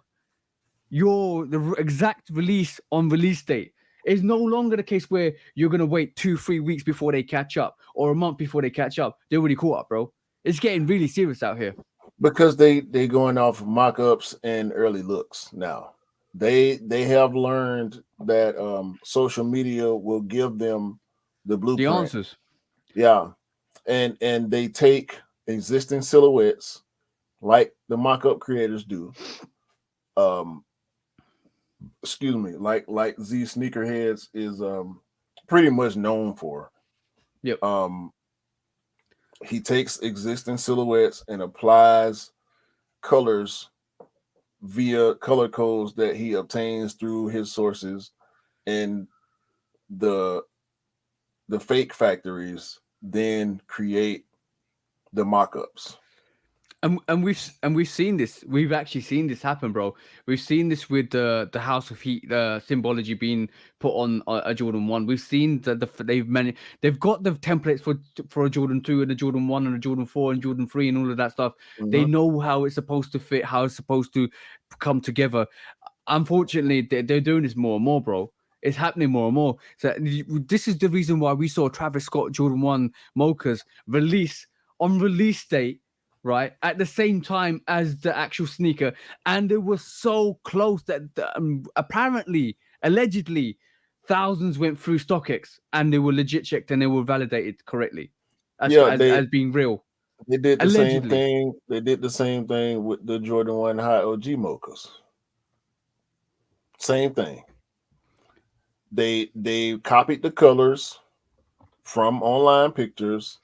the exact release on release date. It's no longer the case where you're going to wait 2-3 weeks before they catch up or a month before they catch up. They're already caught up, bro. It's getting really serious out here. Because they going off mock-ups and early looks now. They have learned that social media will give them the blueprint. The answers. Yeah. And they take existing silhouettes like the mock-up creators do. Excuse me, like Z Sneakerheads is pretty much known for. Yep. He takes existing silhouettes and applies colors via color codes that he obtains through his sources, and the fake factories then create the mock-ups. And we've seen this. We've actually seen this happen, bro. We've seen this with the House of Heat, the symbology being put on a Jordan 1. We've seen that they've got the templates for a Jordan 2 and a Jordan 1 and a Jordan 4 and Jordan 3 and all of that stuff. Mm-hmm. They know how it's supposed to fit, how it's supposed to come together. Unfortunately, they're doing this more and more, bro. It's happening more and more. So this is the reason why we saw Travis Scott Jordan 1 mochas release on release date, right, at the same time as the actual sneaker, and it was so close that apparently, allegedly, thousands went through StockX and they were legit checked and they were validated correctly as being real. They did the same thing. They did the same thing with the Jordan 1 High OG mochas. Same thing. They copied the colors from online pictures.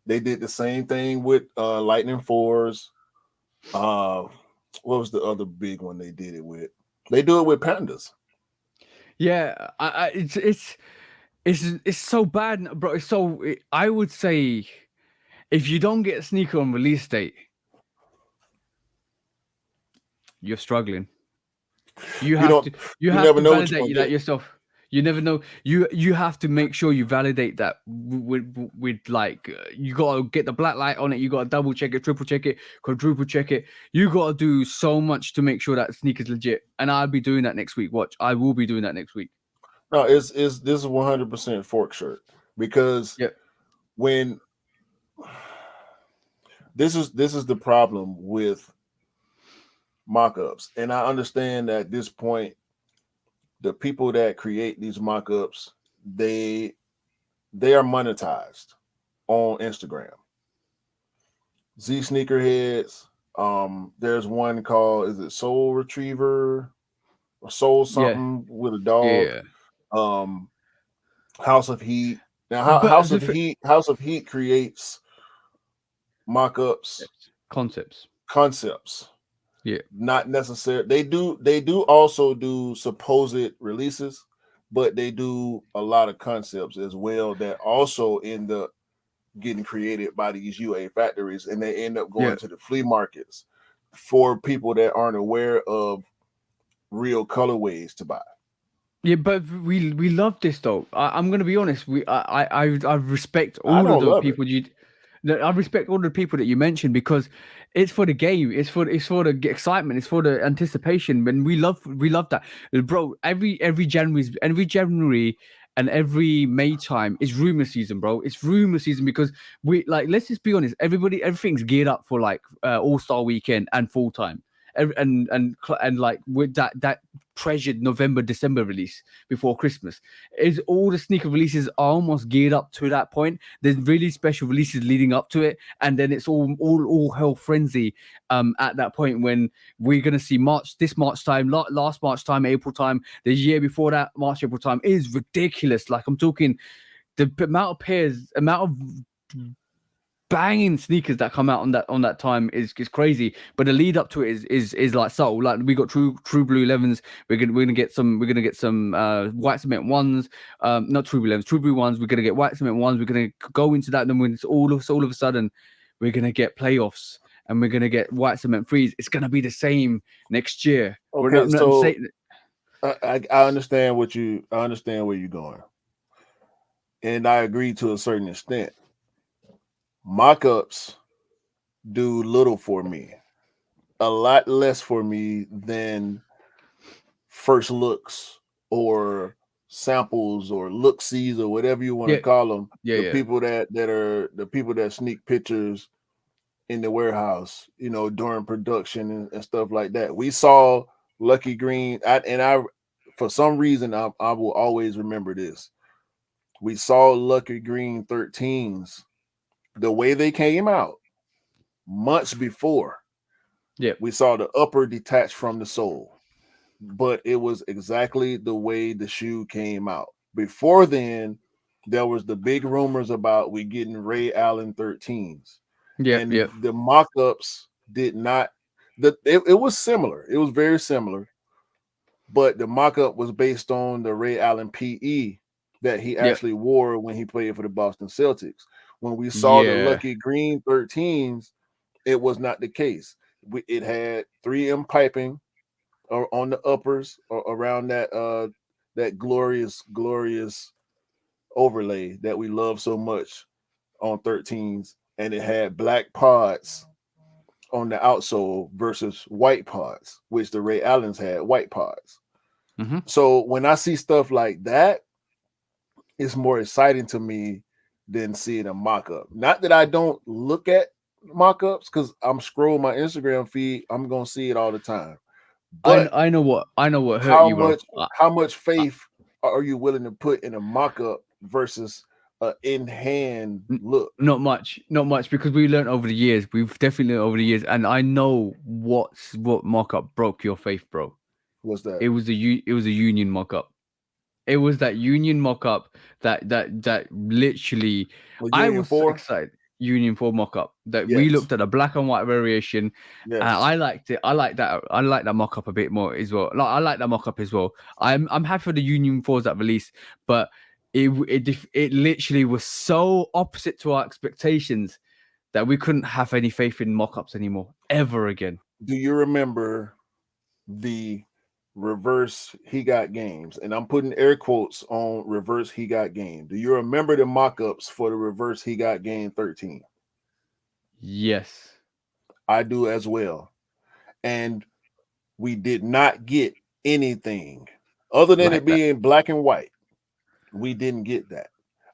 They did the same thing with Lightning 4s. What was the other big one they did it with? They do it with Pandas. Yeah, it's so bad, bro. It's so. I would say, if you don't get a sneaker on release date, you're struggling. You have to validate that yourself. You never know. You have to make sure you validate that with like you gotta get the black light on it. You gotta double check it, triple check it, quadruple check it. You gotta do so much to make sure that sneaker's legit. And I'll be doing that next week. Watch, I will be doing that next week. No, this is 100% fork shirt because when this is the problem with mock-ups, and I understand that at this point, the people that create these mock-ups, they are monetized on Instagram. Z Sneakerheads. There's one called, is it Soul Retriever or Soul something with a dog? Yeah. House of Heat. Now, House of Heat creates mock-ups, concepts. Yeah, not necessary. They do also do supposed releases, but they do a lot of concepts as well that also end up getting created by these UA factories, and they end up going to the flea markets for people that aren't aware of real colorways to buy. Yeah, but we love this though. I'm gonna be honest. I respect all of the people. I respect all the people that you mentioned because it's for the game, it's for the excitement, it's for the anticipation. When we love that, bro. Every January and every May time is rumor season, bro. It's rumor season because let's just be honest. Everything's geared up for like All-Star weekend and full time. And like with that treasured November December release before Christmas, is all the sneaker releases are almost geared up to that point. There's really special releases leading up to it, and then it's all hell frenzy at that point when we're gonna see this March time, last March time, April time, the year before that, March April time is ridiculous. Like I'm talking the amount of banging sneakers that come out on that time is crazy, but the lead up to it is like subtle. Like we got true blue 11s. We're gonna get some white cement ones. Not true blue 11s, true blue ones. We're gonna get white cement ones. We're gonna go into that, and then when it's all of a sudden we're gonna get playoffs and we're gonna get white cement threes. It's gonna be the same next year. Okay, so I understand where you're going, and I agree to a certain extent. Mock-ups do little for me, a lot less for me than first looks or samples or look-sees or whatever you want to call them. People that sneak pictures in the warehouse, during production and stuff like that. We saw Lucky Green, I for some reason I will always remember this. We saw Lucky Green 13s. The way they came out months before, we saw the upper detached from the sole, but it was exactly the way the shoe came out. Before then, there was the big rumors about we getting Ray Allen 13s. The mock-ups did not. It was similar. It was very similar, but the mock-up was based on the Ray Allen PE that he actually wore when he played for the Boston Celtics. When we saw the Lucky Green 13s, it was not the case. It had 3M piping on the uppers or around that glorious overlay that we love so much on 13s, and it had black pods on the outsole versus white pods, which the Ray Allens had white pods. Mm-hmm. So when I see stuff like that, it's more exciting to me than seeing a mock-up. Not that I don't look at mock-ups, because I'm scrolling my Instagram feed, I'm gonna see it all the time. But I know what hurt you, bro. How much faith are you willing to put in a mock-up versus an in-hand look? Not much, because we learned over the years. We've definitely learned over the years, and I know what mock-up broke your faith, bro. What's that? It was a union mock-up. It was that union mock-up that literally I was so excited. Union 4 mock-up that we looked at a black and white variation. I liked it. I like that mock-up a bit more as well. I like that mock-up as well. I'm happy for the Union 4s that release, but it literally was so opposite to our expectations that we couldn't have any faith in mock-ups anymore ever again. Do you remember the reverse He Got Games? And I'm putting air quotes on reverse He Got Game. Do you remember the mock-ups for the reverse He Got Game 13? Yes, I do as well. And we did not get anything other than it being black and white. We didn't get that.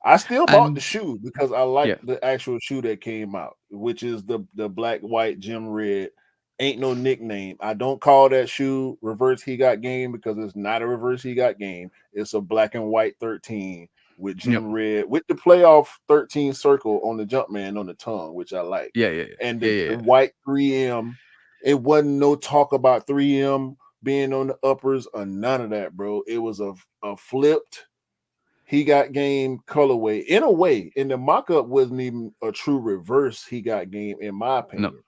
I still bought the shoe because I like the actual shoe that came out, which is the black, white, gem red. Ain't no nickname. I don't call that shoe reverse He Got Game because it's not a reverse He Got Game. It's a black and white 13 with gem red with the playoff 13 circle on the Jumpman on the tongue, which I like. And the white 3M. It wasn't no talk about 3M being on the uppers or none of that, bro. It was a flipped He Got Game colorway in a way. And the mock-up wasn't even a true reverse He Got Game, in my opinion.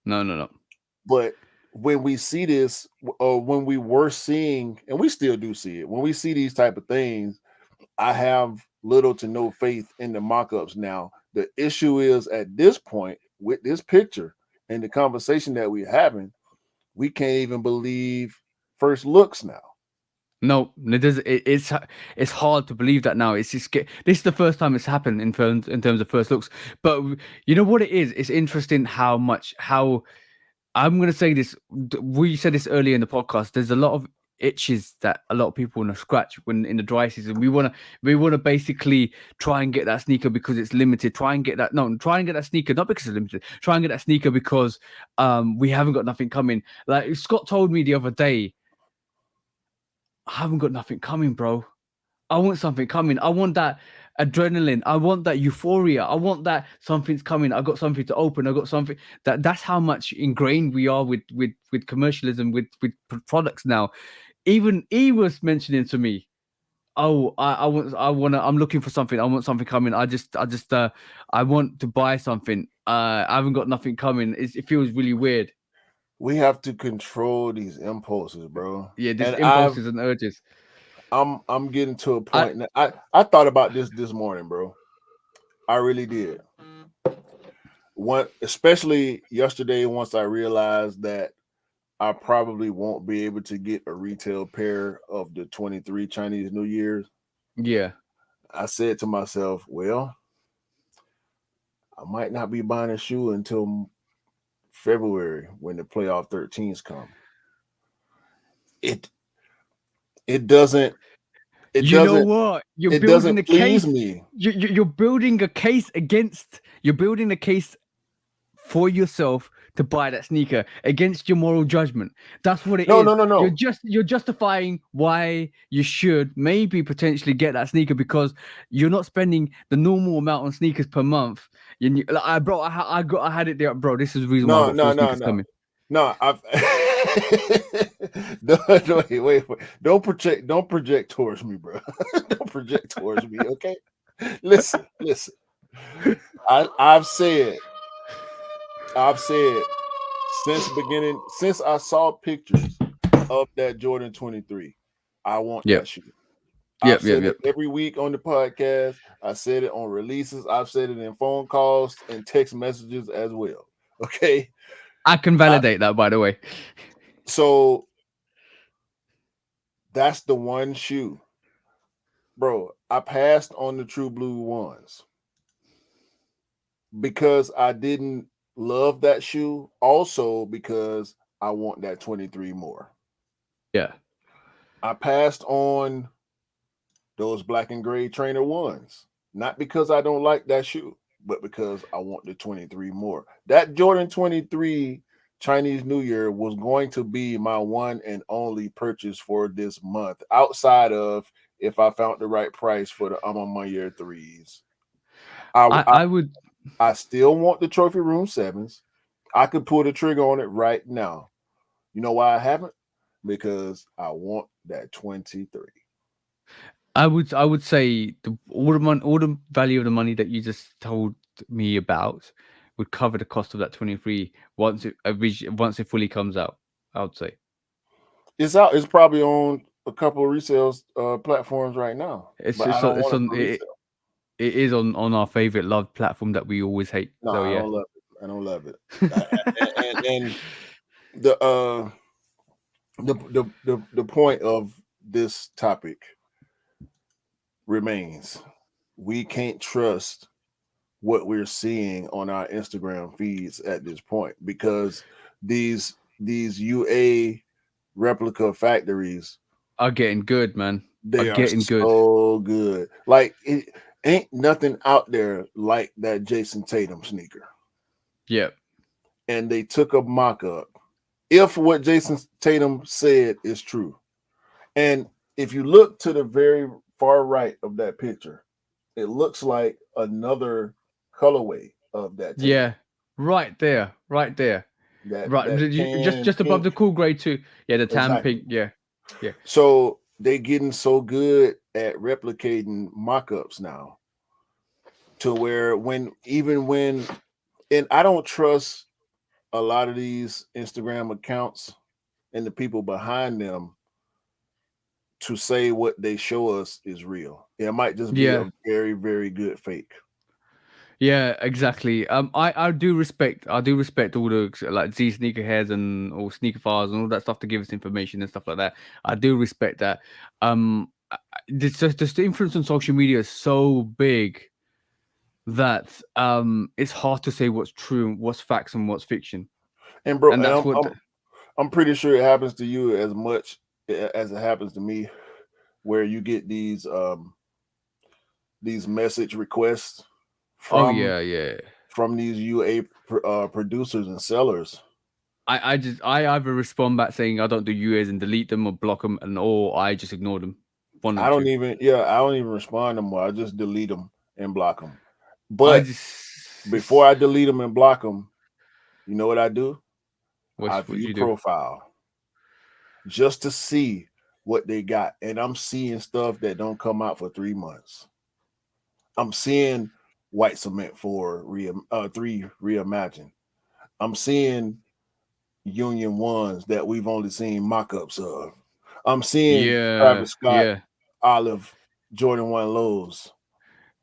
No. But when we see this, or when we were seeing, and we still do see it, when we see these type of things, I have little to no faith in the mock-ups now. The issue is at this point with this picture and the conversation that we're having, we can't even believe first looks now. No, it does. It's hard to believe that now. It's just this is the first time it's happened in terms of first looks. But you know what it is? It's interesting how I'm going to say this. We said this earlier in the podcast. There's a lot of itches that a lot of people want to scratch when in the dry season. We want to basically try and get that sneaker because it's limited. Try and get that sneaker not because it's limited. Try and get that sneaker because we haven't got nothing coming. Like Scott told me the other day, I haven't got nothing coming, bro. I want something coming. I want that adrenaline. I want that euphoria. I want that something's coming. I got something to open. I got something that's how much ingrained we are with commercialism, with products now. Even he was mentioning to me, oh, I'm looking for something. I want something coming. I want to buy something. I haven't got nothing coming. It feels really weird. We have to control these impulses, bro. Yeah, these impulses and urges. I'm getting to a point now. I thought about this morning, bro. I really did. Especially yesterday, once I realized that I probably won't be able to get a retail pair of the 23 Chinese New Year's. Yeah. I said to myself, well, I might not be buying a shoe until February when the playoff 13s come. It doesn't. You know what? You're building a case. Me. You're building a case against. You're building a case for yourself to buy that sneaker against your moral judgment. That's what it is. No. You're justifying why you should maybe potentially get that sneaker because you're not spending the normal amount on sneakers per month. I had it there, bro. This is the reason why I got sneakers coming. No, wait. Don't project towards me, bro. Don't project towards me, okay? Listen. I've said since I saw pictures of that Jordan 23, I want that shoe. I've said it every week on the podcast. I said it on releases. I've said it in phone calls and text messages as well. Okay. I can validate that, by the way. So that's the one shoe, bro. I passed on the True Blue ones because I didn't love that shoe. Also because I want that 23 more. Yeah. I passed on those black and gray trainer ones, not because I don't like that shoe, but because I want the 23 more. That Jordan 23 Chinese New Year was going to be my one and only purchase for this month, outside of if I found the right price for the My Year 3s. I still want the Trophy Room 7s. I could pull the trigger on it right now. You know why I haven't? Because I want that 23. I would say all the value of the money that you just told me about would cover the cost of that 23 once it fully comes out. I would say it's out. It's probably on a couple of resale platforms right now. It is on our favorite loved platform that we always hate. No, so, yeah. I don't love it. and the point of this topic remains: we can't trust what we're seeing on our Instagram feeds at this point because these UA replica factories are getting good, man. They are getting so good. Like it ain't nothing out there like that Jason Tatum sneaker. Yeah. And they took a mock-up. If what Jason Tatum said is true. And if you look to the very far right of that picture, it looks like another colorway of that Tatum. Yeah. Right there. Just above the cool gray too. Yeah, the tan pink. Yeah. So they getting so good at replicating mock-ups now to where and I don't trust a lot of these Instagram accounts and the people behind them to say what they show us is real. It might just be a very, very good fake. Yeah, exactly. I do respect all the like Z sneakerheads and all sneaker files and all that stuff to give us information and stuff like that. I do respect that. Just the influence on social media is so big that it's hard to say what's true, what's facts, and what's fiction. And bro, And that's what I'm pretty sure it happens to you as much as it happens to me, where you get these message requests oh from yeah. from these UA producers and sellers. I either respond back saying I don't do UAs and delete them or block them, or I just ignore them. I don't even respond anymore. I just delete them and block them. I But just before I delete them and block them, you know what I do? I what view you do? profile just to see what they got, and I'm seeing stuff that don't come out for 3 months. I'm seeing White Cement 3 reimagined. I'm seeing Union Ones that we've only seen mock-ups of. I'm seeing Travis Scott, Olive, Jordan 1 lows.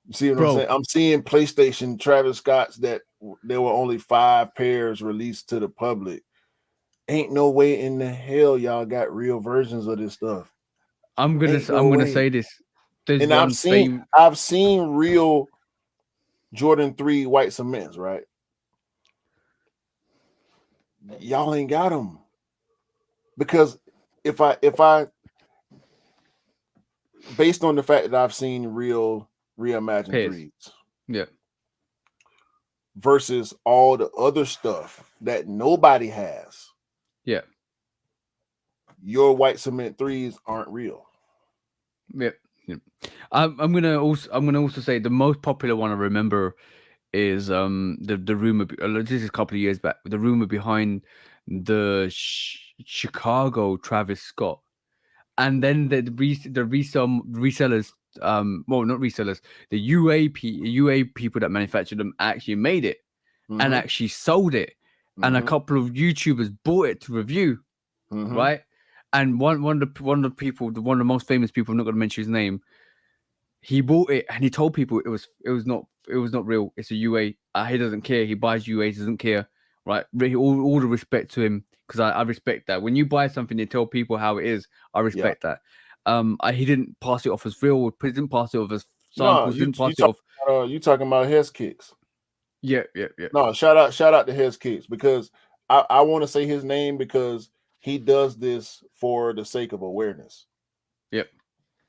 You see what I'm saying? I'm seeing PlayStation Travis Scott's that there were only 5 pairs released to the public. Ain't no way in the hell y'all got real versions of this stuff. I'm gonna say this. There's and one I've seen real Jordan 3 white cements, right? Y'all ain't got them. Because if I based on the fact that I've seen real reimagined threes, yeah, versus all the other stuff that nobody has, yeah, your white cement threes aren't real. Yeah. I'm gonna also say the most popular one I remember is the rumor. This is a couple of years back. The rumor behind the Chicago Travis Scott, and then the resellers, well, not resellers, the UA people that manufactured them actually made it and actually sold it, and a couple of YouTubers bought it to review, right? And one of the most famous people, I'm not going to mention his name, he bought it and he told people it was not real. It's a UA. He doesn't care. He buys UAs, doesn't care, right? All the respect to him, because I respect that. When you buy something, you tell people how it is. I respect that. He didn't pass it off as real. He didn't pass it off as samples. Didn't pass it off. You talking about Hes Kicks? Yeah. No, shout out to Hes Kicks, because I want to say his name because he does this for the sake of awareness. Yep.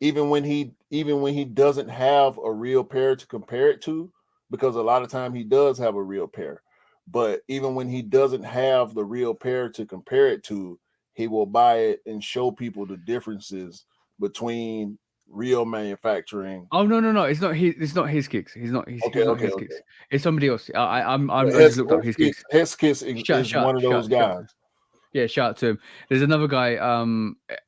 Even when he doesn't have a real pair to compare it to, because a lot of time he does have a real pair, but even when he doesn't have the real pair to compare it to, he will buy it and show people the differences between real manufacturing. Oh no! It's not His Kicks. He's not His Kicks. It's somebody else. I just looked up His Kicks. Hes Kicks is one of those guys. Yeah, shout out to him. There's another guy.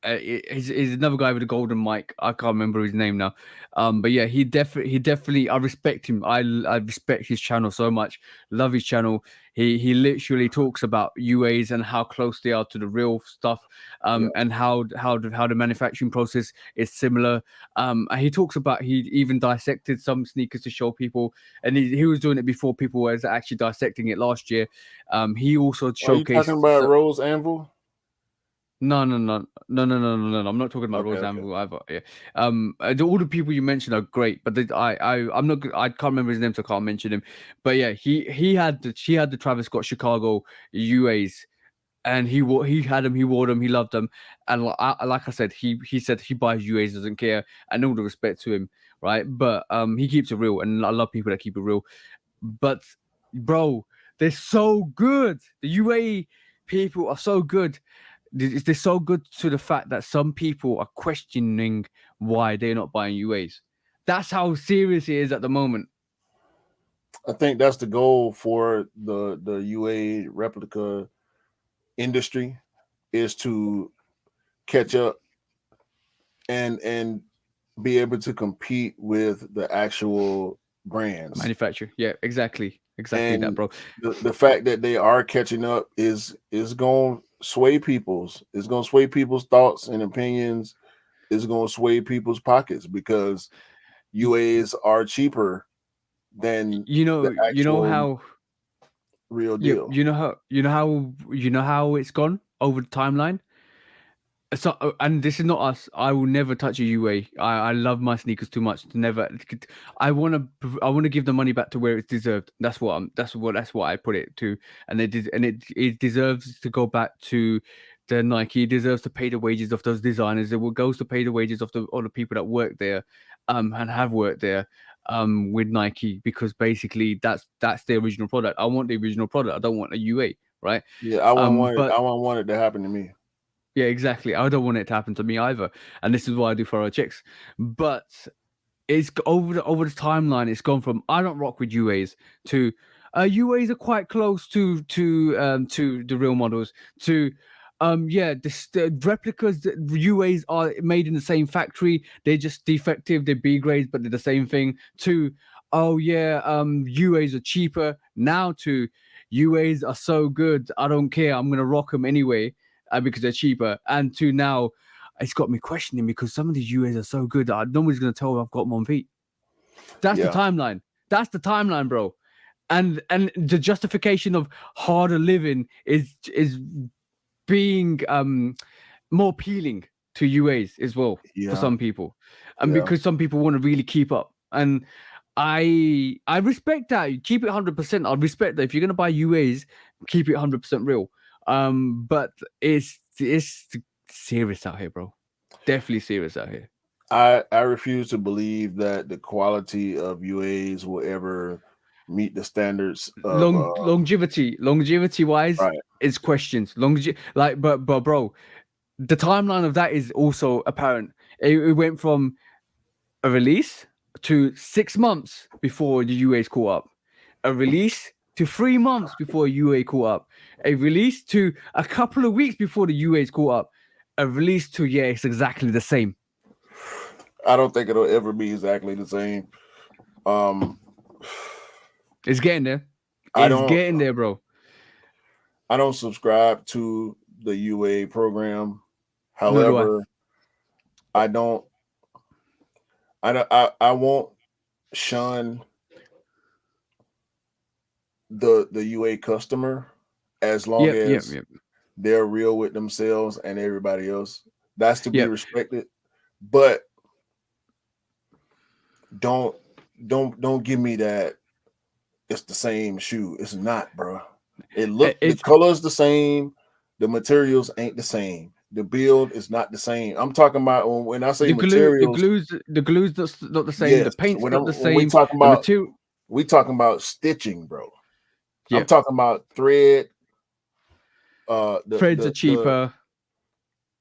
He's another guy with a golden mic. I can't remember his name now. But yeah, he definitely. I respect him. I respect his channel so much. Love his channel. He literally talks about UAs and how close they are to the real stuff. And how the manufacturing process is similar. And he talks about, he even dissected some sneakers to show people, and he was doing it before people was actually dissecting it last year. He also showcased. Are you talking about Rose Anvil? No. I'm not talking about Rose Anvil either. Yeah. All the people you mentioned are great, but I'm not. I can't remember his name, so I can't mention him. But yeah, he had the Travis Scott Chicago UAs, and he had them. He wore them. He loved them. And like I said, he said he buys UAs, doesn't care, and all the respect to him, right? But he keeps it real, and I love people that keep it real. But bro, they're so good. The UA people are so good. They're so good to the fact that some people are questioning why they're not buying UAs. That's how serious it is at the moment. I think that's the goal for the UA replica industry, is to catch up and be able to compete with the actual brands. Manufacturer. Yeah, exactly And that, bro. The fact that they are catching up is going to sway people's thoughts and opinions. It's going to sway people's pockets, because UAs are cheaper than you know how real deal. You know how it's gone over the timeline. So, and this is not us. I will never touch a UA. I love my sneakers too much to never. I want to give the money back to where it's deserved. That's what I put it to, and it deserves to go back to the Nike. It deserves to pay the wages of those designers. It goes to pay the wages of all the people that work there, and have worked there, with Nike, because basically that's the original product. I want the original product. I don't want a UA, right? Yeah, I wouldn't want it to happen to me. Yeah, exactly. I don't want it to happen to me either, and this is why I do Furrow Chicks. But it's over the timeline. It's gone from I don't rock with UAs to UAs are quite close to the real models, to the replicas. The UAs are made in the same factory. They're just defective. They're B grades, but they're the same thing. To UAs are cheaper now. To UAs are so good. I don't care. I'm gonna rock them anyway. Because they're cheaper, and to now, it's got me questioning, because some of these UAs are so good that nobody's gonna tell me I've got them on feet. That's the timeline. That's the timeline, bro. And the justification of harder living is being more appealing to UAs as well for some people, and because some people want to really keep up. And I respect that. Keep it 100%. I respect that. If you're gonna buy UAs, keep it 100% real. But it's serious out here, bro. Definitely serious out here. I refuse to believe that the quality of UAs will ever meet the standards of longevity wise, right. It's questions. But bro, the timeline of that is also apparent. It went from a release to 6 months before the UA's caught up. A release to 3 months before a UA caught up. A release to a couple of weeks before the UA's caught up. A release to, it's exactly the same. I don't think it'll ever be exactly the same. It's getting there. It's getting there, bro. I don't subscribe to the UA program. However, I won't shun the UA customer as long as they're real with themselves and everybody else. That's to be respected. But don't give me that it's the same shoe. It's not, bro. The color's the same, the materials ain't the same, the build is not the same. I'm talking about when I say materials, the glue's not the same, the paint's not the same. We talking about stitching, bro. I'm talking about thread. Threads are cheaper.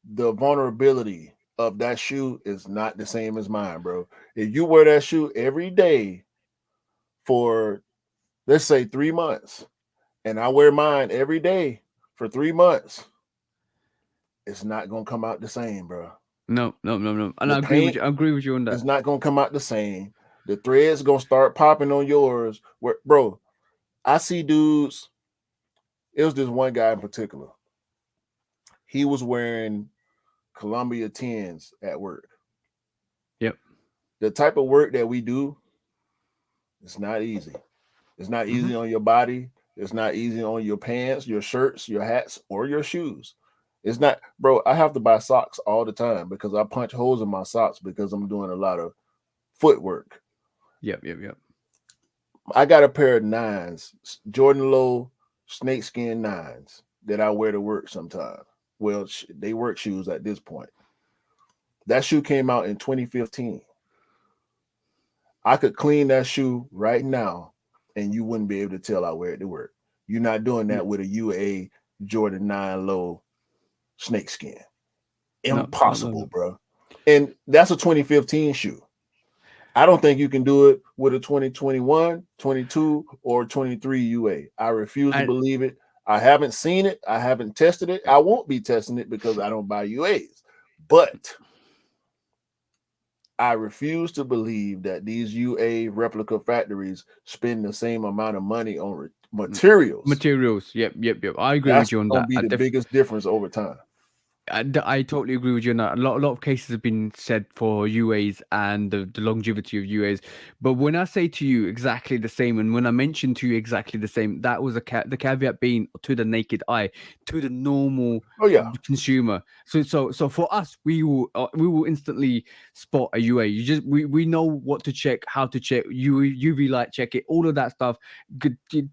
The vulnerability of that shoe is not the same as mine, bro. If you wear that shoe every day for, let's say, 3 months, and I wear mine every day for 3 months, it's not gonna come out the same, bro. No. And I agree with you on that. It's not gonna come out the same. The threads gonna start popping on yours. Bro, I see dudes. It was this one guy in particular. He was wearing Columbia 10s at work. Yep. The type of work that we do, it's not easy. It's not easy on your body. It's not easy on your pants, your shirts, your hats, or your shoes. It's not, bro. I have to buy socks all the time because I punch holes in my socks because I'm doing a lot of footwork. Yep. I got a pair of 9s, Jordan Low snakeskin 9s that I wear to work sometimes. Well, they work shoes at this point. That shoe came out in 2015. I could clean that shoe right now, and you wouldn't be able to tell I wear it to work. You're not doing that with a UA Jordan 9 Low snakeskin. Impossible, bro. And that's a 2015 shoe. I don't think you can do it with a 2021, 22, or 23 UA. I refuse to believe it. I haven't seen it. I haven't tested it. I won't be testing it because I don't buy UAs. But I refuse to believe that these UA replica factories spend the same amount of money on materials. Yep. I agree with you on that. That's going to be the biggest difference over time. I totally agree with you on that. A lot of cases have been said for UAs and the longevity of UAs. But when I say to you exactly the same, and when I mention to you exactly the same, that was the caveat being to the naked eye, to the normal consumer. So for us, we will instantly spot a UA. We know what to check, how to check, UV light check it, all of that stuff.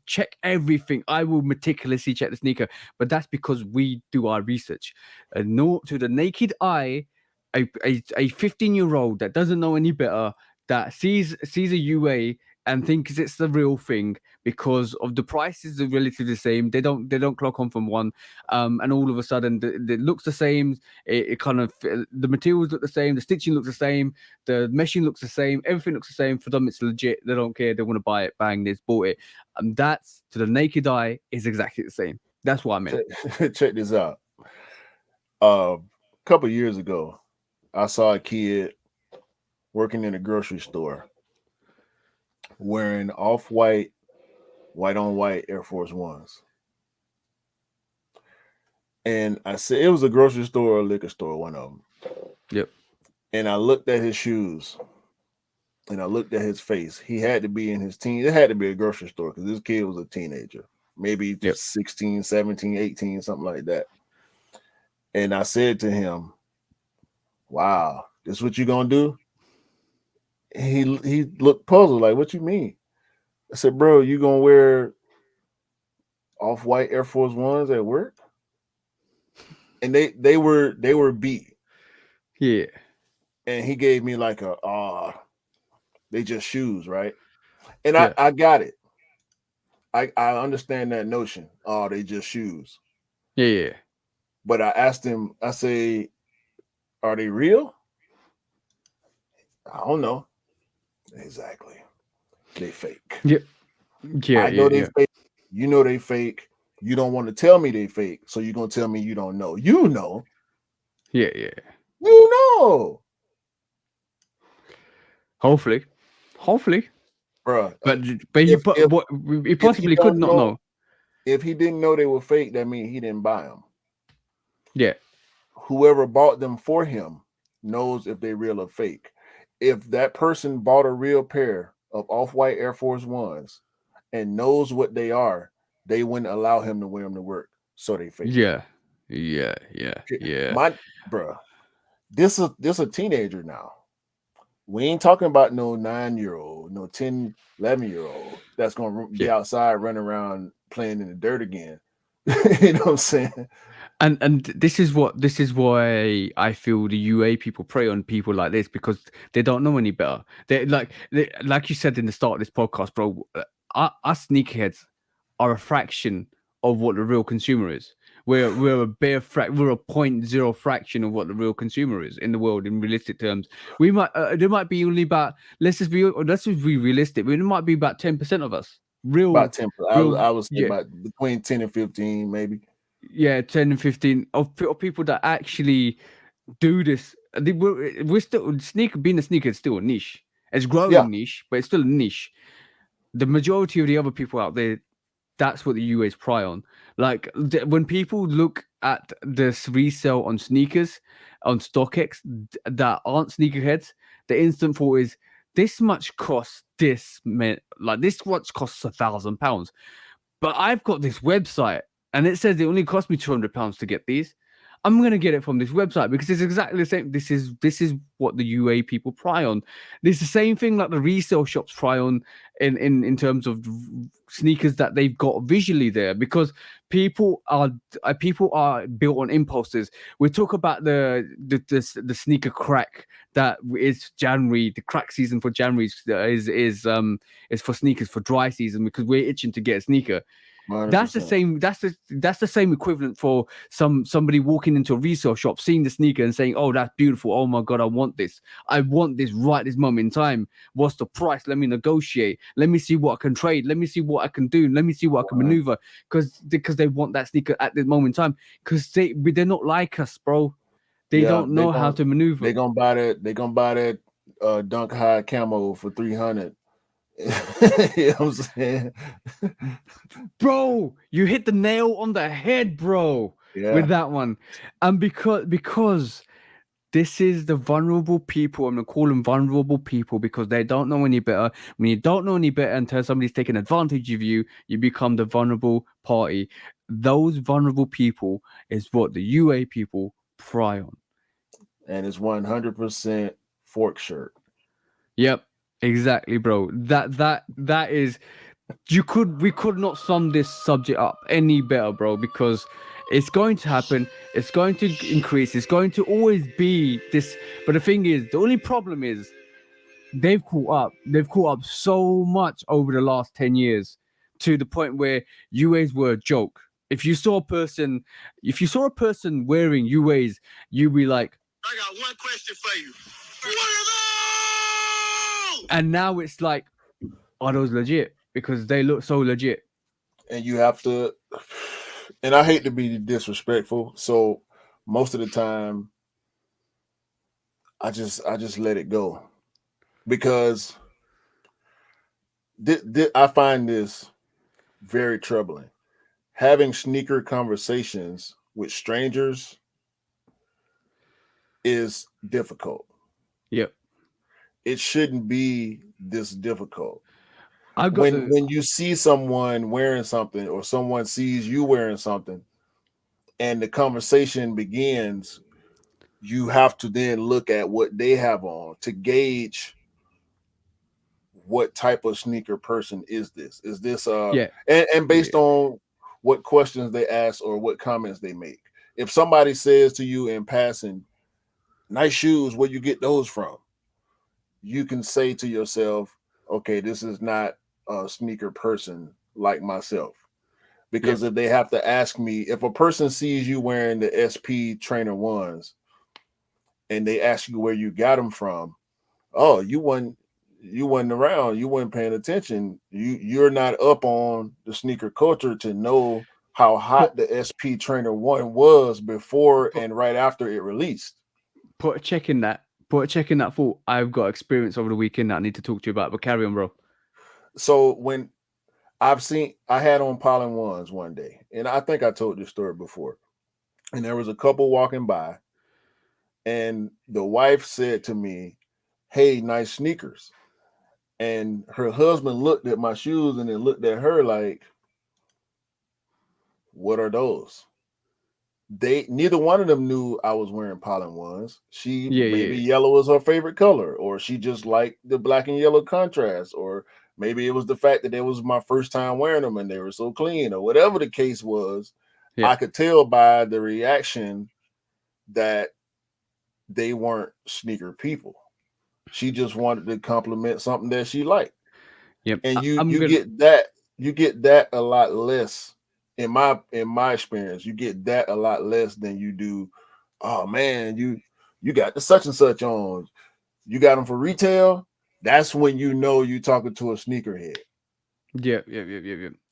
Check everything. I will meticulously check the sneaker, but that's because we do our research. No, to the naked eye, a 15-year-old that doesn't know any better, that sees a UA and thinks it's the real thing because of the prices are relatively the same. They don't clock on from one, and all of a sudden it looks the same. It kind of, the materials look the same, the stitching looks the same, the meshing looks the same, everything looks the same. For them, it's legit. They don't care. They want to buy it. Bang, they've bought it. And that's, to the naked eye, is exactly the same. That's what I meant. Check this out. A couple years ago, I saw a kid working in a grocery store wearing off-white, white-on-white Air Force Ones. And I said, it was a grocery store or a liquor store, one of them. Yep. And I looked at his shoes and I looked at his face. He had to be in his teens. It had to be a grocery store because this kid was a teenager, maybe 16, 17, 18, something like that. And I said to him, wow, this what you gonna do? He looked puzzled, like, what you mean? I said, bro, you gonna wear off-white Air Force Ones at work? And they were beat. Yeah. And he gave me like they just shoes, right? And I got it. I understand that notion. Oh, they just shoes. Yeah. But I asked him, I say, are they real? I don't know. Exactly. They fake. Yeah. I know they fake. You know they fake. You don't want to tell me they fake, so you're gonna tell me you don't know. You know. Yeah. You know. Hopefully. Bro. But he possibly could not know. If he didn't know they were fake, that means he didn't buy them. Yeah. Whoever bought them for him knows if they're real or fake. If that person bought a real pair of off-white Air Force Ones and knows what they are, they wouldn't allow him to wear them to work. So they fake. Yeah. My bro, this a teenager now. We ain't talking about no 9-year-old, no 10, 11-year-old that's gonna be outside running around playing in the dirt again. You know what I'm saying? And this is why I feel the UA people prey on people like this, because they don't know any better. They like you said in the start of this podcast, bro. Us sneakerheads are a fraction of what the real consumer is. We're a bare we're a 0.0 fraction of what the real consumer is in the world in realistic terms. We might there might be only about let's just be realistic. There might be about 10% of us real. About 10%. I would say about between 10 and 15, maybe. Yeah, 10 and 15 of people that actually do this. We're still being a sneaker is still a niche. It's growing niche, but it's still a niche. The majority of the other people out there, that's what the UAs pry on. Like when people look at this resale on sneakers on StockX that aren't sneakerheads, the instant thought is this much costs this much costs £1,000. But I've got this website and it says it only cost me £200 to get these. I'm gonna get it from this website because it's exactly the same. This is what the UA people pry on. It's the same thing like the resale shops pry on in terms of sneakers that they've got visually there, because people are built on impulses. We talk about the sneaker crack that is January. The crack season for January is for sneakers for dry season because we're itching to get a sneaker. 100%. That's the same equivalent for somebody walking into a resale shop, seeing the sneaker and saying, oh, that's beautiful, oh my god, I want this right this moment in time. What's the price? Let me negotiate, let me see what I can trade, let me see what I can do, let me see what I can maneuver, because they want that sneaker at this moment in time, because they're not like us, bro. They don't know how to maneuver. They're gonna buy that Dunk High camo for $300. You know what I'm saying? Bro, you hit the nail on the head, bro. with that one, and because this is the vulnerable people. I'm gonna call them vulnerable people because they don't know any better. When you don't know any better until somebody's taking advantage of you, you become the vulnerable party. Those vulnerable people is what the UA people pry on. And it's 100% fork shirt. Yep, exactly, bro. That is. We could not sum this subject up any better, bro, because it's going to happen, it's going to increase, it's going to always be this. But the thing is, the only problem is they've caught up so much over the last 10 years to the point where UAs were a joke. If you saw a person wearing UAs, you'd be like, I got one question for you. What are those? And now it's like, are those legit? Because they look so legit. And you have to, and I hate to be disrespectful, so most of the time I just let it go, because I find this very troubling. Having sneaker conversations with strangers is difficult. Yep. It shouldn't be this difficult. When you see someone wearing something, or someone sees you wearing something, and the conversation begins, you have to then look at what they have on to gauge what type of sneaker person is this. Is this and based on what questions they ask or what comments they make. If somebody says to you in passing, "Nice shoes, where you get those from?" you can say to yourself, okay, this is not a sneaker person like myself. Because if they have to ask me, if a person sees you wearing the SP Trainer 1s and they ask you where you got them from, oh, you wasn't around, you weren't paying attention, you're not up on the sneaker culture to know how hot the SP Trainer 1 was before and right after it released. Put a check in that thought. I've got experience over the weekend that I need to talk to you about, but carry on, bro. So when I had on Pollen 1s one day, and I think I told this story before, and there was a couple walking by, and the wife said to me, "Hey, nice sneakers." And her husband looked at my shoes and then looked at her like, "What are those?" Neither one of them knew I was wearing Pollen 1s. Maybe yellow was her favorite color, or she just liked the black and yellow contrast, or maybe it was the fact that it was my first time wearing them and they were so clean, or whatever the case was. I could tell by the reaction that they weren't sneaker people. She just wanted to compliment something that she liked. Yep. And you get that a lot less. In my experience, you get that a lot less than you do. Oh man, you got the such and such on. You got them for retail. That's when you know you're talking to a sneakerhead. Yeah.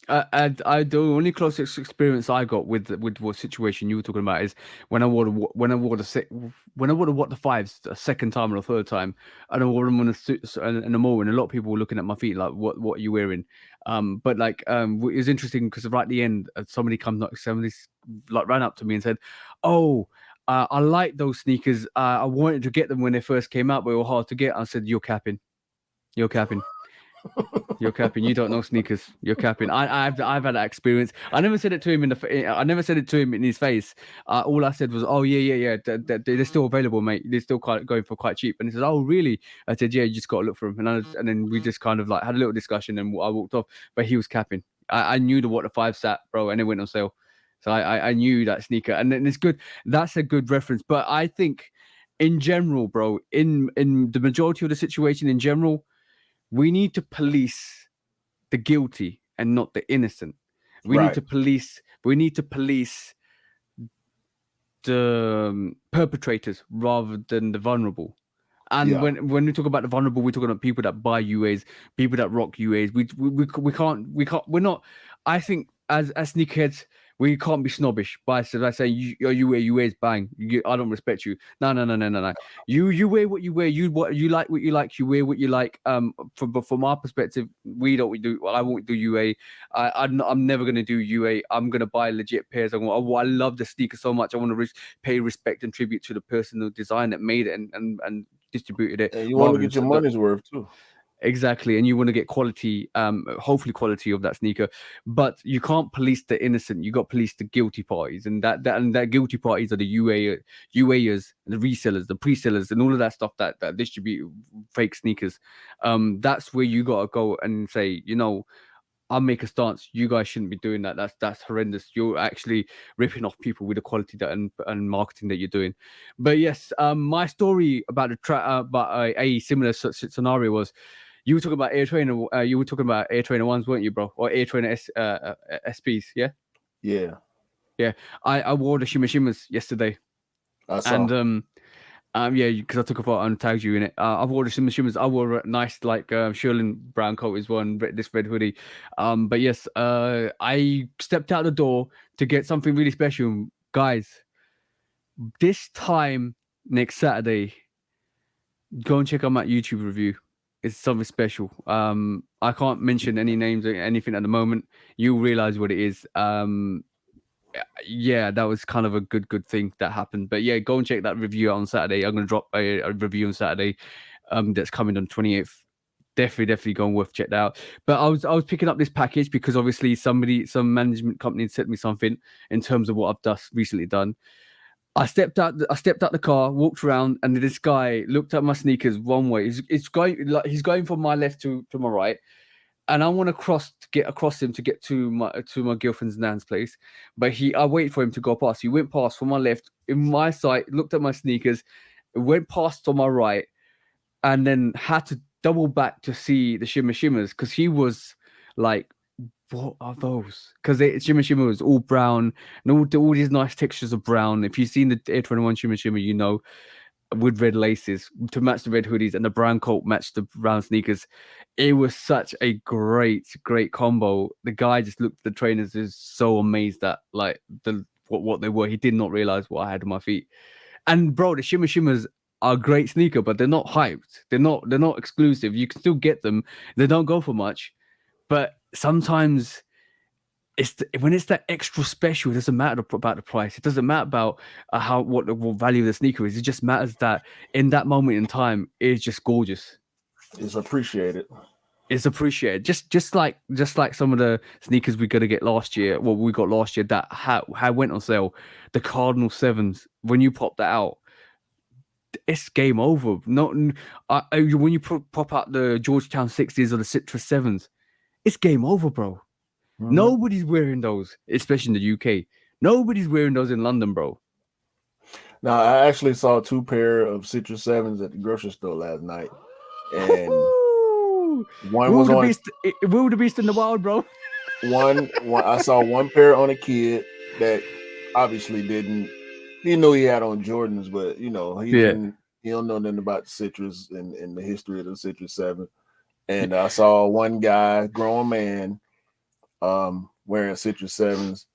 I the only closest experience I got with what situation you were talking about is when I wore the fives a second time or a third time, and I wore them in the mall, and a lot of people were looking at my feet like, what are you wearing? But like it was interesting because right at the end, somebody ran up to me and said, "Oh, I like those sneakers. I wanted to get them when they first came out, but they were hard to get." I said, "You're capping. You're capping." You're capping. You don't know sneakers. You're capping. I've had that experience. I never said it to him in his face. All I said was, "Oh yeah. They're still available, mate. They're still going for quite cheap." And he says, "Oh really?" I said, "Yeah, you just got to look for them." And then we just kind of like had a little discussion, and I walked off. But he was capping. I knew what the 5 sat, bro, and it went on sale. So I knew that sneaker, and then it's good. That's a good reference. But I think, in general, bro, in the majority of the situation, in general, we need to police the guilty and not the innocent. We need to police the perpetrators rather than the vulnerable. And when we talk about the vulnerable, we're talking about people that buy UAs, people that rock UAs. We can't. We're not. I think as sneakerheads, We can't be snobbish by saying you wear UAs, bang. I don't respect you. No. You wear what you wear. What you like. You wear what you like. From our perspective, I won't do UA. I'm never gonna do UA. I'm gonna buy legit pairs. I love the sneaker so much. I want to pay respect and tribute to the person who designed it, made it, and distributed it. And you want to get your money's worth too. Exactly, and you want to get quality, hopefully quality of that sneaker, but you can't police the innocent. You got police the guilty parties, and that guilty parties are the UAers, the resellers, the pre-sellers, and all of that stuff that distribute fake sneakers. That's where you gotta go and say, I'll make a stance. You guys shouldn't be doing that. That's horrendous. You're actually ripping off people with the quality that and marketing that you're doing. But yes, my story about a similar scenario was. You were talking about Air Trainer. You were talking about Air Trainer ones, weren't you, bro? Or Air Trainer SPs, yeah. Yeah. I wore the Shimmers yesterday. I saw. And yeah, because I took a photo and tagged you in it. I wore the Shimmers. I wore a nice Sherlin brown coat as well, this red hoodie. But yes, I stepped out the door to get something really special, guys. This time next Saturday, go and check out my YouTube review. It's something special. I can't mention any names or anything at the moment. You'll realize what it is. Yeah, that was kind of a good thing that happened. But yeah, go and check that review out on Saturday. I'm gonna drop a review on Saturday. That's coming on 28th. Definitely go and check that out. But I was picking up this package because obviously some management company sent me something in terms of what I've just recently done. I stepped out the car, walked around, and this guy looked at my sneakers one way. He's going from my left to my right, and I want to get across him to get to my girlfriend's nan's place. But I wait for him to go past. He went past from my left in my sight, looked at my sneakers, went past on my right, and then had to double back to see the Shimmers because he was like, what are those? Because Shimmer was all brown and all these nice textures of brown. If you've seen the Air 21 Shimmer, with red laces to match the red hoodies and the brown coat matched the brown sneakers. It was such a great combo. The guy just looked at the trainers, is so amazed at like what they were. He did not realize what I had on my feet. And bro, the Shimmers are a great sneaker, but they're not hyped. They're not exclusive. You can still get them. They don't go for much. But sometimes when it's that extra special, it doesn't matter about the price. It doesn't matter about what the value of the sneaker is. It just matters that in that moment in time, it's just gorgeous. It's appreciated. It's appreciated. Just like some of the sneakers we got last year that went on sale. The Cardinal 7s. When you pop that out, it's game over. When you pop out the Georgetown 60s or the Citrus 7s. It's game over, bro. Mm-hmm. Nobody's wearing those, especially in the UK. Nobody's wearing those in London, bro. Now, I actually saw 2 pair of Citrus 7s at the grocery store last night. And one was on Will the Beast in the Wild, bro. One I saw 1 pair on a kid that obviously didn't know he had on Jordans, but he don't know nothing about the Citrus and the history of the Citrus 7. And I saw one guy, grown man, wearing Citrus 7s,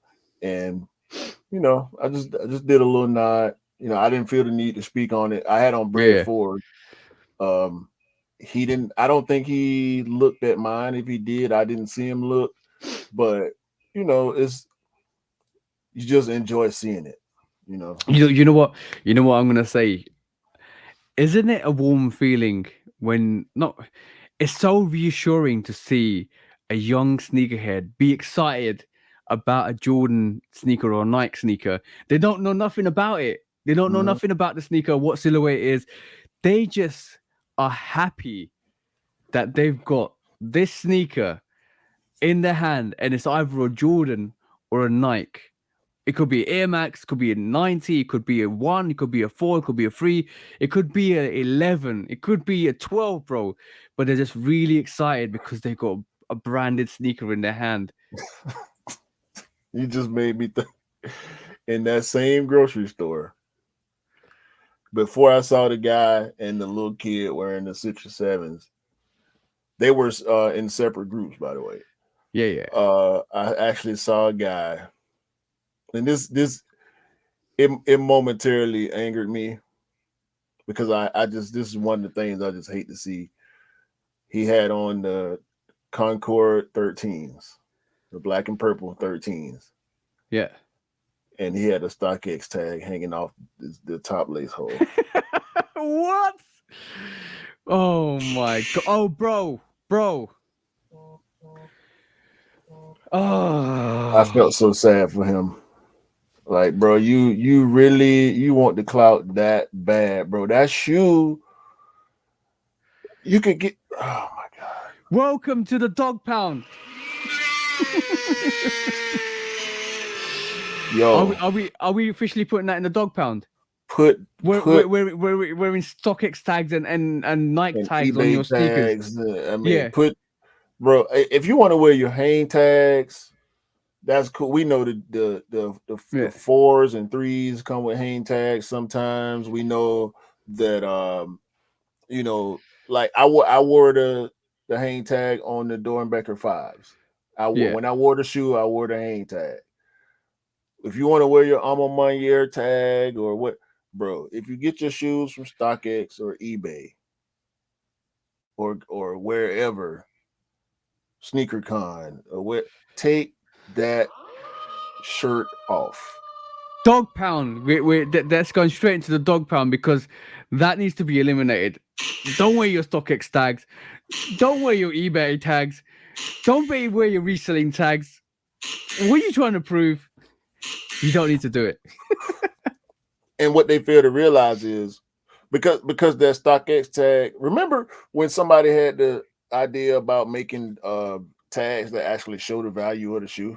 and I just did a little nod. I didn't feel the need to speak on it. I had on Brad Ford. He didn't. I don't think he looked at mine. If he did, I didn't see him look. But it's you just enjoy seeing it. You know what I'm gonna say. Isn't it a warm feeling when it's so reassuring to see a young sneakerhead be excited about a Jordan sneaker or a Nike sneaker. They don't know nothing about it. They don't know nothing about the sneaker, what silhouette it is. They just are happy that they've got this sneaker in their hand, and it's either a Jordan or a Nike. It could be Air Max, could be a 90, it could be a 1, it could be a 4, it could be a 3, it could be a 11, it could be a 12, bro. But they're just really excited because they've got a branded sneaker in their hand. You just made me think. In that same grocery store, before I saw the guy and the little kid wearing the Citrus 7s, they were in separate groups, by the way. Yeah. I actually saw a guy And it momentarily angered me because I just, this is one of the things I just hate to see. He had on the Concord 13s, the black and purple 13s. Yeah. And he had a StockX tag hanging off the top lace hole. What? Oh my god! Oh, bro. Oh, I felt so sad for him. Like, bro, you really want the clout that bad, bro? That shoe, you could get. Oh my god! Welcome to the dog pound. Yo, are we officially putting that in the dog pound? We're in StockX tags and Nike tags eBay on your sneakers. Tags. I mean, bro. If you want to wear your hang tags, that's cool. We know the 4s and 3s come with hang tags. Sometimes we know that you know, like I wore the hang tag on the Dornbecker 5s. When I wore the shoe, I wore the hang tag. If you want to wear your Alma Mater tag or what, bro, if you get your shoes from StockX or eBay or wherever, SneakerCon or what, take that shirt off. Dog pound. That's going straight into the dog pound because that needs to be eliminated. Don't wear your StockX tags. Don't wear your eBay tags. Don't wear your reselling tags. What are you trying to prove? You don't need to do it. And what they fail to realize is because that StockX tag. Remember when somebody had the idea about making tags that actually show the value of the shoe?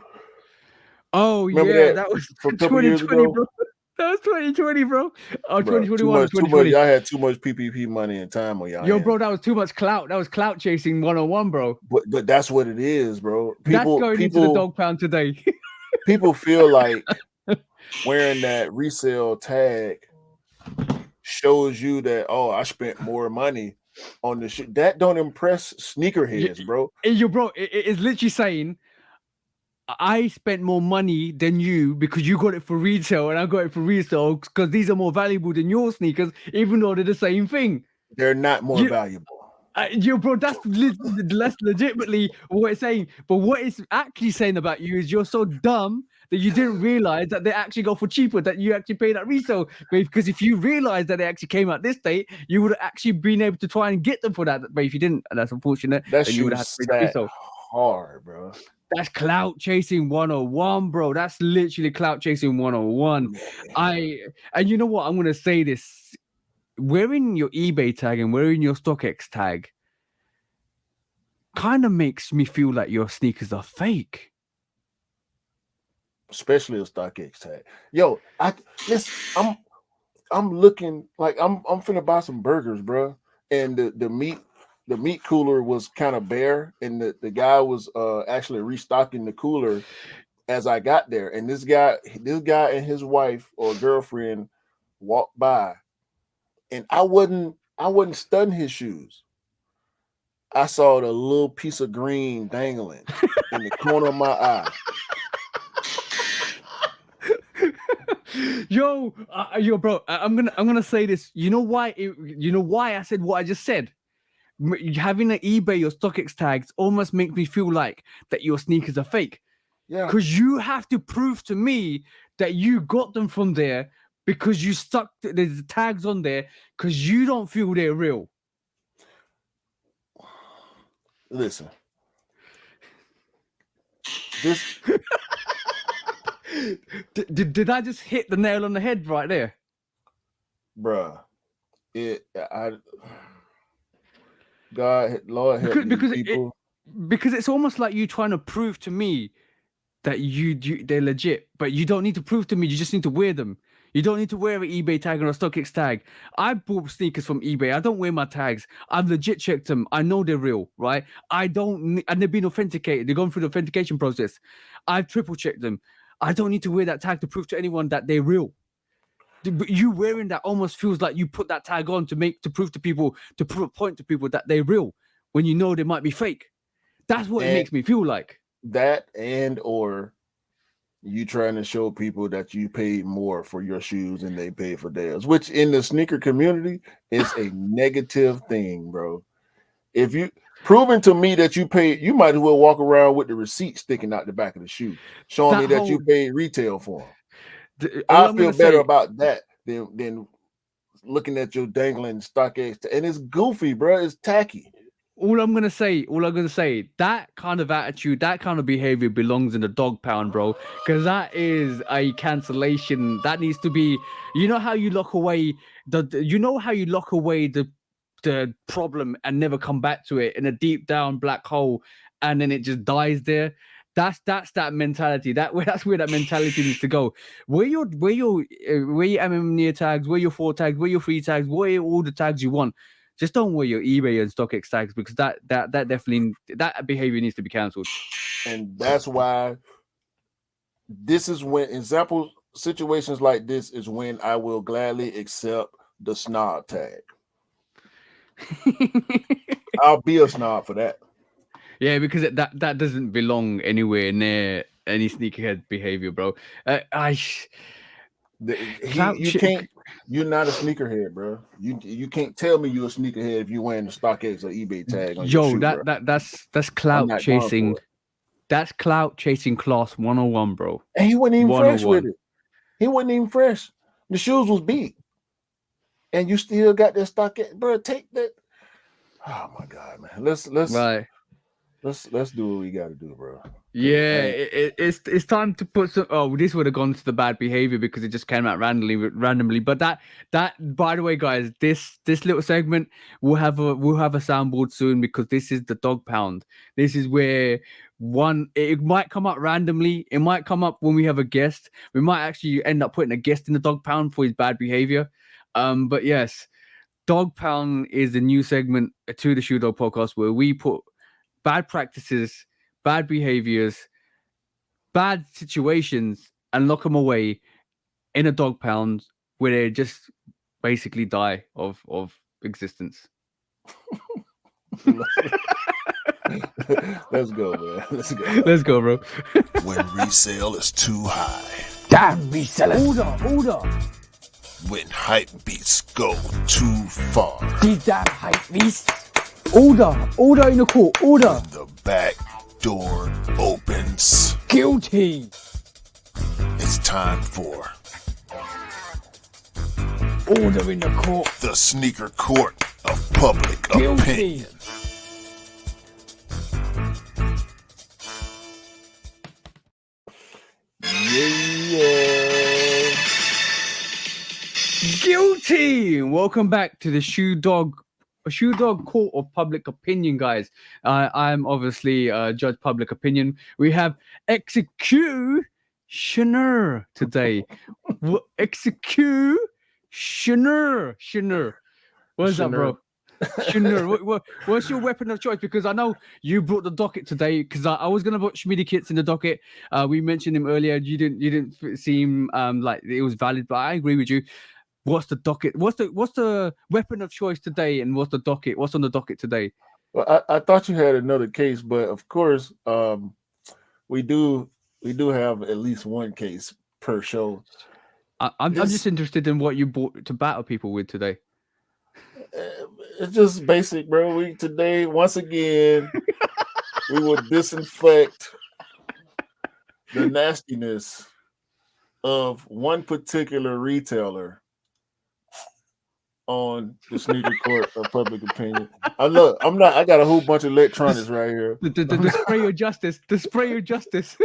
Oh, remember that was from 2020, bro. That was 2020, bro. Oh, 2021, 2020. Y'all had too much PPP money and time on y'all. Yo, bro, that was too much clout. That was clout chasing 101, bro. But that's what it is, bro. That's going into the dog pound today. People feel like wearing that resale tag shows you that, oh, I spent more money on the shit. That don't impress sneakerheads, bro. Bro, it's literally saying I spent more money than you because you got it for resale and I got it for resale because these are more valuable than your sneakers, even though they're the same thing. They're not more valuable. Bro, that's legitimately what it's saying. But what it's actually saying about you is you're so dumb that you didn't realize that they actually go for cheaper, that you actually paid that resale. Because if you realized that they actually came out this date, you would have actually been able to try and get them for that. But if you didn't, and that's unfortunate, then you would have to pay the resale. Hard, bro. That's clout chasing 101, bro. That's literally clout chasing 101. And you know what? I'm gonna say this. Wearing your eBay tag and wearing your StockX tag kind of makes me feel like your sneakers are fake. Especially a StockX tag. Yo, I'm looking like I'm finna buy some burgers, bro. And the meat cooler was kind of bare, and the guy was actually restocking the cooler as I got there. And this guy and his wife or girlfriend walked by, and I wasn't studying his shoes. I saw the little piece of green dangling in the corner of my eye. Yo, bro, I'm gonna say this. You know why I said what I just said? Having an eBay or StockX tags almost makes me feel like that your sneakers are fake. Yeah. Because you have to prove to me that you got them from there because you stuck there's tags on there because you don't feel they're real. Listen. This did I just hit the nail on the head right there? Bruh. Lord help because people. Because it's almost like you trying to prove to me that they're legit, but you don't need to prove to me. You just need to wear them. You don't need to wear an eBay tag or a StockX tag. I bought sneakers from eBay. I don't wear my tags. I've legit checked them. I know they're real, right? And they've been authenticated. They're going through the authentication process. I've triple checked them. I don't need to wear that tag to prove to anyone that they're real. But you wearing that almost feels like you put that tag on to prove to people, to prove a point to people that they're real when you know they might be fake. That's what it makes me feel like. That or You trying to show people that you paid more for your shoes than they paid for theirs, which in the sneaker community is a negative thing, bro. If you proving to me that you paid, you might as well walk around with the receipt sticking out the back of the shoe, showing me that you paid retail for them. I feel better about that than looking at your dangling StockX, and it's goofy, bro. It's tacky. All I'm gonna say, that kind of attitude, that kind of behavior belongs in the dog pound, bro. Because that is a cancellation. That needs to be. You know how you lock away the problem and never come back to it in a deep down black hole, and then it just dies there. That's that mentality. That's where that mentality needs to go. Where your near tags, where your 4 tags, where your 3 tags, wear all the tags you want. Just don't wear your eBay and StockX tags, because that definitely, that behavior needs to be cancelled. And that's why this is when example situations like this is when I will gladly accept the snob tag. I'll be a snob for that. Yeah, because that doesn't belong anywhere near any sneakerhead behavior, bro. You're not a sneakerhead, bro. You can't tell me you're a sneakerhead if you're wearing the StockX or eBay tag on your shoe, that's clout chasing. That's clout chasing class 101, bro. And he wasn't even fresh with it. He wasn't even fresh. The shoes was beat, and you still got that StockX, bro. Take that. Oh my god, man. Let's do what we got to do, bro. Yeah, it's time to put some. Oh, this would have gone to the bad behavior because it just came out randomly. But that by the way, guys, this little segment we'll have a soundboard soon, because this is the dog pound. This is where it might come up randomly. It might come up when we have a guest. We might actually end up putting a guest in the dog pound for his bad behavior. But yes, dog pound is a new segment to the Shoe Dog podcast where we put bad practices, bad behaviors, bad situations, and lock them away in a dog pound where they just basically die of existence. Let's go, man. Let's go, bro. When resale is too high. Damn resellers. Order. When hype beats go too far. These damn hype beasts. Order in the court. Order. When the back door opens. Guilty. It's time for order in the court. The sneaker court of public opinion. Yeah. Guilty. Welcome back to the Shoe Dog court of public opinion, guys. I'm obviously judge public opinion. We have executioner today. Executioner. What's up, bro? What's your weapon of choice? Because I know you brought the docket today. Because I was gonna put Schmitty Kits in the docket. We mentioned him earlier. You didn't seem like it was valid, but I agree with you. What's the docket? What's the weapon of choice today? And what's the docket? What's on the docket today? Well, I thought you had another case, but of course, we do have at least one case per show. I'm just interested in what you brought to battle people with today. It's just basic, bro. Today, once again, we will disinfect the nastiness of one particular retailer on the sneaker court of public opinion. I got a whole bunch of electronics right here. The spray of justice. The spray of justice.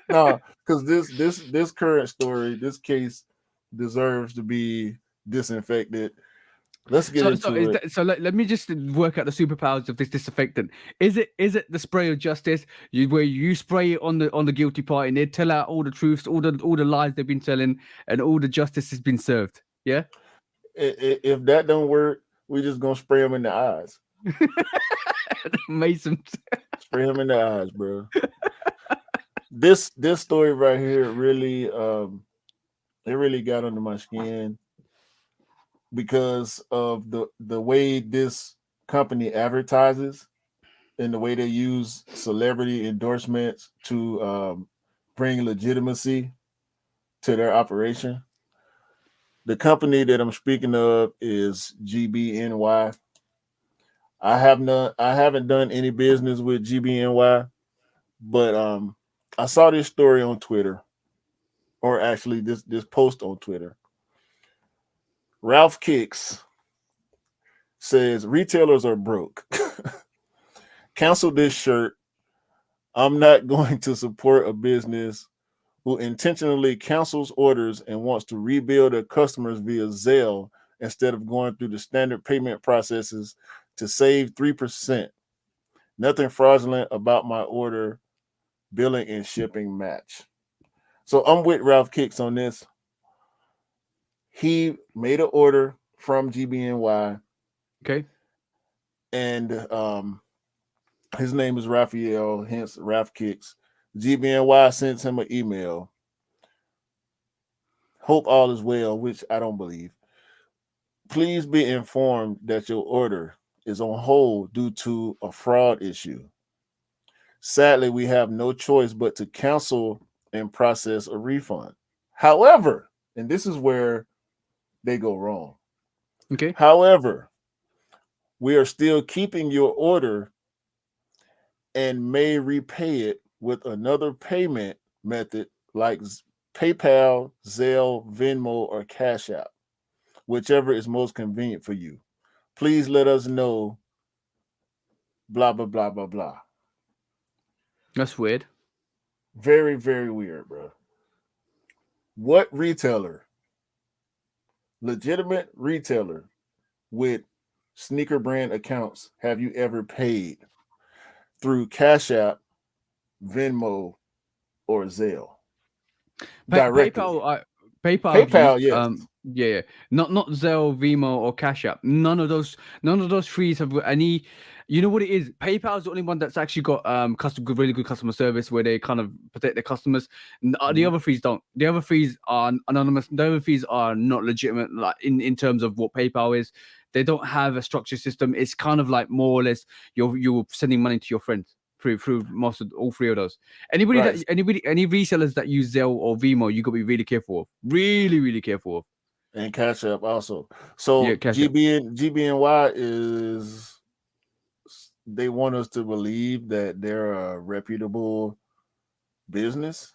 No, because this current story, this case deserves to be disinfected. Let's get into it. Let me just work out the superpowers of this disinfectant. Is it the spray of justice, where you spray it on the guilty party and they tell out all the truths, all the lies they've been telling, and all the justice has been served? Yeah. If that don't work, we just gonna spray them in the eyes. Mason. Spray them in the eyes, bro. This story right here really it really got under my skin because of the way this company advertises and the way they use celebrity endorsements to bring legitimacy to their operation. The company that I'm speaking of is GBNY. I haven't done any business with GBNY, but I saw this story on Twitter, or actually this post on Twitter. Ralph Kicks says retailers are broke. Cancel this shirt. I'm not going to support a business who intentionally cancels orders and wants to rebuild their customers via Zelle instead of going through the standard payment processes to save 3%. Nothing fraudulent about my order. Billing and shipping match. So I'm with Ralph Kicks on this. He made an order from GBNY. Okay. And his name is Raphael, hence Ralph Kicks. GBNY sends him an email. Hope all is well, which I don't believe. Please be informed that your order is on hold due to a fraud issue. Sadly, we have no choice but to cancel and process a refund. However, and this is where they go wrong. Okay. However, we are still keeping your order and may repay it with another payment method like PayPal, Zelle, Venmo, or Cash App, whichever is most convenient for you. Please let us know. Blah, blah, blah, blah, blah. That's weird. Very, very weird, bro. What retailer, legitimate retailer with sneaker brand accounts have you ever paid through Cash App, Venmo, or Zelle? Directly. PayPal, yes. Yeah. Not Zelle, Venmo, or Cash App. None of those fees have any. You know what it is? PayPal is the only one that's actually got really good customer service where they kind of protect their customers. The other fees don't. The other fees are anonymous. The other fees are not legitimate, like in terms of what PayPal is. They don't have a structured system. It's kind of like more or less you're sending money to your friends through most of all three of those. Any resellers that use Zelle or Venmo, you gotta be really careful of. Really careful of. And Cash App also. So Yeah, GBNY is, they want us to believe that they're a reputable business.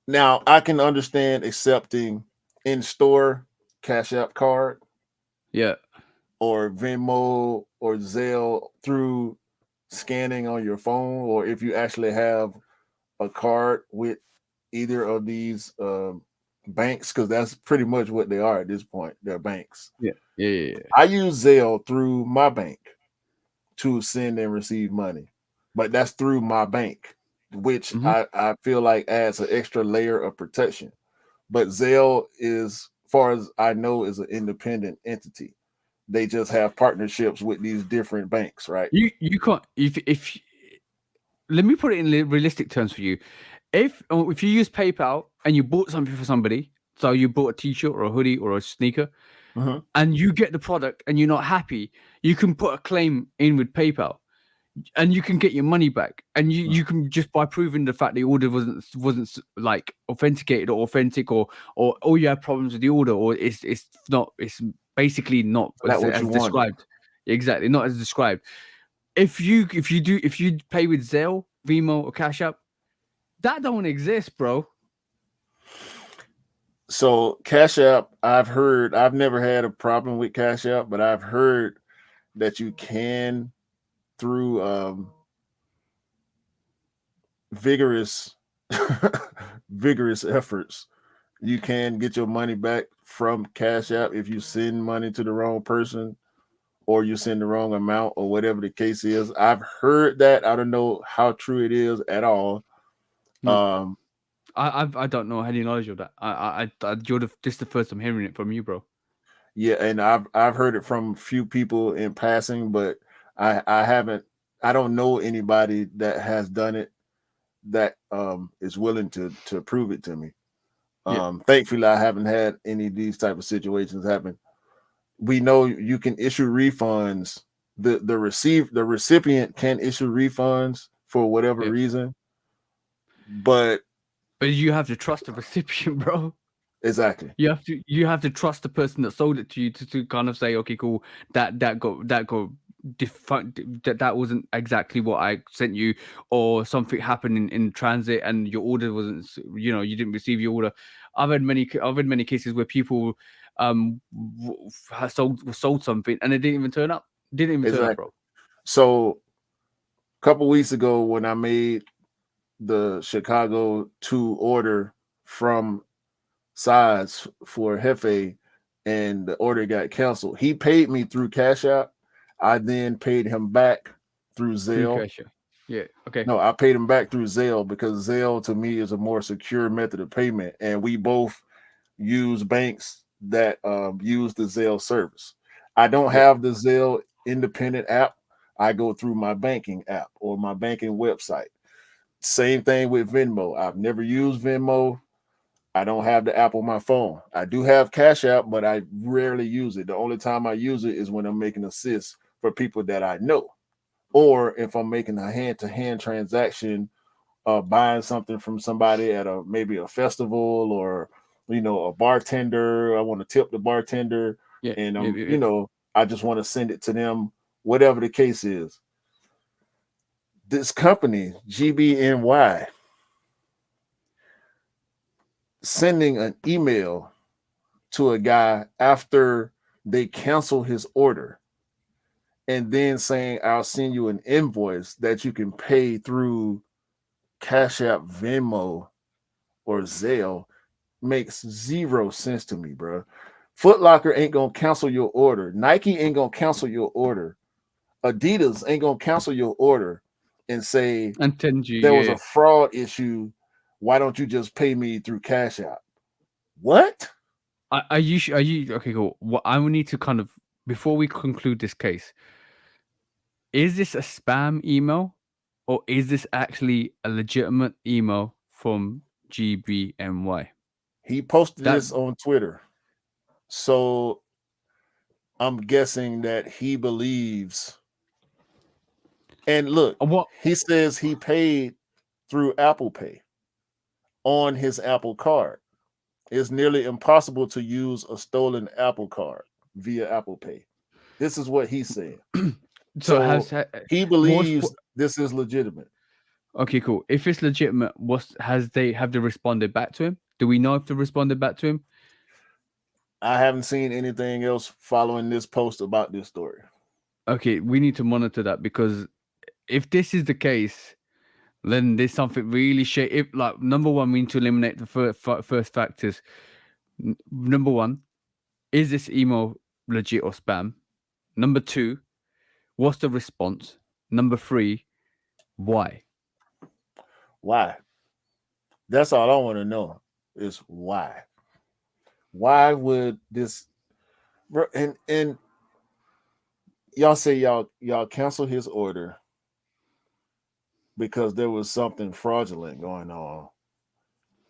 Now, I can understand accepting in-store Cash App card. Yeah. Or Venmo or Zelle through scanning on your phone, or if you actually have a card with either of these banks, because that's pretty much what they are at this point. They're banks. Yeah. I use Zelle through my bank to send and receive money, but that's through my bank, which I feel like adds an extra layer of protection. But Zelle is, far as I know, is an independent entity. They just have partnerships with these different banks, right? You can't, if let me put it in realistic terms for you. If you use PayPal and you bought something for somebody, so you bought a t-shirt or a hoodie or a sneaker, and you get the product and you're not happy, you can put a claim in with PayPal and you can get your money back. And you can, just by proving the fact the order wasn't like authenticated or authentic, or you have problems with the order, or it's basically not as described. Exactly, not as described. If you pay with Zelle, Venmo, or Cash App, that don't exist, bro. So Cash App, I've never had a problem with Cash App, but I've heard that you can, through vigorous efforts, you can get your money back from Cash App if you send money to the wrong person or you send the wrong amount or whatever the case is. I've heard that. I don't know how true it is at all. I don't know any knowledge of that. This is the first I'm hearing it from you, bro. Yeah, and I've heard it from a few people in passing, but I don't know anybody that has done it that is willing to prove it to me. Thankfully, I haven't had any of these type of situations happen. We know you can issue refunds. The recipient can issue refunds for whatever reason. But you have to trust the recipient, bro. Exactly. You have to trust the person that sold it to you to kind of say, okay, cool, that got that wasn't exactly what I sent you, or something happened in transit and your order wasn't, you didn't receive your order. I've had many cases where people sold something and it didn't even turn up. Turn up, bro. So a couple weeks ago when I made the Chicago 2 order from Sides for Hefe and the order got canceled, he paid me through Cash App. I then paid him back through Zelle. Yeah, okay. No, I paid him back through Zelle because Zelle to me is a more secure method of payment, and we both use banks that use the Zelle service. I don't have the Zelle independent app. I go through my banking app or my banking website. Same thing with Venmo. I've never used Venmo. I don't have the app on my phone. I do have Cash App, but I rarely use it. The only time I use it is when I'm making assists for people that I know, or if I'm making a hand-to-hand transaction, buying something from somebody at maybe a festival, or a bartender. I want to tip the bartender, and I just want to send it to them, whatever the case is. This company, GBNY, sending an email to a guy after they cancel his order and then saying, I'll send you an invoice that you can pay through Cash App, Venmo, or Zelle makes zero sense to me, bro. Foot Locker ain't gonna cancel your order. Nike ain't gonna cancel your order. Adidas ain't gonna cancel your order and say there was a fraud issue. Why don't you just pay me through Cash App? What? Are you okay? Cool. What I will need to kind of, before we conclude this case, is this a spam email or is this actually a legitimate email from GBNY? He posted this on Twitter, so I'm guessing that he believes. And look, he says he paid through Apple Pay on his Apple card. It's nearly impossible to use a stolen Apple card via Apple Pay. This is what he said. So he believes this is legitimate. Okay, cool. If it's legitimate, have they responded back to him? Do we know if they responded back to him? I haven't seen anything else following this post about this story. Okay, we need to monitor that, because if this is the case, then there's something really shady. If, like, number one, we need to eliminate the first factors. Number one, is this email legit or spam? Number two, what's the response? Number three, why? Why? That's all I want to know is why. Why would this? And y'all say y'all cancel his order because there was something fraudulent going on.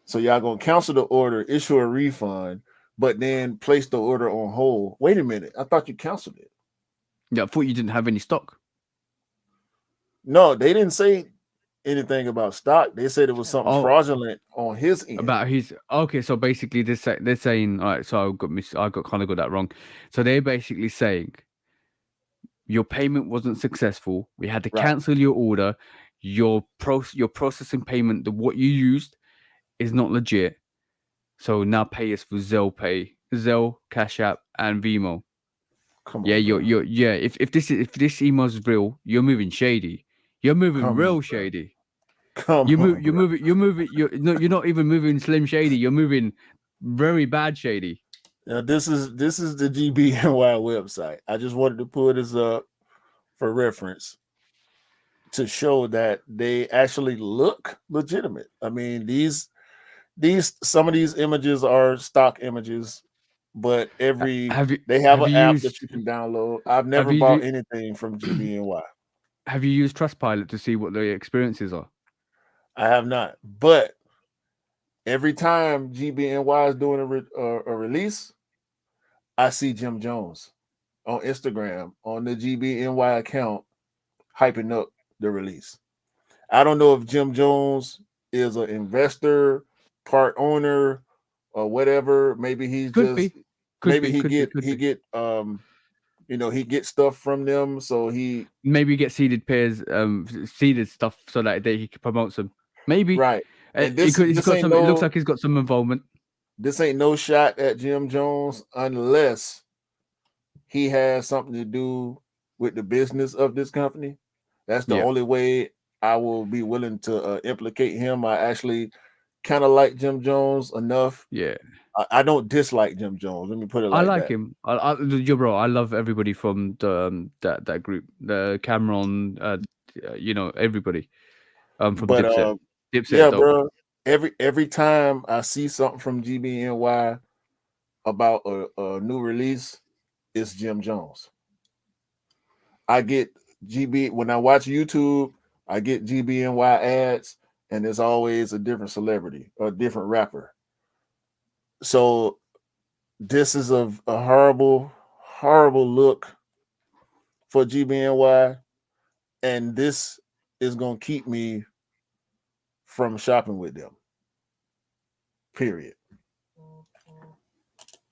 So y'all gonna cancel the order, issue a refund, but then place the order on hold. Wait a minute, I thought you canceled it. Yeah, I thought you didn't have any stock. No, they didn't say anything about stock. They said it was something fraudulent on his end. About his so basically they're saying, all right, so I got kind of got that wrong. So they're basically saying your payment wasn't successful. We had to cancel your order. Your processing payment, what you used, is not legit. So now pay us for Zelle, Cash App, and Venmo. Come on, If this email is real, you're moving shady. You're moving shady. You're not even moving Slim Shady. You're moving very bad shady. Now this is the GBNY website. I just wanted to pull this up for reference to show that they actually look legitimate. I mean, some of these images are stock images, but they have an app that you can download. I've never bought anything from GBNY. Have you used Trustpilot to see what the experiences are? I have not, but every time GBNY is doing a release, I see Jim Jones on Instagram on the GBNY account hyping up the release. I don't know if Jim Jones is an investor, part owner, or whatever. Maybe he's Could just be. maybe he get he gets stuff from them, so he maybe get seeded pairs, seeded stuff so that he can promote them. Maybe right. And he's got ain't some. It looks like he's got some involvement. This ain't no shot at Jim Jones unless he has something to do with the business of this company. That's the only way I will be willing to implicate him. I actually kind of like Jim Jones enough. Yeah. I don't dislike Jim Jones. Let me put it like that. I like him. Bro, I love everybody from the that group. The Cameron, everybody. From Dipset. Dipset, yeah, bro. Every time I see something from GBNY about a new release, it's Jim Jones. I get GB when I watch YouTube, I get GBNY ads, and there's always a different celebrity or a different rapper. So this is a horrible, horrible look for GBNY, and this is gonna keep me from shopping with them. Period.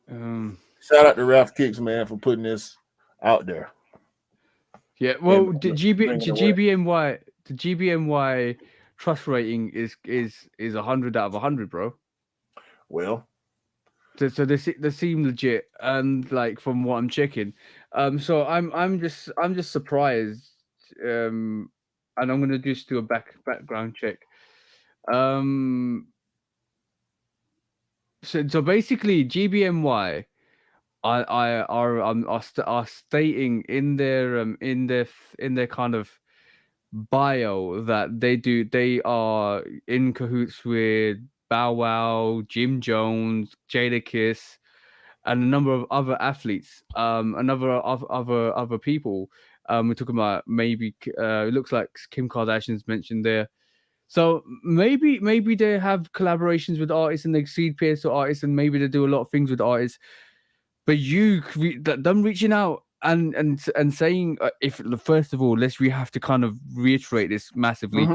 Shout out to Ralph Kicks, man, for putting this out there. Yeah, well, the GBNY trust rating is 100 out of 100, bro. Well, so they seem legit, and like from what I'm checking, so I'm just surprised, and I'm gonna just do a background check. So basically, GBNY are stating in their kind of bio that they are in cahoots with Bow Wow, Jim Jones, Jadakiss, and a number of other athletes, other people. We're talking about maybe it looks like Kim Kardashian's mentioned there. So maybe they have collaborations with artists and they seed pairs to artists, and maybe they do a lot of things with artists. But them reaching out and saying, if first of all, we have to kind of reiterate this massively.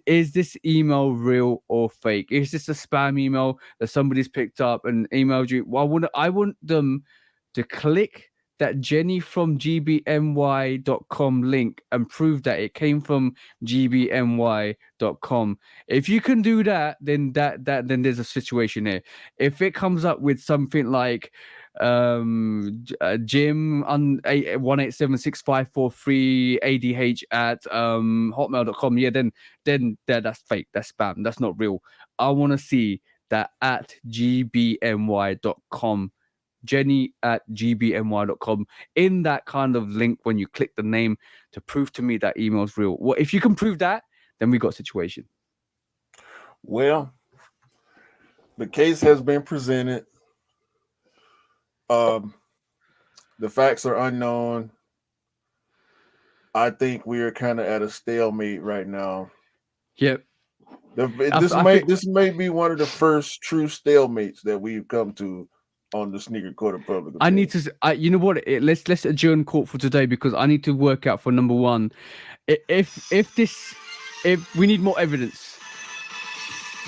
Is this email real or fake? Is this a spam email that somebody's picked up and emailed you? Well, I want them to click that Jenny from gbny.com link and prove that it came from gbny.com. If you can do that, then then there's a situation here. If it comes up with something like Jim on 1876543 ADH at hotmail.com, yeah, then that's fake, that's spam, that's not real. I want to see that at gbny.com, Jenny at gbny.com, in that kind of link when you click the name, to prove to me that email's real. Well, if you can prove that, then we got a situation. Well, the case has been presented. The facts are unknown. I think we are kind of at a stalemate right now. Yep. This may be one of the first true stalemates that we've come to on the Sneaker Court of Public Opinion. I need to, you know what? Let's adjourn court for today, because I need to work out for number one, if we need more evidence.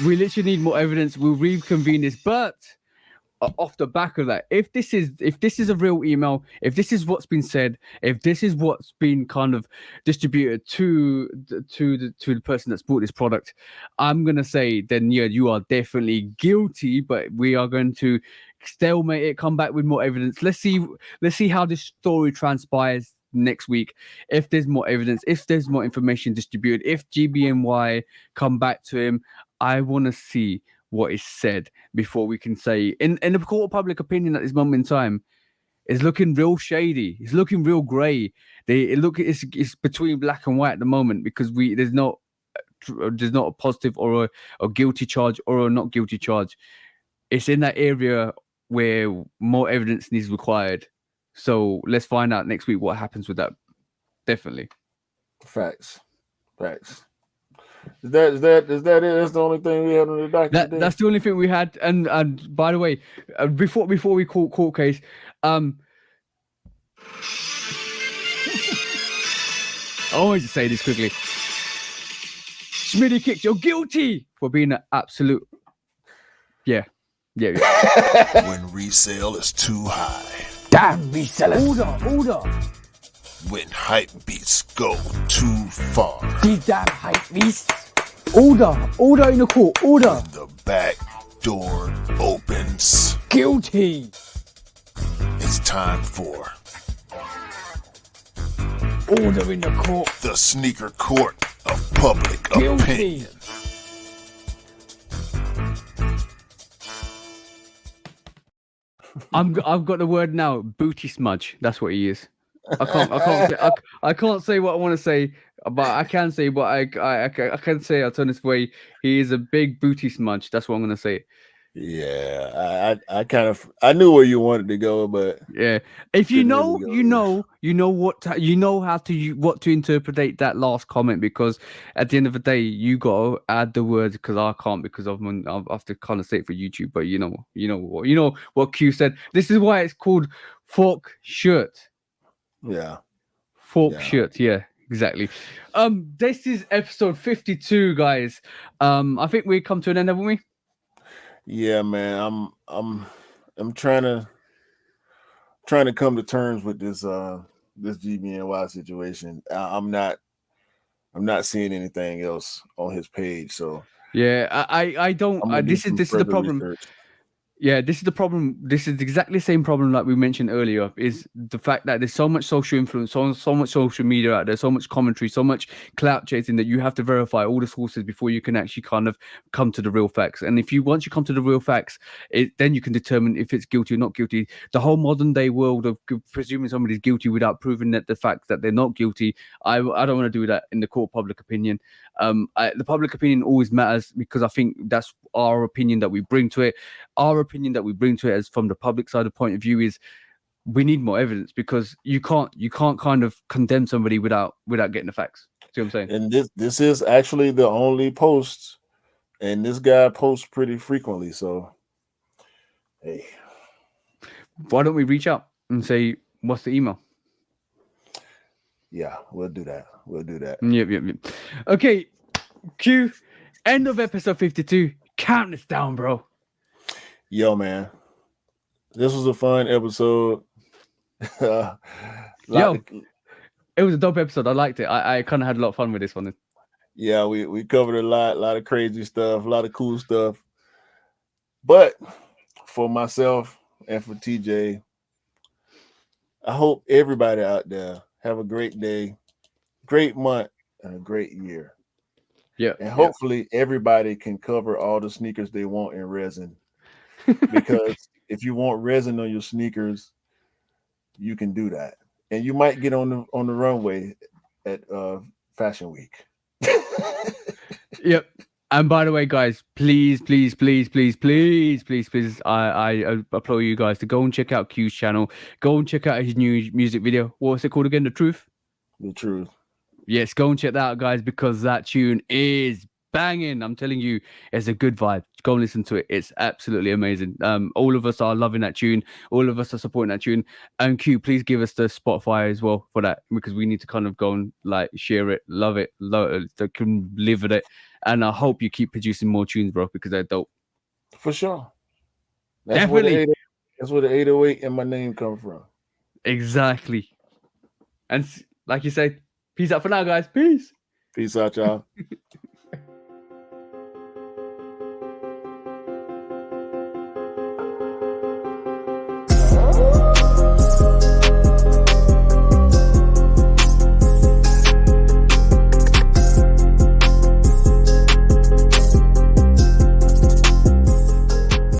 We literally need more evidence. We'll reconvene this, but off the back of that, if this is a real email, if this is what's been said, if this is what's been kind of distributed to the person that's bought this product, I'm gonna say then yeah, you are definitely guilty. But we are going to stalemate it, come back with more evidence. Let's see how this story transpires next week. If there's more evidence, if there's more information distributed, if GBNY come back to him, I want to see what is said before we can say in the court of public opinion at this moment in time is looking real shady. It's looking real grey. It's between black and white at the moment, because there's not a positive or a guilty charge or a not guilty charge. It's in that area where more evidence needs required. So let's find out next week what happens with that. Definitely. Facts. Is that it? That's the only thing we had on the docket. That's the only thing we had. And by the way, before we call court case, I always say this quickly. Schmitty Kicks, you're guilty for being an absolute. Yeah. When resale is too high. Damn resellers. Order. When hype beats go too far. These damn hype beasts. Order in the court. Order. When the back door opens. Guilty. It's time for Order in the court. the sneaker court of public Guilty. opinion. I've got the word now. Booty smudge. That's what he is. I can't say what I want to say, but I can say what I can say. I'll turn this way. He is a big booty smudge. That's what I'm gonna say. Yeah, I knew where you wanted to go, but yeah, if you know, didn't really you know what to interpret that last comment, because at the end of the day, you gotta add the words, because I can't, because I have to kind of say it for YouTube. But you know what Q said. This is why it's called fork shirt. yeah. Fork shirt, yeah, exactly. This is episode 52, guys. I think we come to an end, haven't we? Yeah, man. I'm trying to come to terms with this GBNY situation. I'm not seeing anything else on his page, so yeah, I don't. This is the problem. Research. Yeah, this is the problem. This is exactly the same problem like we mentioned earlier, is the fact that there's so much social influence, so much social media out there, so much commentary, so much clout chasing, that you have to verify all the sources before you can actually kind of come to the real facts. And once you come to the real facts, then you can determine if it's guilty or not guilty. The whole modern day world of presuming somebody's guilty without proving that the fact that they're not guilty, I don't want to do that in the court of public opinion. The public opinion always matters, because I think that's our opinion that we bring to it. Our opinion that we bring to it, as from the public side of point of view, is we need more evidence, because you can't kind of condemn somebody without getting the facts. See what I'm saying? And this is actually the only post, and this guy posts pretty frequently. So, hey, why don't we reach out and say, what's the email? Yeah, we'll do that. Yep. Okay, Q. End of episode 52. Count this down, bro. Yo, man, this was a fun episode. It was a dope episode. I liked it. I kind of had a lot of fun with this one. Yeah, we covered a lot of crazy stuff, a lot of cool stuff. But for myself and for TJ, I hope everybody out there have a great day, great month, and a great year. Yeah. And hopefully everybody can cover all the sneakers they want in resin. Because if you want resin on your sneakers, you can do that. And you might get on the runway at Fashion Week. Yep. And by the way, guys, please, I implore you guys to go and check out Q's channel. Go and check out his new music video. What's it called again? The Truth? The Truth. Yes, go and check that out, guys, because that tune is banging. I'm telling you, it's a good vibe. Go and listen to it. It's absolutely amazing. All of us are loving that tune. All of us are supporting that tune. And Q, please give us the Spotify as well for that, because we need to kind of go and like share it, love it, can live with it. And I hope you keep producing more tunes, bro, because they're dope. For sure. Definitely. That's where the 808 and my name come from. Exactly. And like you said, peace out for now, guys. Peace. Peace out, y'all.